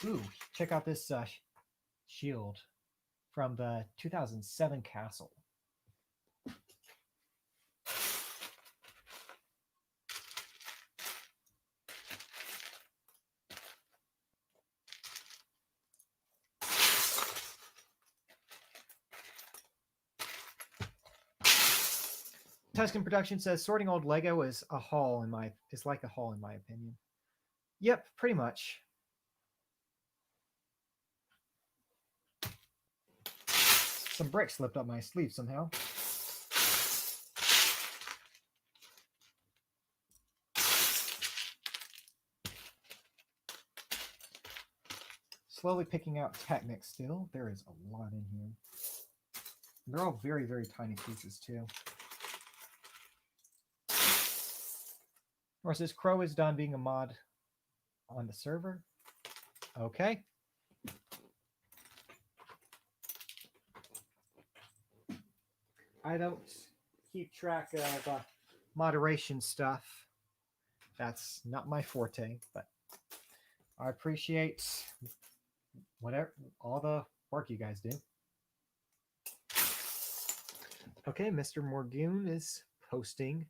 Ooh, check out this shield from the 2007 castle. Tuscan Production says sorting old Lego is like a haul in my opinion. Yep, pretty much. Some bricks slipped up my sleeve somehow. Slowly picking out Technic still. There is a lot in here. They're all very, very tiny pieces, too. Or says Crow is done being a mod on the server. Okay. I don't keep track of moderation stuff. That's not my forte, but I appreciate whatever all the work you guys do. Okay, Mr. Morgoon is posting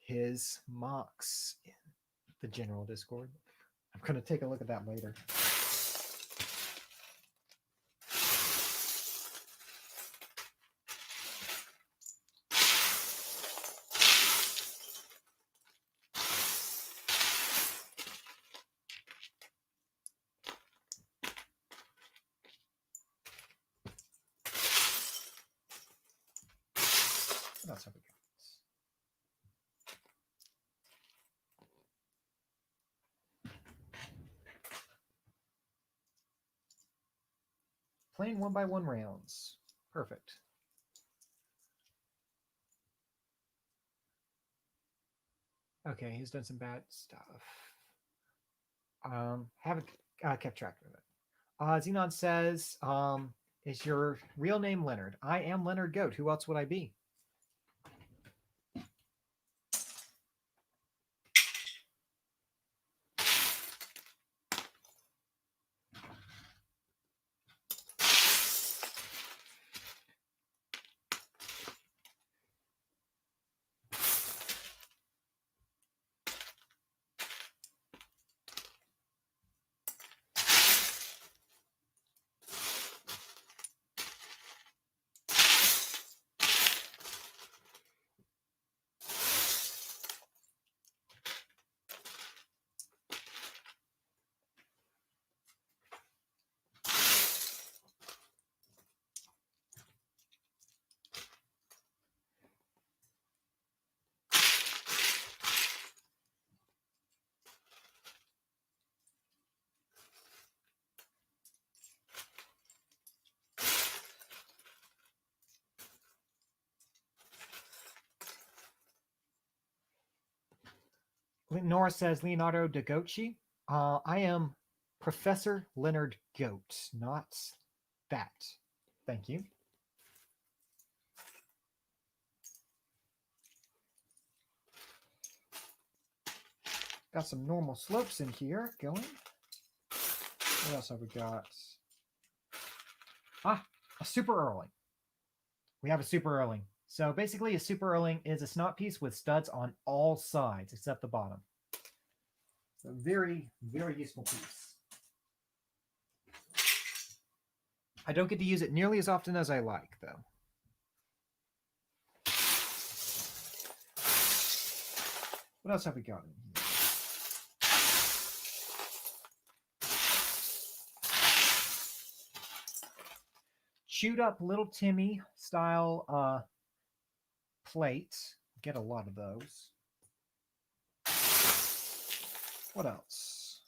his mocks in the general Discord. I'm going to take a look at that later. What else have we got? Playing 1x1 rounds. Perfect. Okay, he's done some bad stuff. Haven't kept track of it. Xenon says, is your real name Leonard? I am Leonard Goat. Who else would I be? Nora says Leonardo da Gochi. I am Professor Leonard Goat, not that. Thank you. Got some normal slopes in here going. What else have we got? A super Erling. We have a super Erling. So basically a super Erling is a snot piece with studs on all sides except the bottom. So very, very useful piece. I don't get to use it nearly as often as I like, though. What else have we got in here? Chewed up Little Timmy style plate. Get a lot of those. What else?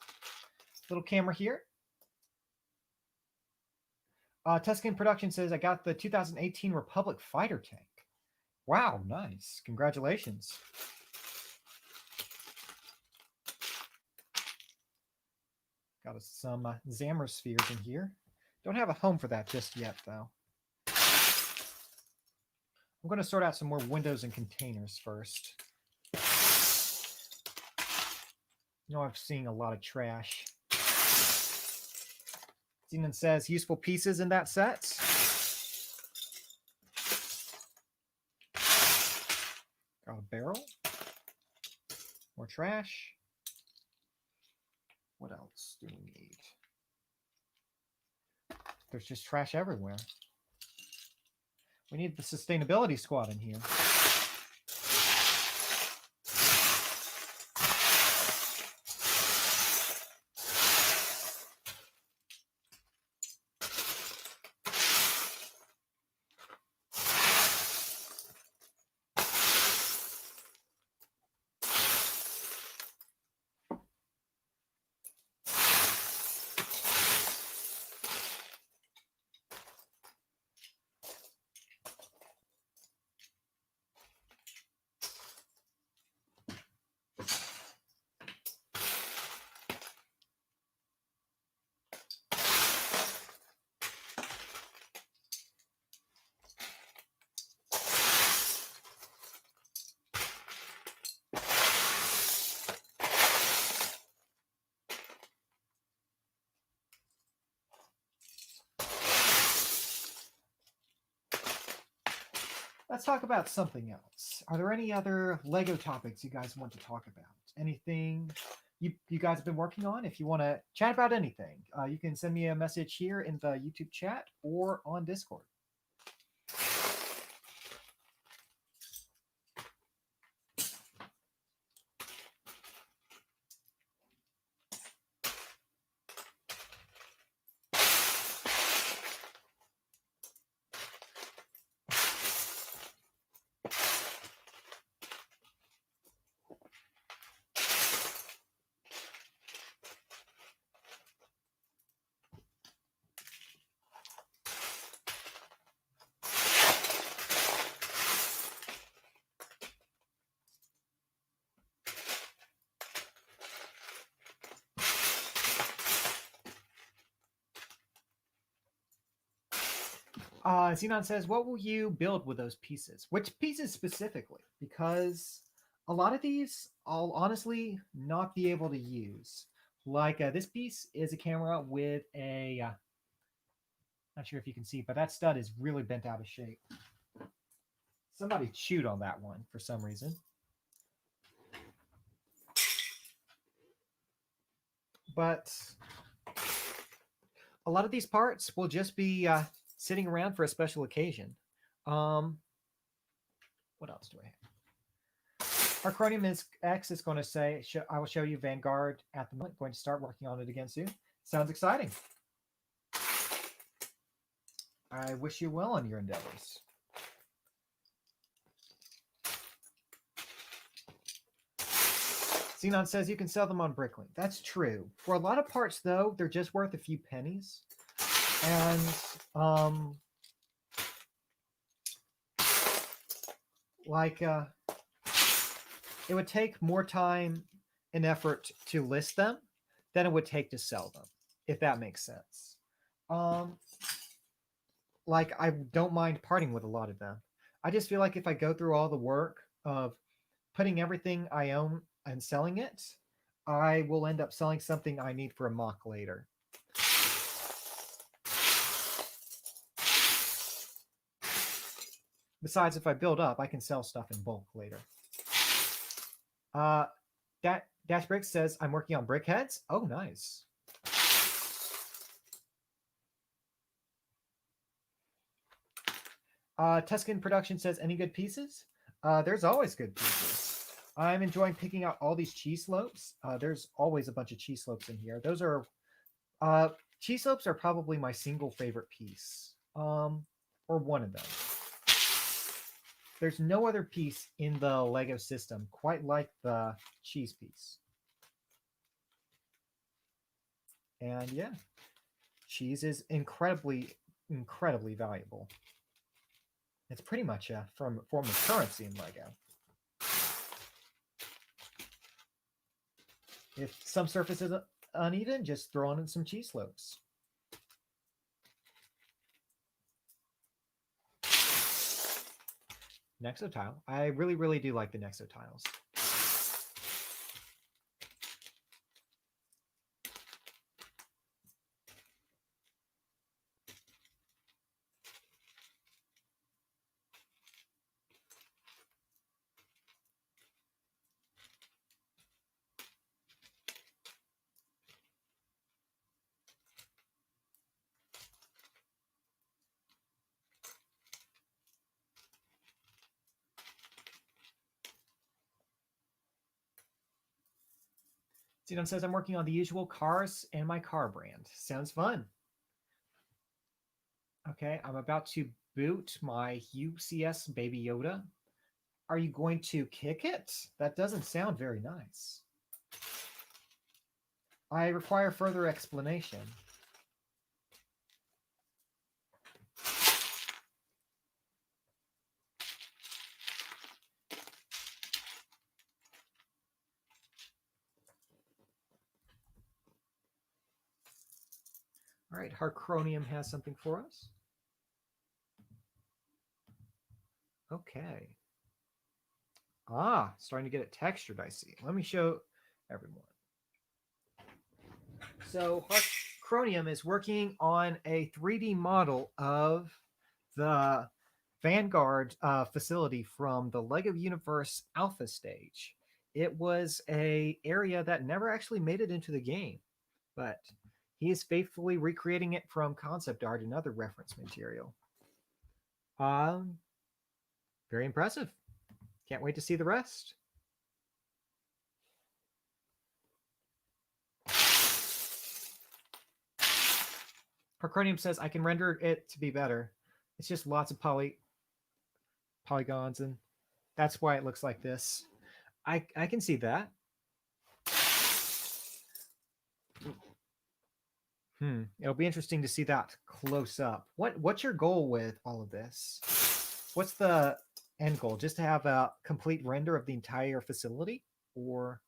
Little camera here. Tuscan Production says, I got the 2018 Republic fighter tank. Wow, nice. Congratulations. Got us some Zammer spheres in here. Don't have a home for that just yet, though. I'm going to sort out some more windows and containers first. You know, I'm seeing a lot of trash. Zenon says, useful pieces in that set. Got a barrel. More trash. What else do we need? There's just trash everywhere. We need the sustainability squad in here. let's talk about something else. Are there any other Lego topics you guys want to talk about? Anything you guys have been working on? If you want to chat about anything, you can send me a message here in the YouTube chat or on Discord. Xenon says, what will you build with those pieces? Which pieces specifically? Because a lot of these I'll honestly not be able to use. Like this piece is a camera with a, not sure if you can see, but that stud is really bent out of shape. Somebody chewed on that one for some reason. But a lot of these parts will just be sitting around for a special occasion. What else do I have? Archronium X is going to say, I will show you Vanguard at the moment. Going to start working on it again soon. Sounds exciting. I wish you well on your endeavors. Xenon says you can sell them on Bricklink. That's true. For a lot of parts, though, they're just worth a few pennies. And it would take more time and effort to list them than it would take to sell them, if that makes sense. Like, I don't mind parting with a lot of them. I just feel like if I go through all the work of putting everything I own and selling it, I will end up selling something I need for a mock later. Besides, if I build up, I can sell stuff in bulk later. Dash Bricks says, I'm working on brickheads. Oh, nice. Tuscan Production says, any good pieces? There's always good pieces. I'm enjoying picking out all these cheese slopes. There's always a bunch of cheese slopes in here. Those are cheese slopes are probably my single favorite piece, or one of them. There's no other piece in the Lego system quite like the cheese piece. And yeah, cheese is incredibly valuable. It's pretty much a form of currency in Lego. If some surface is uneven, just throw on some cheese slopes. Nexo tile. I really do like the Nexo tiles. Xenon says, I'm working on the usual cars and my car brand. Sounds fun. Okay, I'm about to boot my UCS Baby Yoda. Are you going to kick it? That doesn't sound very nice. I require further explanation. All right, Harcronium has something for us. Okay. Starting to get it textured, I see. Let me show everyone. So Harcronium is working on a 3D model of the Vanguard facility from the Lego Universe Alpha stage. It was a area that never actually made it into the game, but he is faithfully recreating it from concept art and other reference material. Um, Very impressive. Can't wait to see the rest. Procronium says I can render it to be better. It's just lots of polygons, and that's why it looks like this. I can see that. It'll be interesting to see that close up. What's your goal with all of this? What's the end goal? Just to have a complete render of the entire facility, or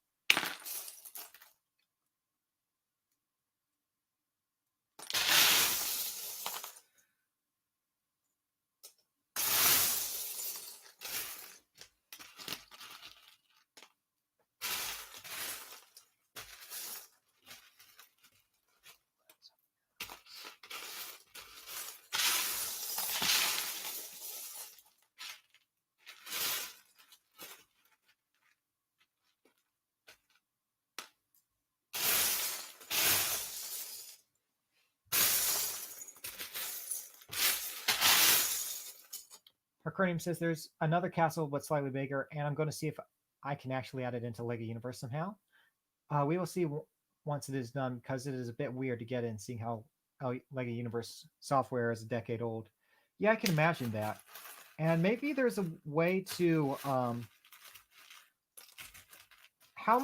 Hercurnium says there's another castle but slightly bigger, and I'm going to see if I can actually add it into Lego Universe somehow. We will see once it is done, because it is a bit weird to get in, seeing how Lego Universe software is a decade old. Yeah, I can imagine that. And maybe there's a way to how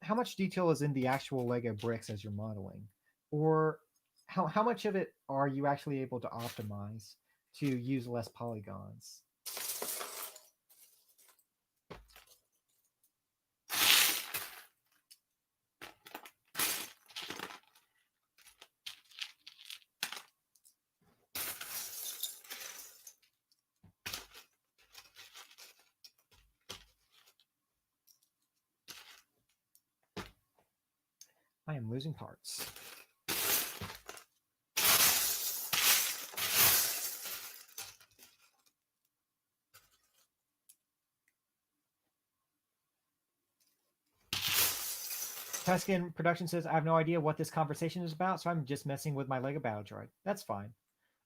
much detail is in the actual Lego bricks as you're modeling, or how much of it are you actually able to optimize to use less polygons? I am losing parts. Tuscan Production says, I have no idea what this conversation is about, so I'm just messing with my Lego Battle Droid. That's fine.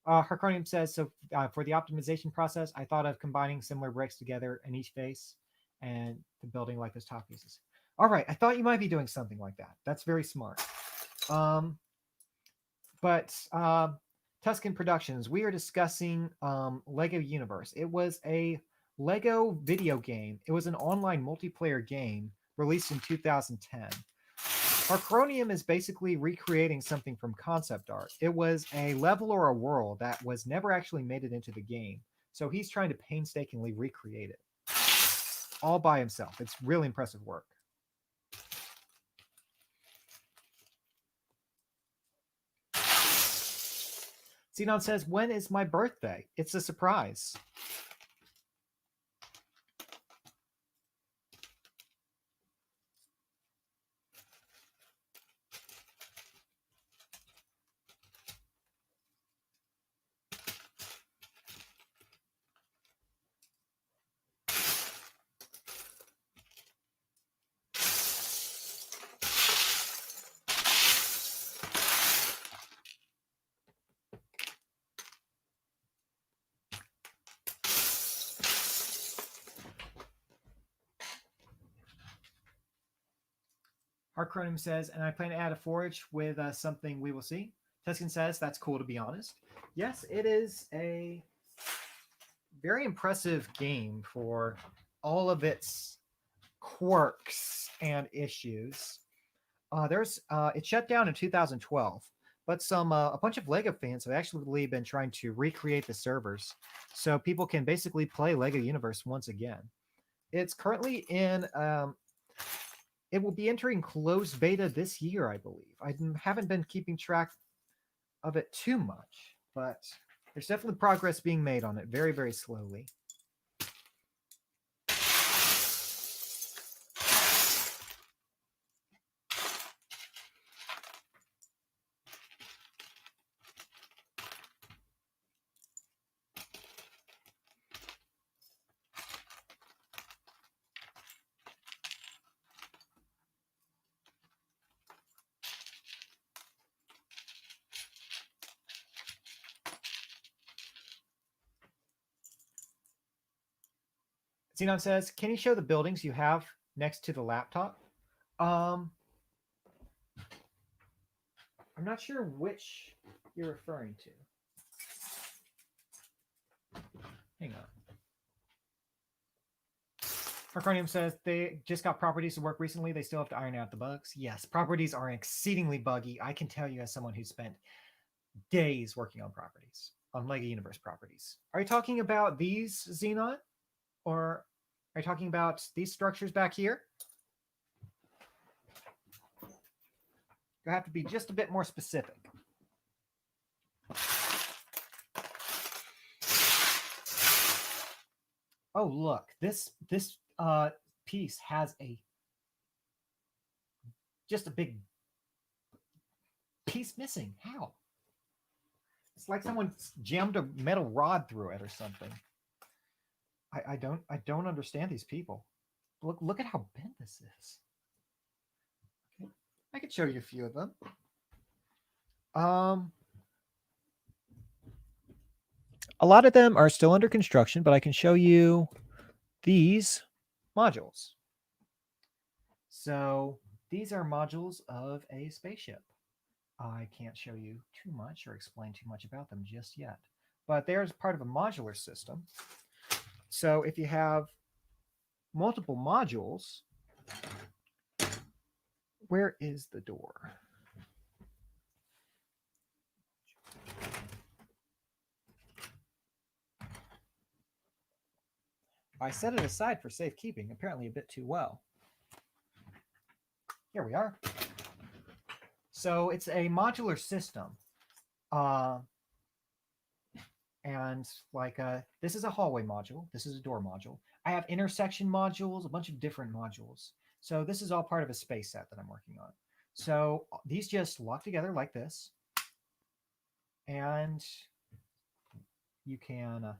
Harconium says, so for the optimization process, I thought of combining similar bricks together in each face and the building like those top pieces. All right, I thought you might be doing something like that. That's very smart. But Tuscan Productions, we are discussing Lego Universe. It was a Lego video game. It was an online multiplayer game released in 2010. Archronium is basically recreating something from concept art. It was a level or a world that was never actually made it into the game. So he's trying to painstakingly recreate it all by himself. It's really impressive work. Xenon says, when is my birthday? It's a surprise. Archronium says, and I plan to add a forage with something we will see. Tuscan says, that's cool to be honest. Yes, it is a very impressive game for all of its quirks and issues. It shut down in 2012, but a bunch of Lego fans have actually been trying to recreate the servers so people can basically play Lego Universe once again. It's currently in it will be entering closed beta this year, I believe. I haven't been keeping track of it too much, but there's definitely progress being made on it, very, very slowly. Xenon says, can you show the buildings you have next to the laptop? I'm not sure which you're referring to. Hang on. Arconium says they just got properties to work recently. They still have to iron out the bugs. Yes, properties are exceedingly buggy. I can tell you as someone who spent days working on properties, on LEGO Universe properties. Are you talking about these, Xenon? Or are you talking about these structures back here? You have to be just a bit more specific. Oh, look, this piece has just a big piece missing. How? It's like someone jammed a metal rod through it or something. I don't understand these people. Look at how bent this is. Okay. I could show you a few of them. A lot of them are still under construction, but I can show you these modules. So these are modules of a spaceship. I can't show you too much or explain too much about them just yet, but they're part of a modular system. So if you have multiple modules, where is the door? I set it aside for safekeeping, apparently a bit too well. Here we are. So it's a modular system. And like this is a hallway module. This is a door module. I have intersection modules, a bunch of different modules. So this is all part of a space set that I'm working on. So these just lock together like this. And you can, let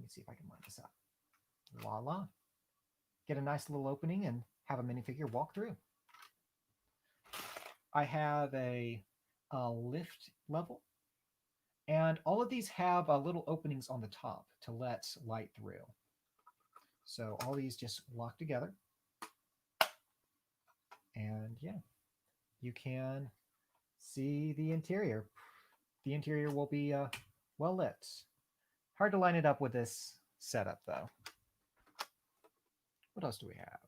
me see if I can line this up. Voila. Get a nice little opening and have a minifigure walk through. I have a lift level. And all of these have little openings on the top to let light through. So all these just lock together. And yeah, you can see the interior. The interior will be well lit. Hard to line it up with this setup though. What else do we have?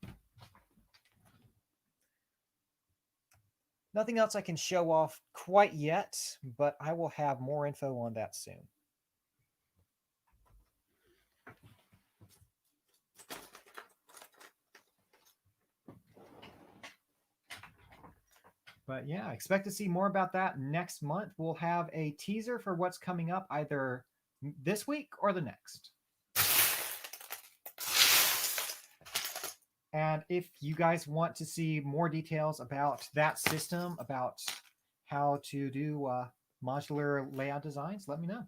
Nothing else I can show off quite yet, but I will have more info on that soon. But yeah, expect to see more about that next month. We'll have a teaser for what's coming up either this week or the next. And if you guys want to see more details about that system, about how to do modular layout designs, let me know.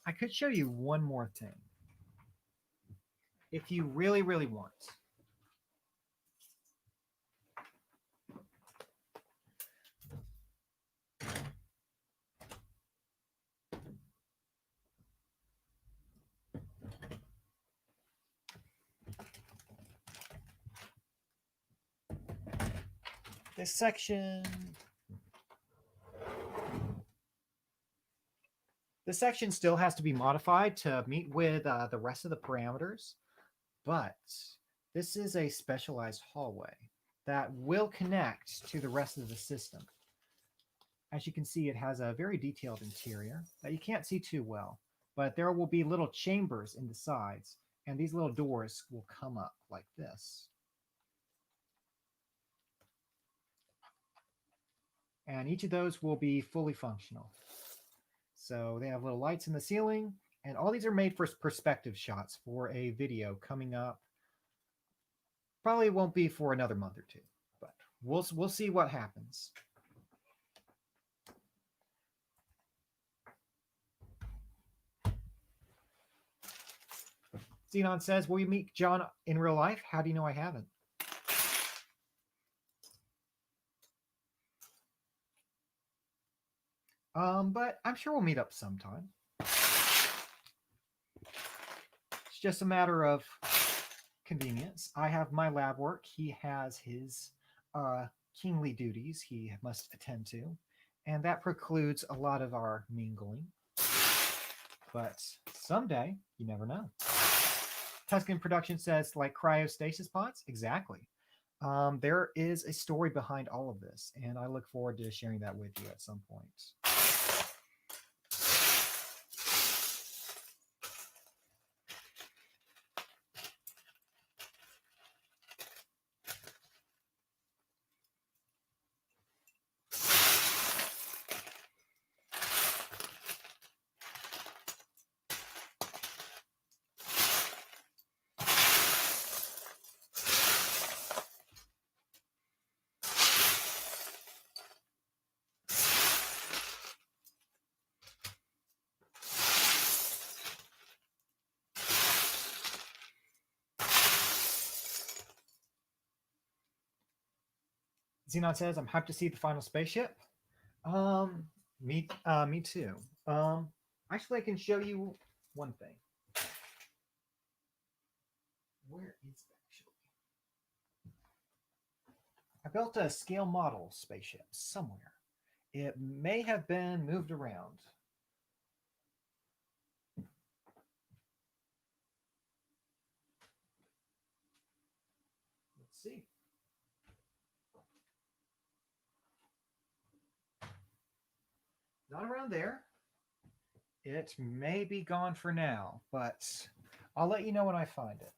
I could show you one more thing. If you really, really want. This section still has to be modified to meet with the rest of the parameters, but this is a specialized hallway. that will connect to the rest of the system. As you can see, it has a very detailed interior that you can't see too well, but there will be little chambers in the sides, and these little doors will come up like this. And each of those will be fully functional. So they have little lights in the ceiling, and all these are made for perspective shots for a video coming up. Probably won't be for another month or two, but we'll see what happens. Xenon says, will you meet John in real life? How do you know I haven't? But I'm sure we'll meet up sometime. It's just a matter of convenience. I have my lab work. He has his kingly duties he must attend to, and that precludes a lot of our mingling. But someday, you never know. Tuscan Production says, like cryostasis pods? Exactly. There is a story behind all of this, and I look forward to sharing that with you at some point. Xenon says, I'm hyped to see the final spaceship. Me too. Actually, I can show you one thing. Where is it actually? I built a scale model spaceship somewhere. It may have been moved around. Let's see. Not around there. It may be gone for now, but I'll let you know when I find it.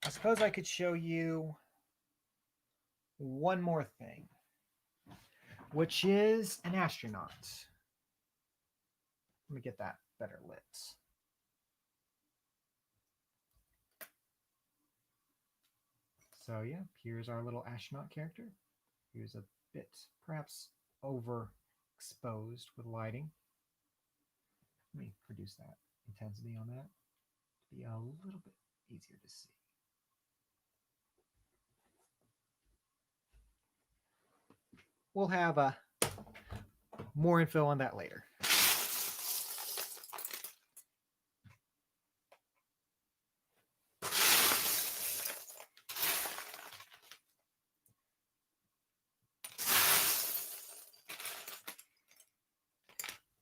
I suppose I could show you one more thing, which is an astronaut. Let me get that better lit. So yeah, here's our little astronaut character. Here's a bit perhaps overexposed with lighting. Let me reduce that intensity on that to be a little bit easier to see. We'll have more info on that later.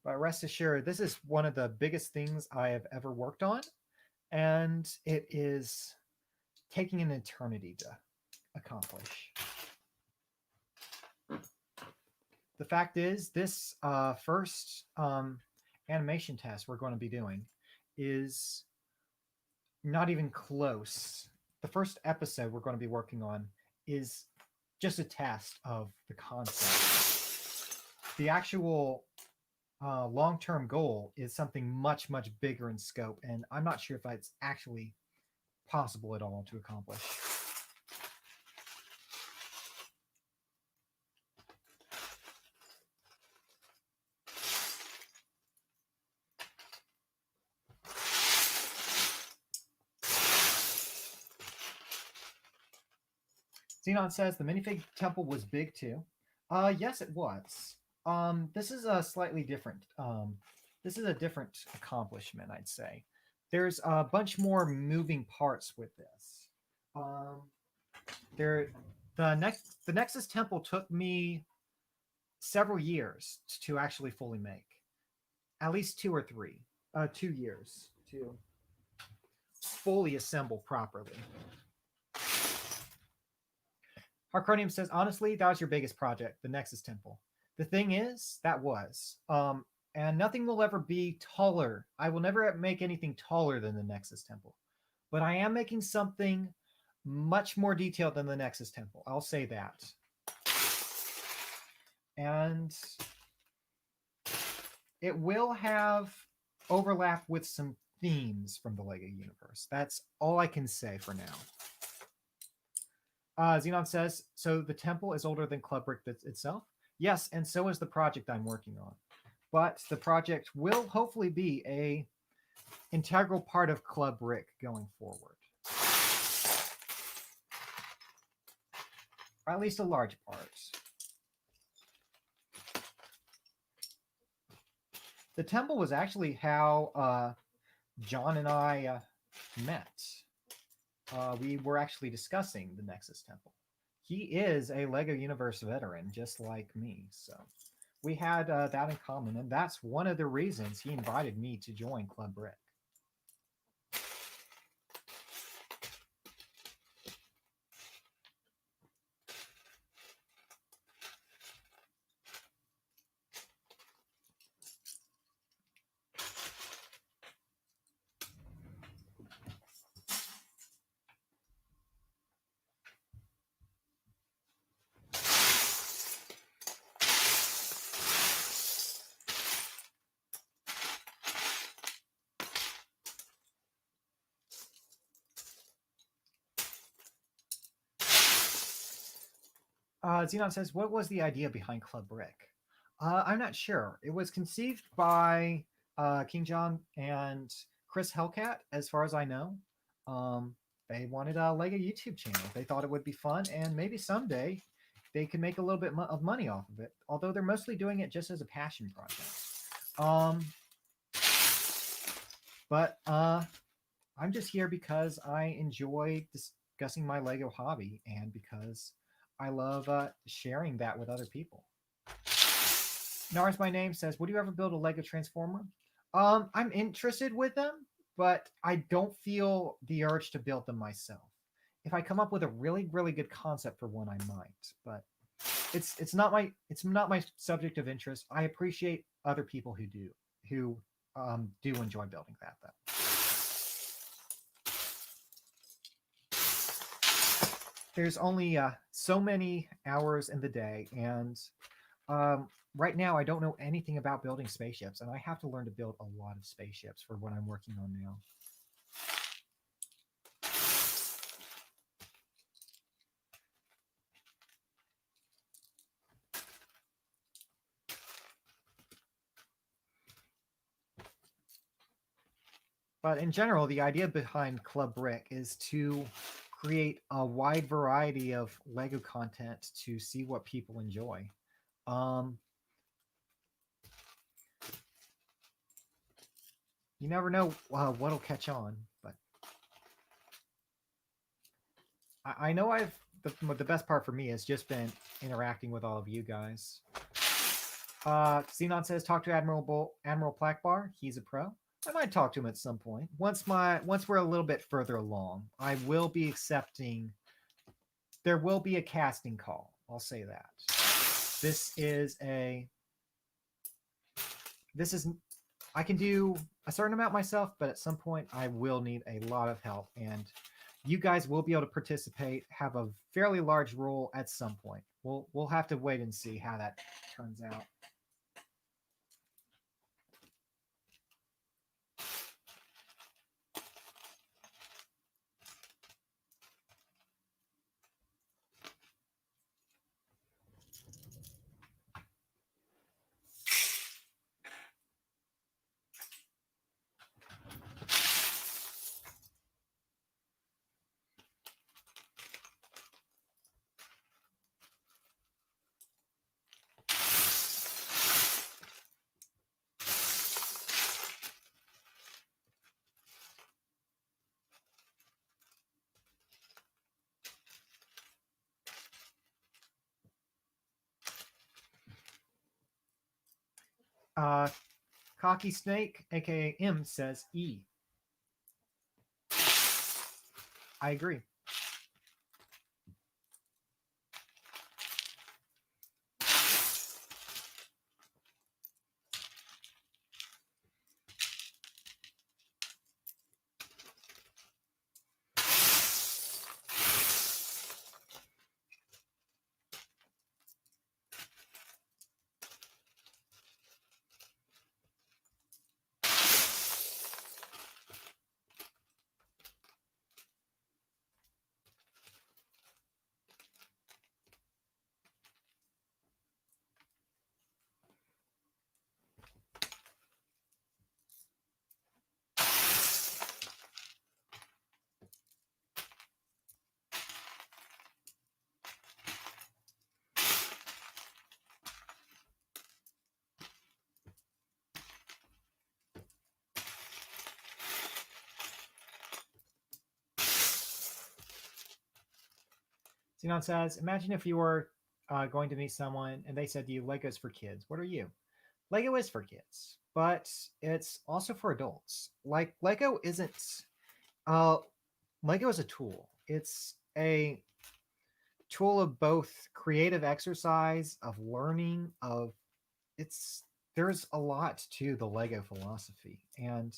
But rest assured, this is one of the biggest things I have ever worked on, and it is taking an eternity to accomplish. The fact is, this first animation test we're going to be doing is not even close. The first episode we're going to be working on is just a test of the concept. The actual long-term goal is something much, much bigger in scope, and I'm not sure if it's actually possible at all to accomplish. Xenon says the minifig temple was big too. Yes, it was. This is a slightly different. This is a different accomplishment, I'd say. There's a bunch more moving parts with this. The Nexus Temple took me several years to actually fully make. At least 2 or 3. 2 years to fully assemble properly. Harcronium says, honestly, that was your biggest project, the Nexus Temple. The thing is, that was. And nothing will ever be taller. I will never make anything taller than the Nexus Temple. But I am making something much more detailed than the Nexus Temple. I'll say that. And it will have overlap with some themes from the LEGO universe. That's all I can say for now. Xenon says, so the temple is older than Club Brick itself? Yes, and so is the project I'm working on. But the project will hopefully be a integral part of Club Brick going forward. Or at least a large part. The temple was actually how John and I met. We were actually discussing the Nexus Temple. He is a LEGO Universe veteran, just like me. So we had that in common, and that's one of the reasons he invited me to join Club Brick. Xenon says, what was the idea behind Club Brick? I'm not sure. It was conceived by King John and Chris Hellcat, as far as I know. They wanted a LEGO YouTube channel. They thought it would be fun, and maybe someday they could make a little bit of money off of it, although they're mostly doing it just as a passion project. But I'm just here because I enjoy discussing my LEGO hobby and because I love sharing that with other people. Nars My Name says, would you ever build a LEGO Transformer? I'm interested with them, but I don't feel the urge to build them myself. If I come up with a really, really good concept for one, I might. But it's not my subject of interest. I appreciate other people who do enjoy building that though. There's only so many hours in the day, and right now I don't know anything about building spaceships, and I have to learn to build a lot of spaceships for what I'm working on now. But in general, the idea behind Club Brick is to create a wide variety of LEGO content to see what people enjoy. You never know what'll catch on, but I know the best part for me has just been interacting with all of you guys. Xenon says, talk to Admiral Plackbar. He's a pro. I might talk to him at some point. Once we're a little bit further along, I will be accepting. There will be a casting call. I'll say that. I can do a certain amount myself, but at some point I will need a lot of help, and you guys will be able to participate, have a fairly large role at some point. We'll have to wait and see how that turns out. Cocky Snake, aka M, says E. I agree. Xenon says, imagine if you were going to meet someone and they said to you, Lego's for kids. What are you? Lego is for kids, but it's also for adults. Like uh Lego is a tool. It's a tool of both creative exercise, of learning, of it's there's a lot to the Lego philosophy. And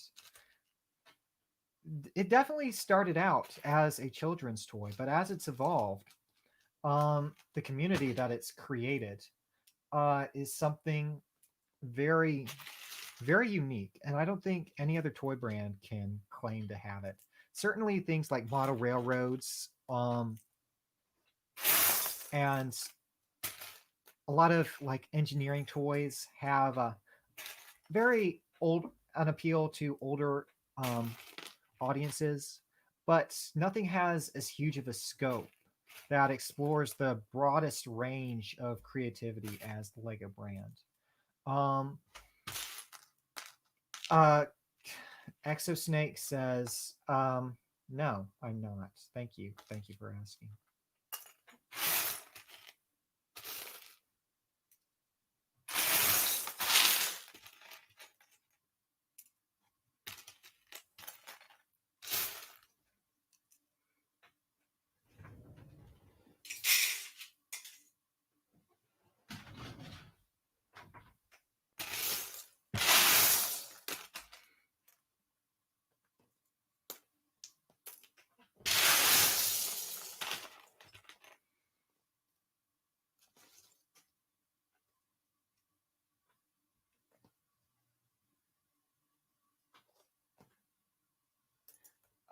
it definitely started out as a children's toy, but as it's evolved, the community that it's created is something very, very unique. And I don't think any other toy brand can claim to have it. Certainly, things like model railroads and a lot of like engineering toys have a very old an appeal to older um, audiences, but nothing has as huge of a scope that explores the broadest range of creativity as the Lego brand. Um, uh, Exosnake says, "No, I'm not. Thank you. Thank you for asking."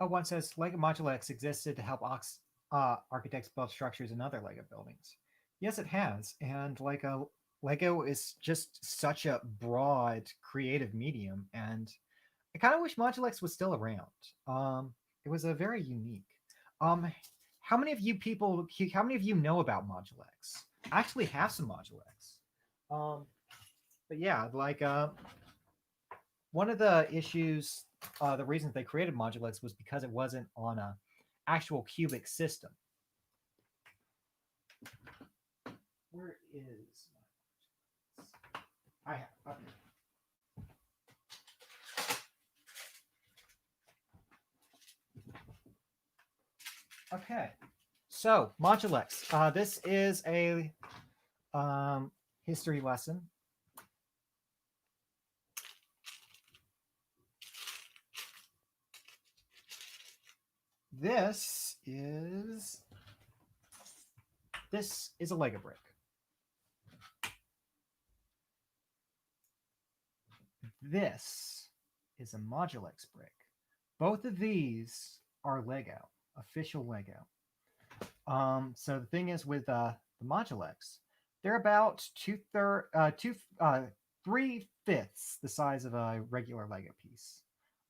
Oh, one says Lego Module X existed to help architects build structures in other Lego buildings. Yes, it has, and Lego is just such a broad creative medium, and I kind of wish Module X was still around. It was a very unique. Um, how many of you people? How many of you know about Module X? I actually have some Module X. Um, but yeah, one of the issues, the reasons they created Modulus was because it wasn't on a actual cubic system. Where is I have okay. So Modulus. This is a history lesson. This is this is a Lego brick. This is a Modulus brick. Both of these are Lego, official Lego. So the thing is with the Modulus, they're about three fifths the size of a regular Lego piece,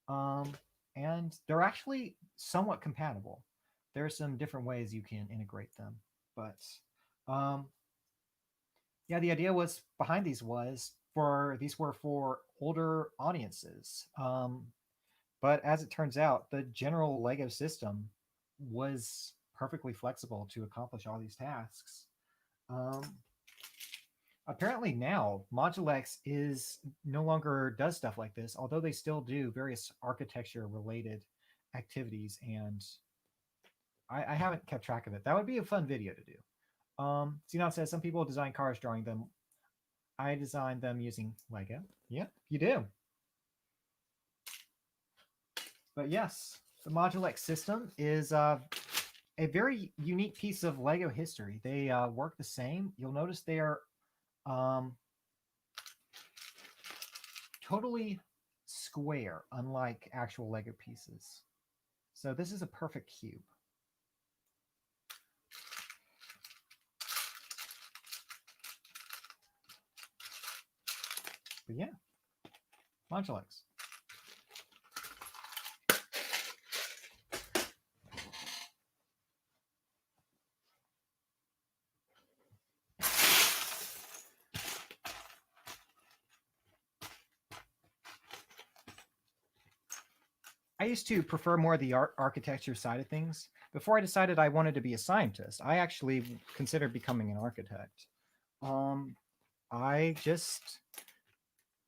um, and they're actually somewhat compatible. There are some different ways you can integrate them, but um, yeah, the idea was behind these were for older audiences. But as it turns out, the general Lego system was perfectly flexible to accomplish all these tasks. Um, Apparently now, Modulex is no longer does stuff like this, although they still do various architecture related activities and I haven't kept track of it. That would be a fun video to do. Xenon says some people design cars drawing them. I designed them using Lego. Yeah, you do. But yes, the Modulex system is a very unique piece of Lego history. They work the same. You'll notice they are um, totally square, unlike actual Lego pieces. So this is a perfect cube. But yeah, Modulex. I used to prefer more the architecture side of things. Before I decided I wanted to be a scientist, I actually considered becoming an architect. Um, I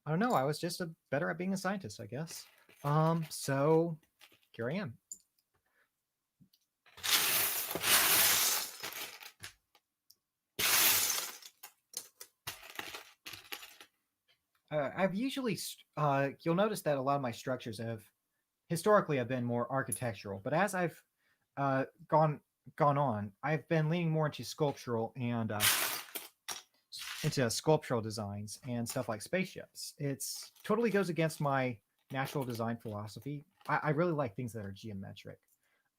don't know. I was just better at being a scientist, I guess. So here I am. I've usually, you'll notice that a lot of my structures have historically have been more architectural, but as I've uh, gone gone on, I've been leaning more into sculptural and into sculptural designs and stuff like spaceships. It's totally goes against my natural design philosophy. I really like things that are geometric.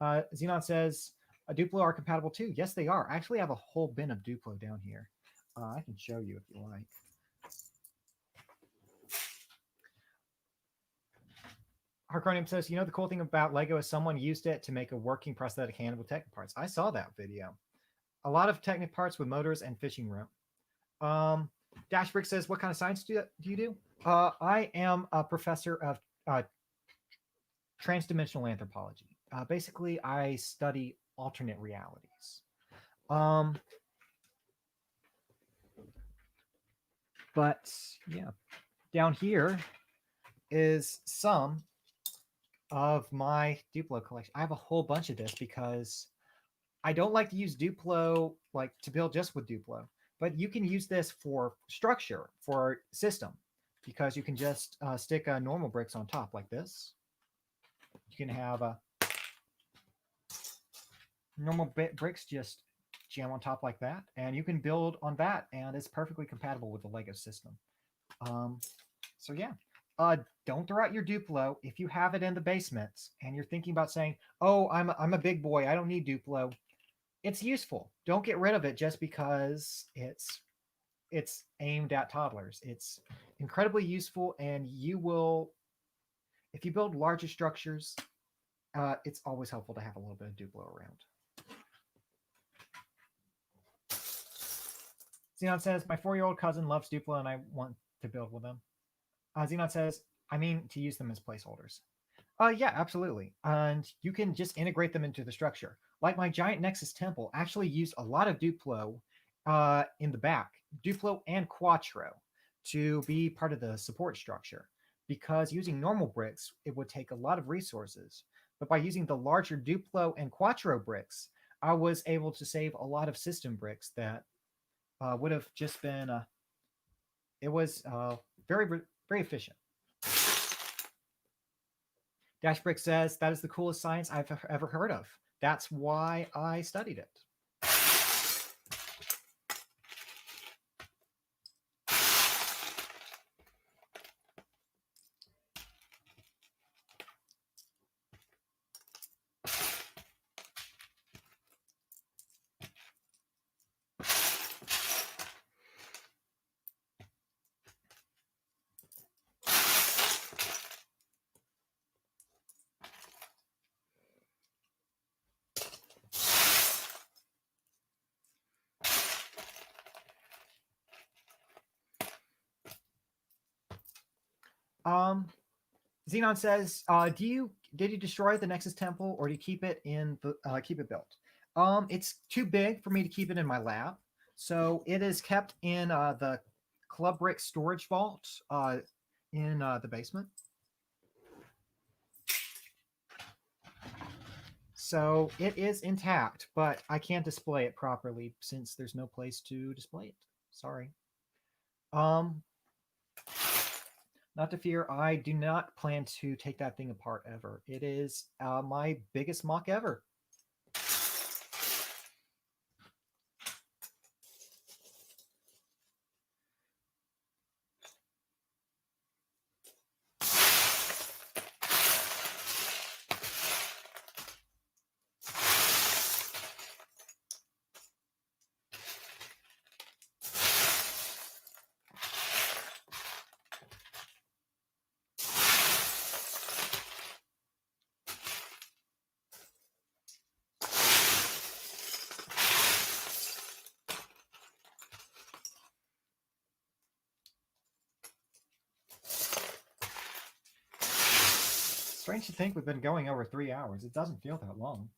Xenon says Duplo are compatible too. Yes, they are. I actually have a whole bin of Duplo down here. I can show you if you like. Harcronium says, you know, the cool thing about Lego is someone used it to make a working prosthetic hand with Technic parts. I saw that video. A lot of Technic parts with motors and fishing rope. Dashbrick says, what kind of science do you do? I am a professor of transdimensional anthropology. Basically, I study alternate realities. But yeah, down here is some of my Duplo collection. I have a whole bunch of this because I don't like to use Duplo like to build just with Duplo, but you can use this for structure for system because you can just stick normal bricks on top like this. You can have normal bricks just jam on top like that, and you can build on that, and it's perfectly compatible with the Lego system. So yeah, don't throw out your Duplo if you have it in the basement and you're thinking about saying, "Oh, I'm a big boy, I don't need Duplo." It's useful. Don't get rid of it just because it's aimed at toddlers. It's incredibly useful, and you will, if you build larger structures, it's always helpful to have a little bit of Duplo around. Xenon says, my 4-year-old cousin loves Duplo and I want to build with them. Xenon says, I mean to use them as placeholders. Yeah, absolutely. And you can just integrate them into the structure. Like my giant Nexus temple actually used a lot of Duplo in the back, Duplo and Quattro, to be part of the support structure. Because using normal bricks, it would take a lot of resources. But by using the larger Duplo and Quattro bricks, I was able to save a lot of system bricks that would have just been, it was very, very efficient. Dashbrick says, that is the coolest science I've ever heard of. That's why I studied it. Xenon says, did you destroy the Nexus Temple or do you keep it in the keep it built? It's too big for me to keep it in my lab, so it is kept in the Club Brick storage vault in the basement. So it is intact, but I can't display it properly since there's no place to display it. Sorry. Um, Not to fear, I do not plan to take that thing apart ever. It is my biggest mock ever. Strange to think we've been going over 3 hours. It doesn't feel that long.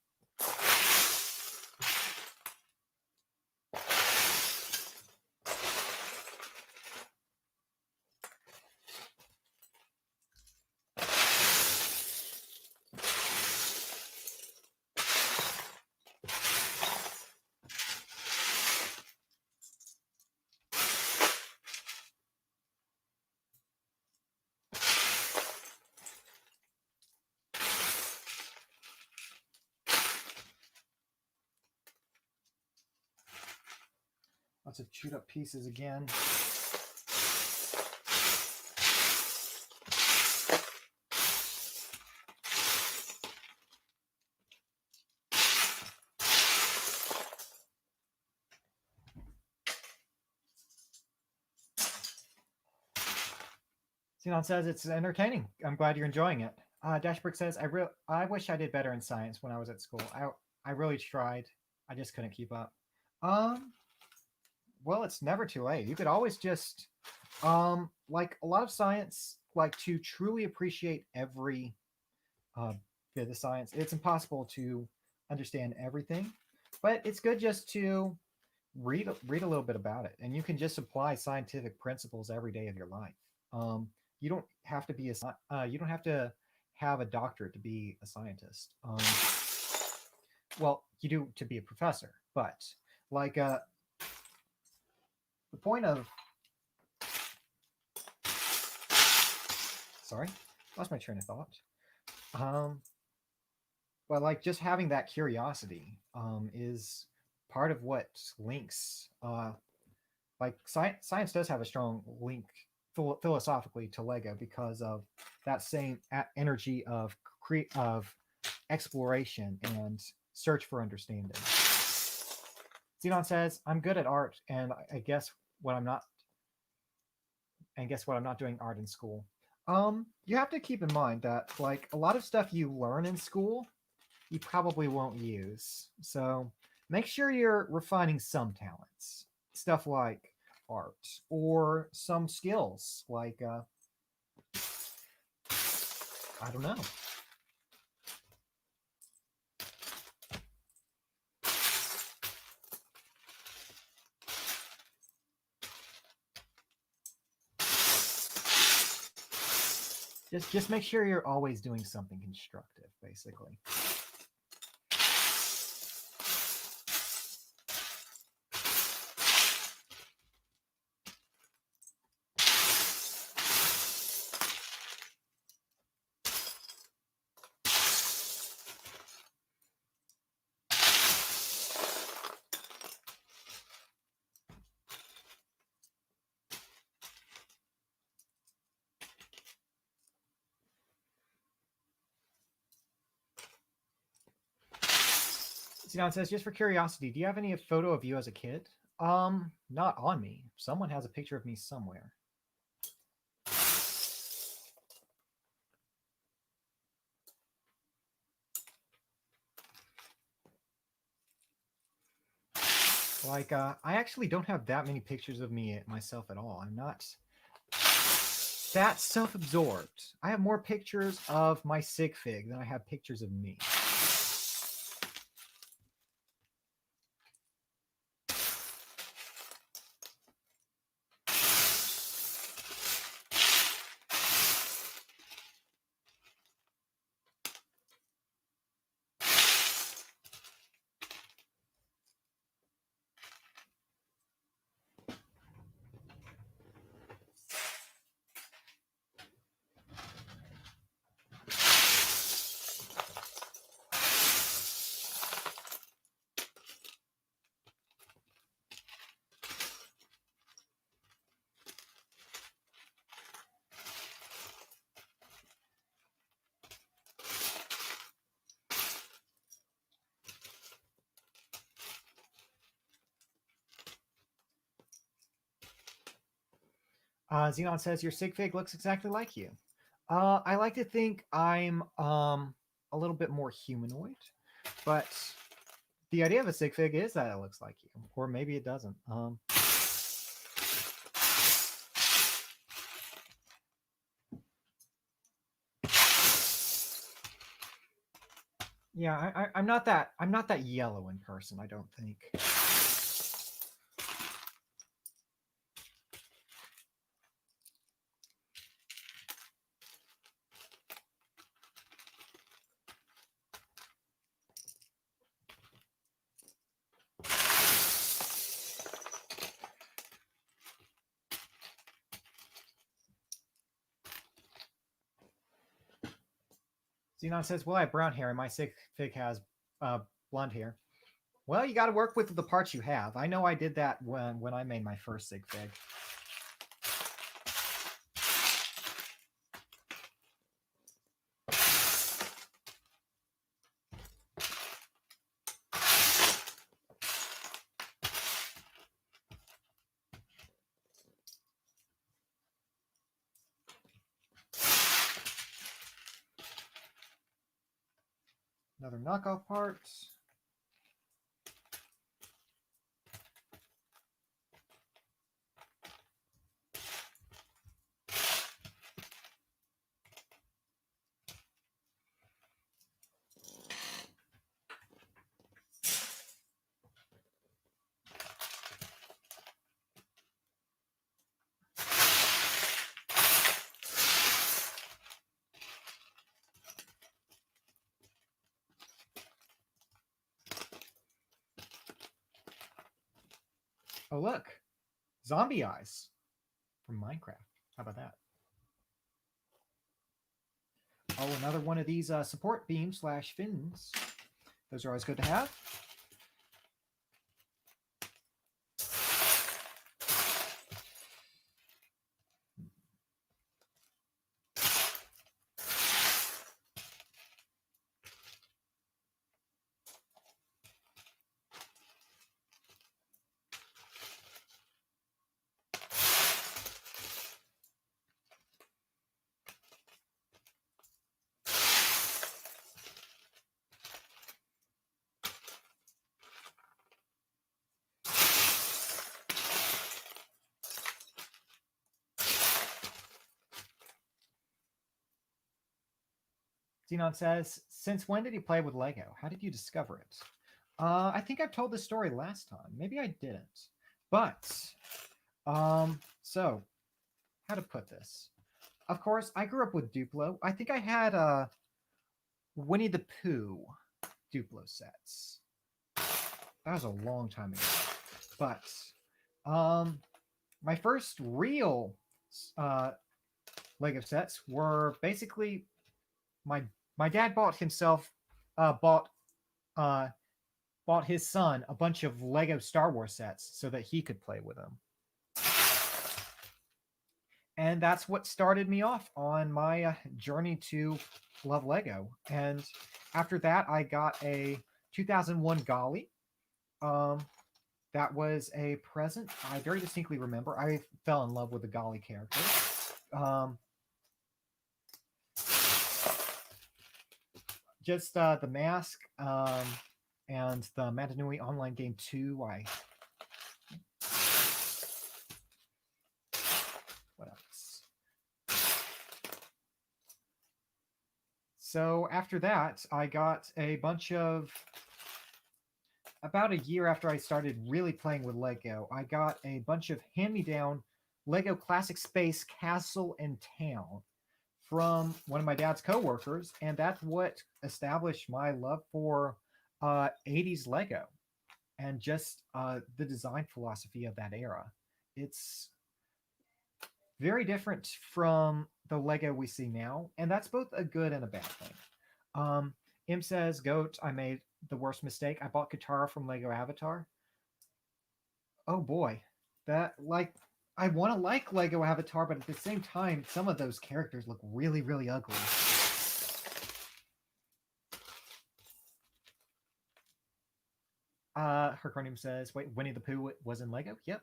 Lots of chewed up pieces again. Xenon says it's entertaining. I'm glad you're enjoying it. Dashbrook says I wish I did better in science when I was at school. I really tried. I just couldn't keep up. Um, well, it's never too late. You could always just like a lot of science, like to truly appreciate every uh, bit of science. It's impossible to understand everything, but it's good just to read a little bit about it, and you can just apply scientific principles every day of your life. You don't have to be you don't have to have a doctorate to be a scientist. Well, you do to be a professor, but like the point of sorry, lost my train of thought. Um, but like just having that curiosity is part of what links like science does have a strong link philosophically to Lego because of that same energy of of exploration and search for understanding. Xenon says, "I'm good at art, and I guess what I'm not, and guess what I'm not doing art in school." You have to keep in mind that like a lot of stuff you learn in school, you probably won't use. So make sure you're refining some talents, stuff like art or some skills like I don't know. Just make sure you're always doing something constructive, basically. Sinan says, just for curiosity, do you have any photo of you as a kid? Not on me. Someone has a picture of me somewhere. Like, I actually don't have that many pictures of me myself at all. I'm not that self-absorbed. I have more pictures of my sig fig than I have pictures of me. Xenon says your sig fig looks exactly like you. I like to think I'm a little bit more humanoid, but the idea of a sig fig is that it looks like you, or maybe it doesn't. Yeah, I'm not that yellow in person. I don't think. Xenon says, "Well, I have brown hair, and my sig fig has blonde hair." Well, you got to work with the parts you have. I know I did that when I made my first sig fig. Another knockoff part. Oh, look, zombie eyes from Minecraft. How about that? Oh, another one of these support beams slash fins. Those are always good to have. Xenon says, "Since when did you play with Lego? How did you discover it?" I think I've told this story last time. Maybe I didn't. But, so how to put this? Of course, I grew up with Duplo. I think I had Winnie the Pooh Duplo sets. That was a long time ago. But my first real uh, Lego sets were basically my my dad bought himself bought uh, bought his son a bunch of Lego Star Wars sets so that he could play with them. And that's what started me off on my journey to love Lego. And after that, I got a 2001 Golly. Um, that was a present. I very distinctly remember. I fell in love with the Golly character. Um, just the mask and the Matanui online game 2. What else? So after that, I got a bunch of. About a year after I started really playing with Lego, I got a bunch of hand-me-down Lego Classic Space Castle and Town from one of my dad's coworkers, and that's what established my love for 80s Lego and just the design philosophy of that era. It's very different from the Lego we see now, and that's both a good and a bad thing. Um, Im says, "Goat, I made the worst mistake. I bought Katara from Lego Avatar." Oh boy, that like I want to like Lego Avatar, but at the same time, some of those characters look really, really ugly. Herconium says, "Wait, Winnie the Pooh was in Lego?" Yep.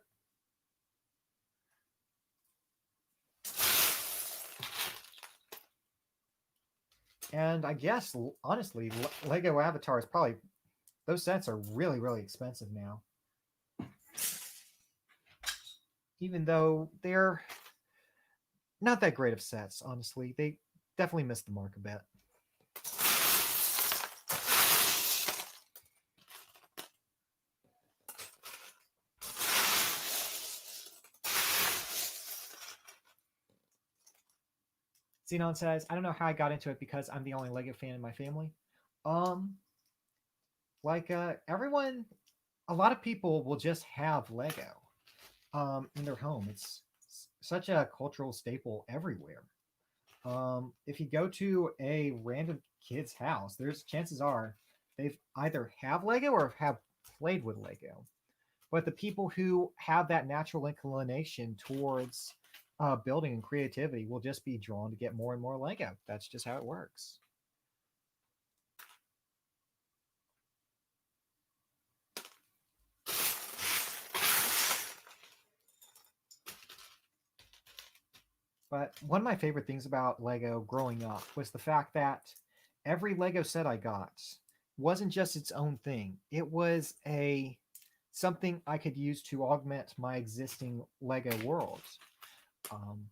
And I guess honestly, Lego Avatar is probably those sets are really really expensive now. Even though they're not that great of sets, honestly, they definitely missed the mark a bit. Xenon says, I don't know how I got into it because I'm the only Lego fan in my family. Um, everyone, a lot of people will just have Lego in their home. It's such a cultural staple everywhere. If you go to a random kid's house, there's chances are they've either have Lego or have played with Lego. But the people who have that natural inclination towards building and creativity will just be drawn to get more and more Lego. That's just how it works. But one of my favorite things about Lego growing up was the fact that every Lego set I got wasn't just its own thing. It was a something I could use to augment my existing Lego world. Um,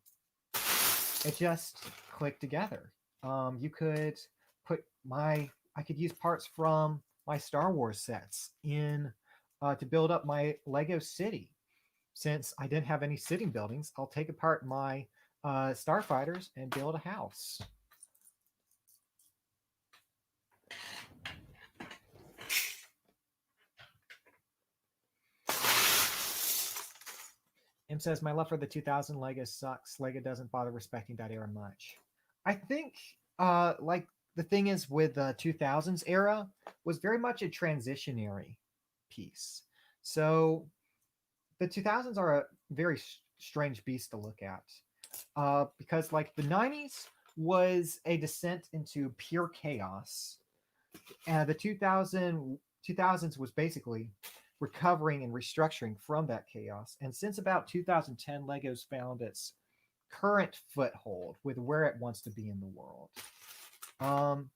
it just clicked together. You could put I could use parts from my Star Wars sets in to build up my Lego city. Since I didn't have any sitting buildings, I'll take apart my starfighters and build a house. M says, my love for the 2000 Lego sucks. Lego doesn't bother respecting that era much. I think, the thing is with the 2000s era was very much a transitionary piece. So the 2000s are a very strange beast to look at because, like, the 90s was a descent into pure chaos, and the 2000s was basically recovering and restructuring from that chaos. And since about 2010, Legos found its current foothold with where it wants to be in the world. Um,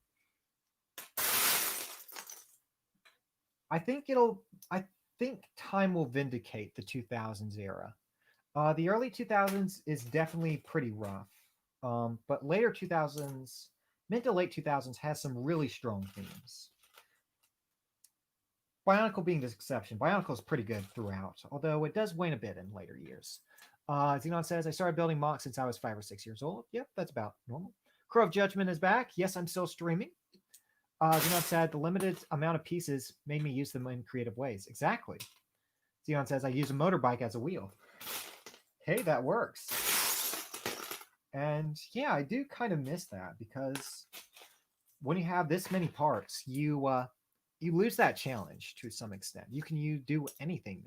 I think it'll. I think time will vindicate the 2000s era. The early 2000s is definitely pretty rough, but later 2000s, mid to late 2000s, has some really strong themes. Bionicle being the exception. Bionicle is pretty good throughout, although it does wane a bit in later years. Xenon says, I started building mocks since I was 5 or 6 years old. Yep, that's about normal. Crow of Judgment is back. Yes, I'm still streaming. Xenon said, the limited amount of pieces made me use them in creative ways. Exactly. Xenon says, I use a motorbike as a wheel. Hey, that works. And yeah, I do kind of miss that because when you have this many parts, you lose that challenge to some extent. You do anything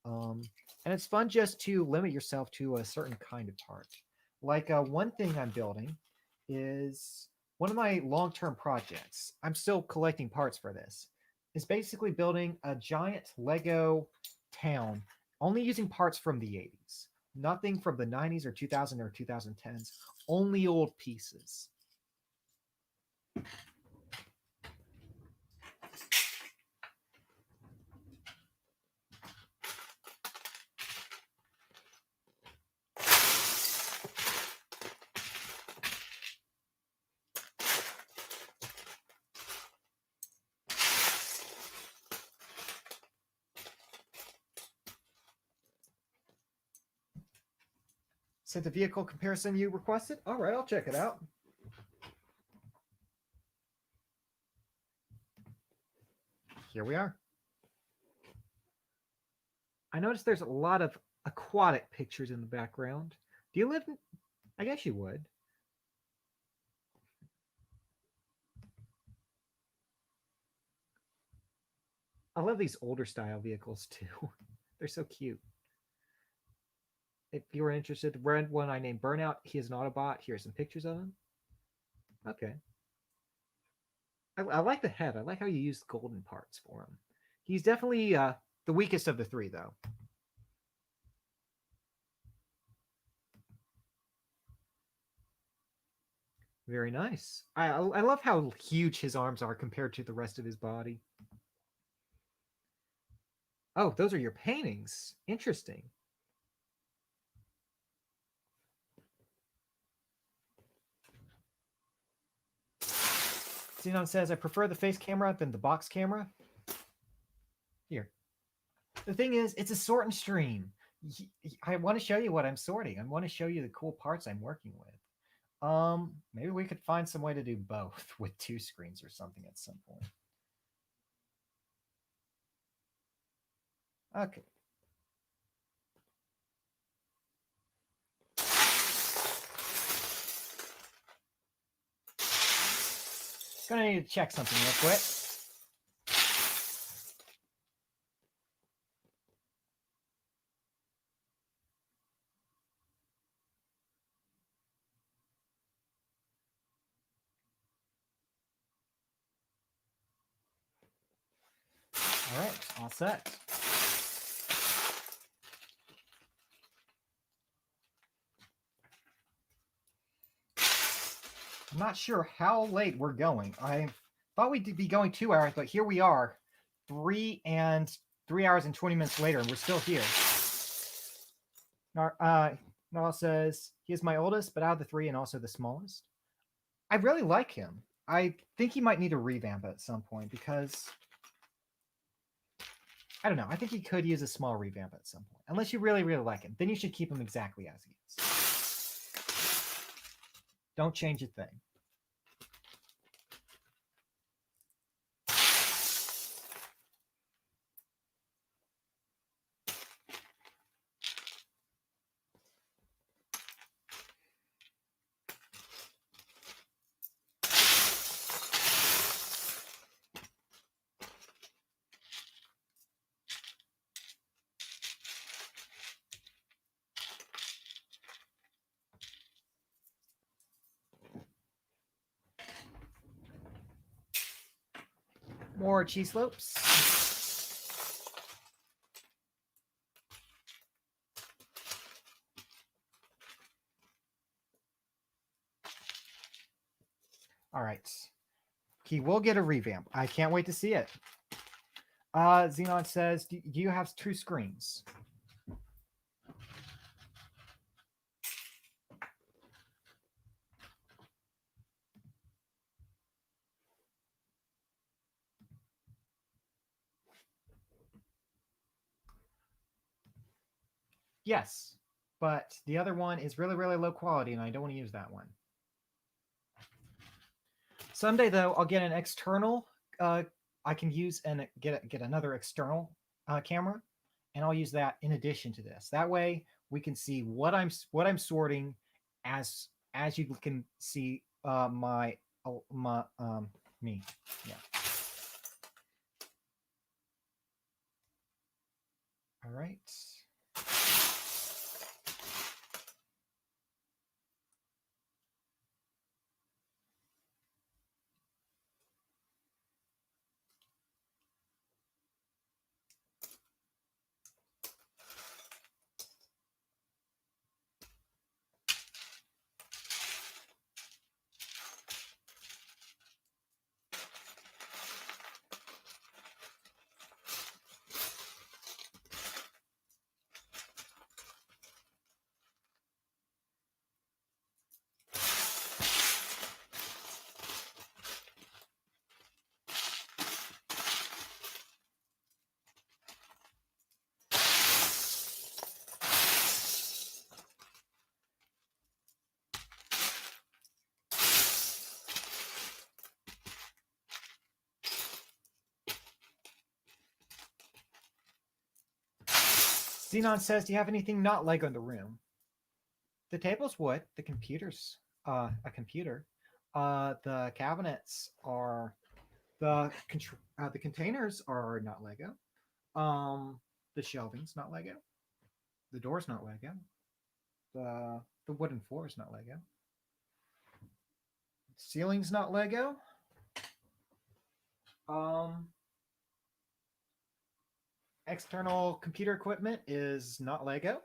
now, and it's fun just to limit yourself to a certain kind of part. Like one thing I'm building is one of my long-term projects. I'm still collecting parts for this. Is basically building a giant Lego town, only using parts from the 80s. Nothing from the 90s or 2000 or 2010s. Only old pieces. Sent the vehicle comparison you requested? All right, I'll check it out. Here we are. I noticed there's a lot of aquatic pictures in the background. Do you live in... I guess you would. I love these older style vehicles too. They're so cute. If you were interested, the red one I named Burnout, he is an Autobot. Here's some pictures of him. Okay. I like the head. I like how you used golden parts for him. He's definitely the weakest of the three, though. Very nice. I love how huge his arms are compared to the rest of his body. Oh, those are your paintings. Interesting. Xenon says, I prefer the face camera than the box camera. Here. The thing is, it's a sorting stream. I want to show you what I'm sorting. I want to show you the cool parts I'm working with. Maybe we could find some way to do both with two screens or something at some point. Okay. Gonna need to check something real quick. All right, all set. I'm not sure how late we're going. I thought we'd be going 2 hours, but here we are, 3 hours and 20 minutes later, and we're still here. Nara says he is my oldest, but out of the three, and also the smallest. I really like him. I think he might need a revamp at some point because I don't know. I think he could use a small revamp at some point. Unless you really, really like him, then you should keep him exactly as he is. Don't change a thing. More cheese slopes. All right. He will get a revamp. I can't wait to see it. Xenon says, do you have two screens? Yes, but the other one is really, really low quality, and I don't want to use that one. Someday, though, I'll get an external. I can use and get another external camera, and I'll use that in addition to this. That way, we can see what I'm sorting, as you can see my me. Yeah. All right. Xenon says, do you have anything not Lego in the room? The table's wood. The computer's a computer. The cabinets are the containers are not Lego. The shelving's not Lego. The door's not Lego. The wooden floor is not Lego. Ceiling's not Lego. External computer equipment is not Lego.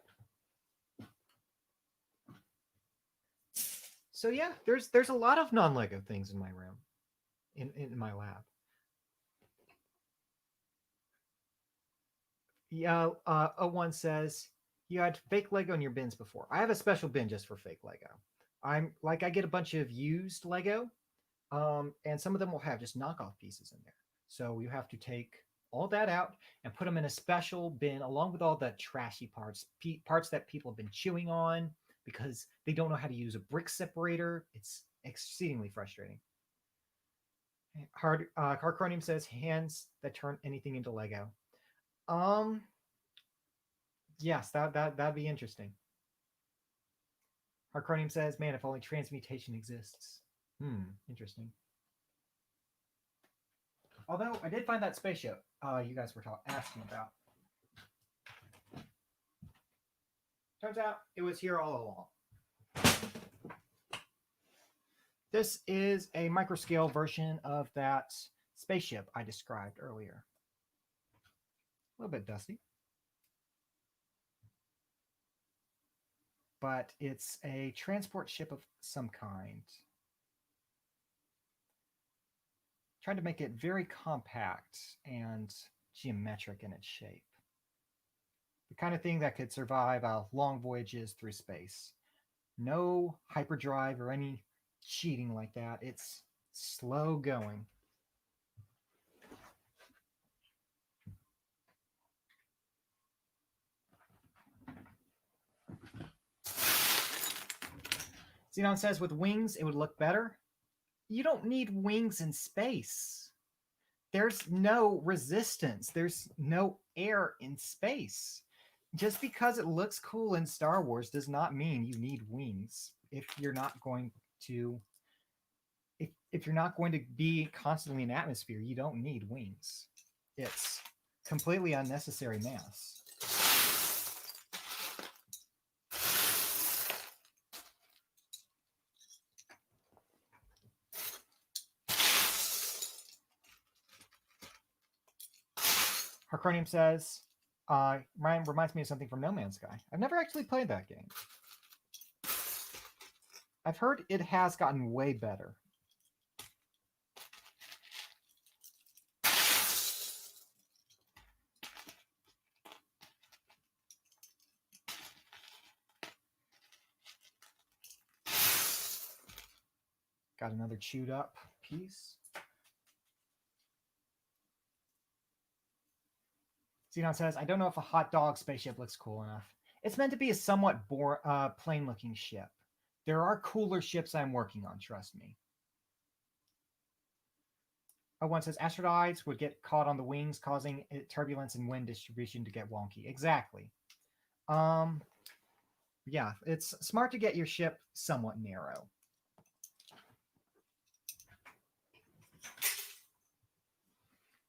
So yeah, there's a lot of non-Lego things in my room, in my lab. Yeah, O1 says you had fake Lego in your bins before. I have a special bin just for fake Lego. I get a bunch of used Lego, and some of them will have just knockoff pieces in there. So you have to take all that out and put them in a special bin along with all the trashy parts, parts that people have been chewing on because they don't know how to use a brick separator. It's exceedingly frustrating. Carcronium says hands that turn anything into Lego. Um, yes, that'd be interesting. Harcronium says, "Man, if only transmutation exists." Interesting. Although I did find that spaceship you guys were asking about. Turns out it was here all along. This is a microscale version of that spaceship I described earlier. A little bit dusty. But it's a transport ship of some kind. Tried to make it very compact and geometric in its shape. The kind of thing that could survive long voyages through space. No hyperdrive or any cheating like that. It's slow going. Xenon says with wings it would look better. You don't need wings in space. There's no resistance. There's no air in space. Just because it looks cool in Star Wars does not mean you need wings if you're not going to if you're not going to be constantly in atmosphere, you don't need wings. It's completely unnecessary mass. Harcronium says, Ryan reminds me of something from No Man's Sky. I've never actually played that game. I've heard it has gotten way better. Got another chewed up piece. Xenon says, I don't know if a hot dog spaceship looks cool enough. It's meant to be a somewhat plain looking ship. There are cooler ships I'm working on, trust me. One says, asteroids would get caught on the wings, causing turbulence and wind distribution to get wonky. Exactly. Yeah, it's smart to get your ship somewhat narrow.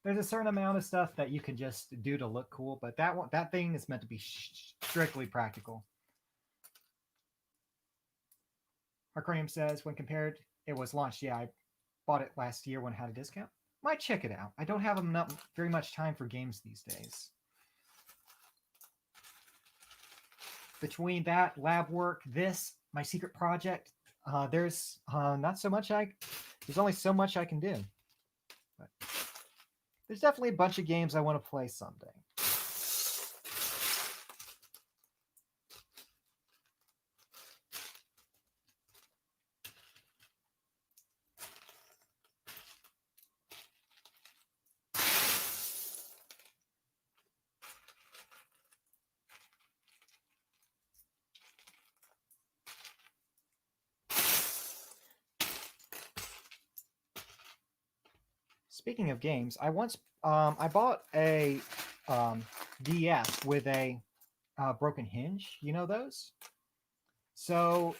There's a certain amount of stuff that you can just do to look cool, but that thing is meant to be strictly practical. Harcronium says, when compared, it was launched. Yeah, I bought it last year when it had a discount. Might check it out. I don't have very much time for games these days. Between that, lab work, this, my secret project, there's not so much there's only so much I can do. But there's definitely a bunch of games I want to play someday. Speaking of games, I bought a DS with a broken hinge. You know those? So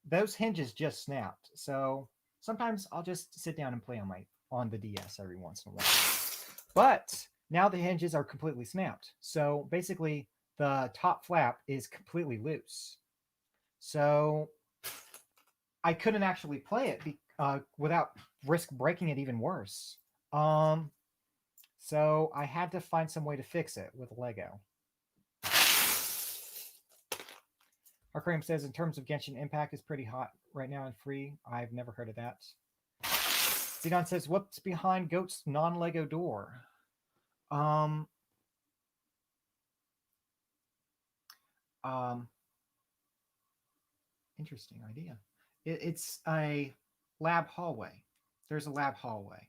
those hinges just snapped. So sometimes I'll just sit down and play on the DS every once in a while. But now the hinges are completely snapped. So basically, the top flap is completely loose. So I couldn't actually play it without risk breaking it even worse. So I had to find some way to fix it with Lego. Arcarium says, in terms of Genshin Impact, is pretty hot right now and free. I've never heard of that. Xenon says, what's behind Goat's non-Lego door? Um, um, Interesting idea. It's a lab hallway. There's a lab hallway.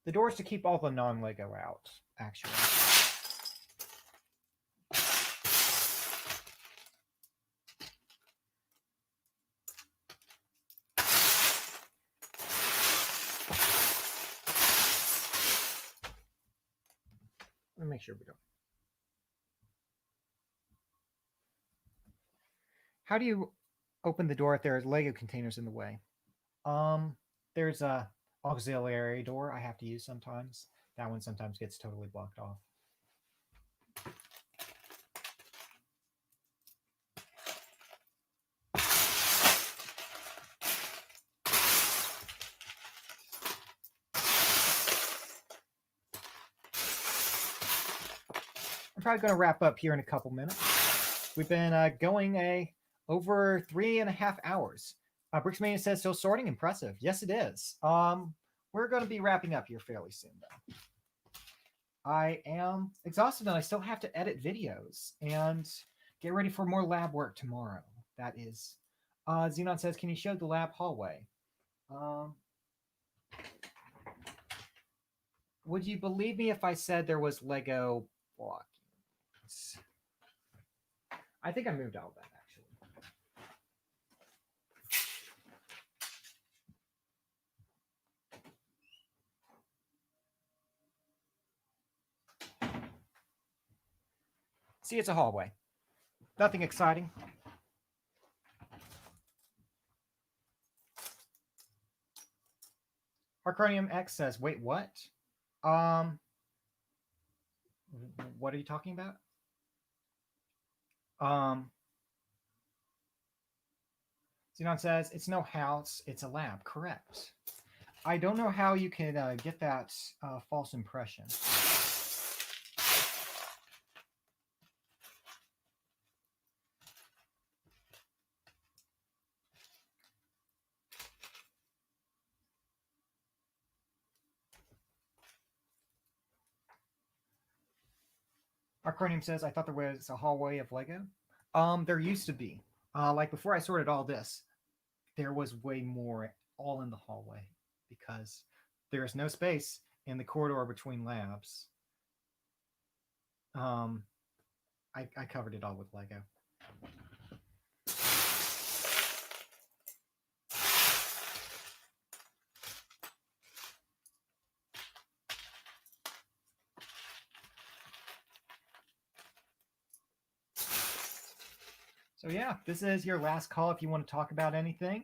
The door's to keep all the non-Lego out, actually. Let me make sure we don't. How do you open the door if there are Lego containers in the way? There's a auxiliary door I have to use sometimes. That one sometimes gets totally blocked off. I'm probably going to wrap up here in a couple minutes. We've been going over 3.5 hours. Bricksmania says still sorting. Impressive. Yes, it is. We're going to be wrapping up here fairly soon, though. I am exhausted and I still have to edit videos and get ready for more lab work tomorrow. That is. Xenon says, can you show the lab hallway? Would you believe me if I said there was Lego blocking? I think I moved all that, actually. See, it's a hallway. Nothing exciting. Arcronium X says, wait, what? What are you talking about? Xenon says, it's no house, it's a lab. Correct. I don't know how you can get that false impression. Arcronium says, I thought there was a hallway of Lego. There used to be. Like before I sorted all this, there was way more all in the hallway because there's no space in the corridor between labs. I covered it all with Lego. So yeah, this is your last call if you want to talk about anything.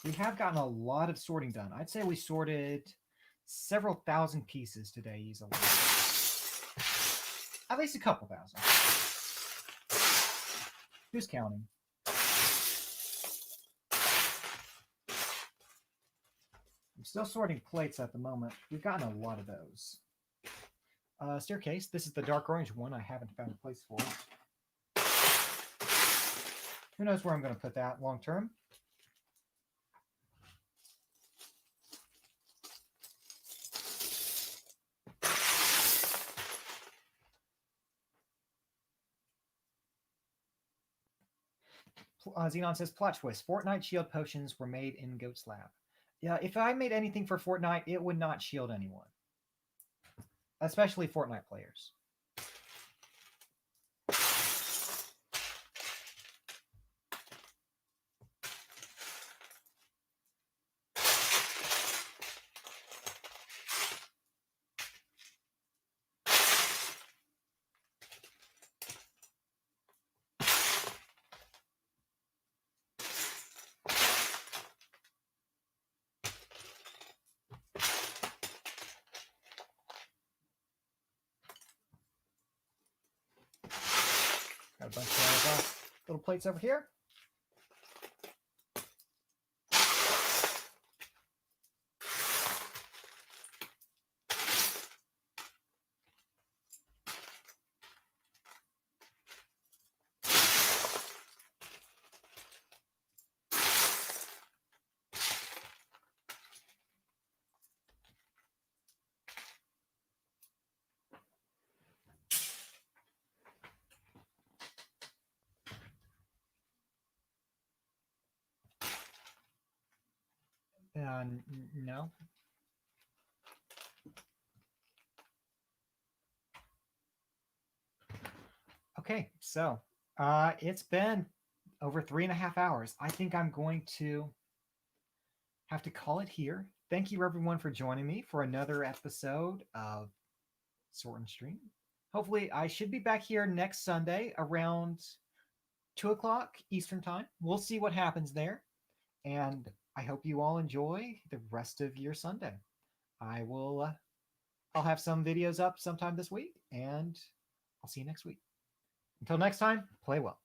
We have gotten a lot of sorting done. I'd say we sorted several thousand pieces today easily. At least a couple thousand. Who's counting? I'm still sorting plates at the moment. We've gotten a lot of those. Staircase. This is the dark orange one I haven't found a place for. Who knows where I'm going to put that long term? Xenon says, plot twist. Fortnite shield potions were made in Goat's lab. Yeah, if I made anything for Fortnite, it would not shield anyone, especially Fortnite players. Got a bunch of little plates over here. No. Okay, so it's been over 3.5 hours. I think I'm going to have to call it here. Thank you, everyone, for joining me for another episode of Sort and Stream. Hopefully, I should be back here next Sunday around 2 o'clock Eastern Time. We'll see what happens there. And I hope you all enjoy the rest of your Sunday. I will, I'll have some videos up sometime this week, and I'll see you next week. Until next time, play well.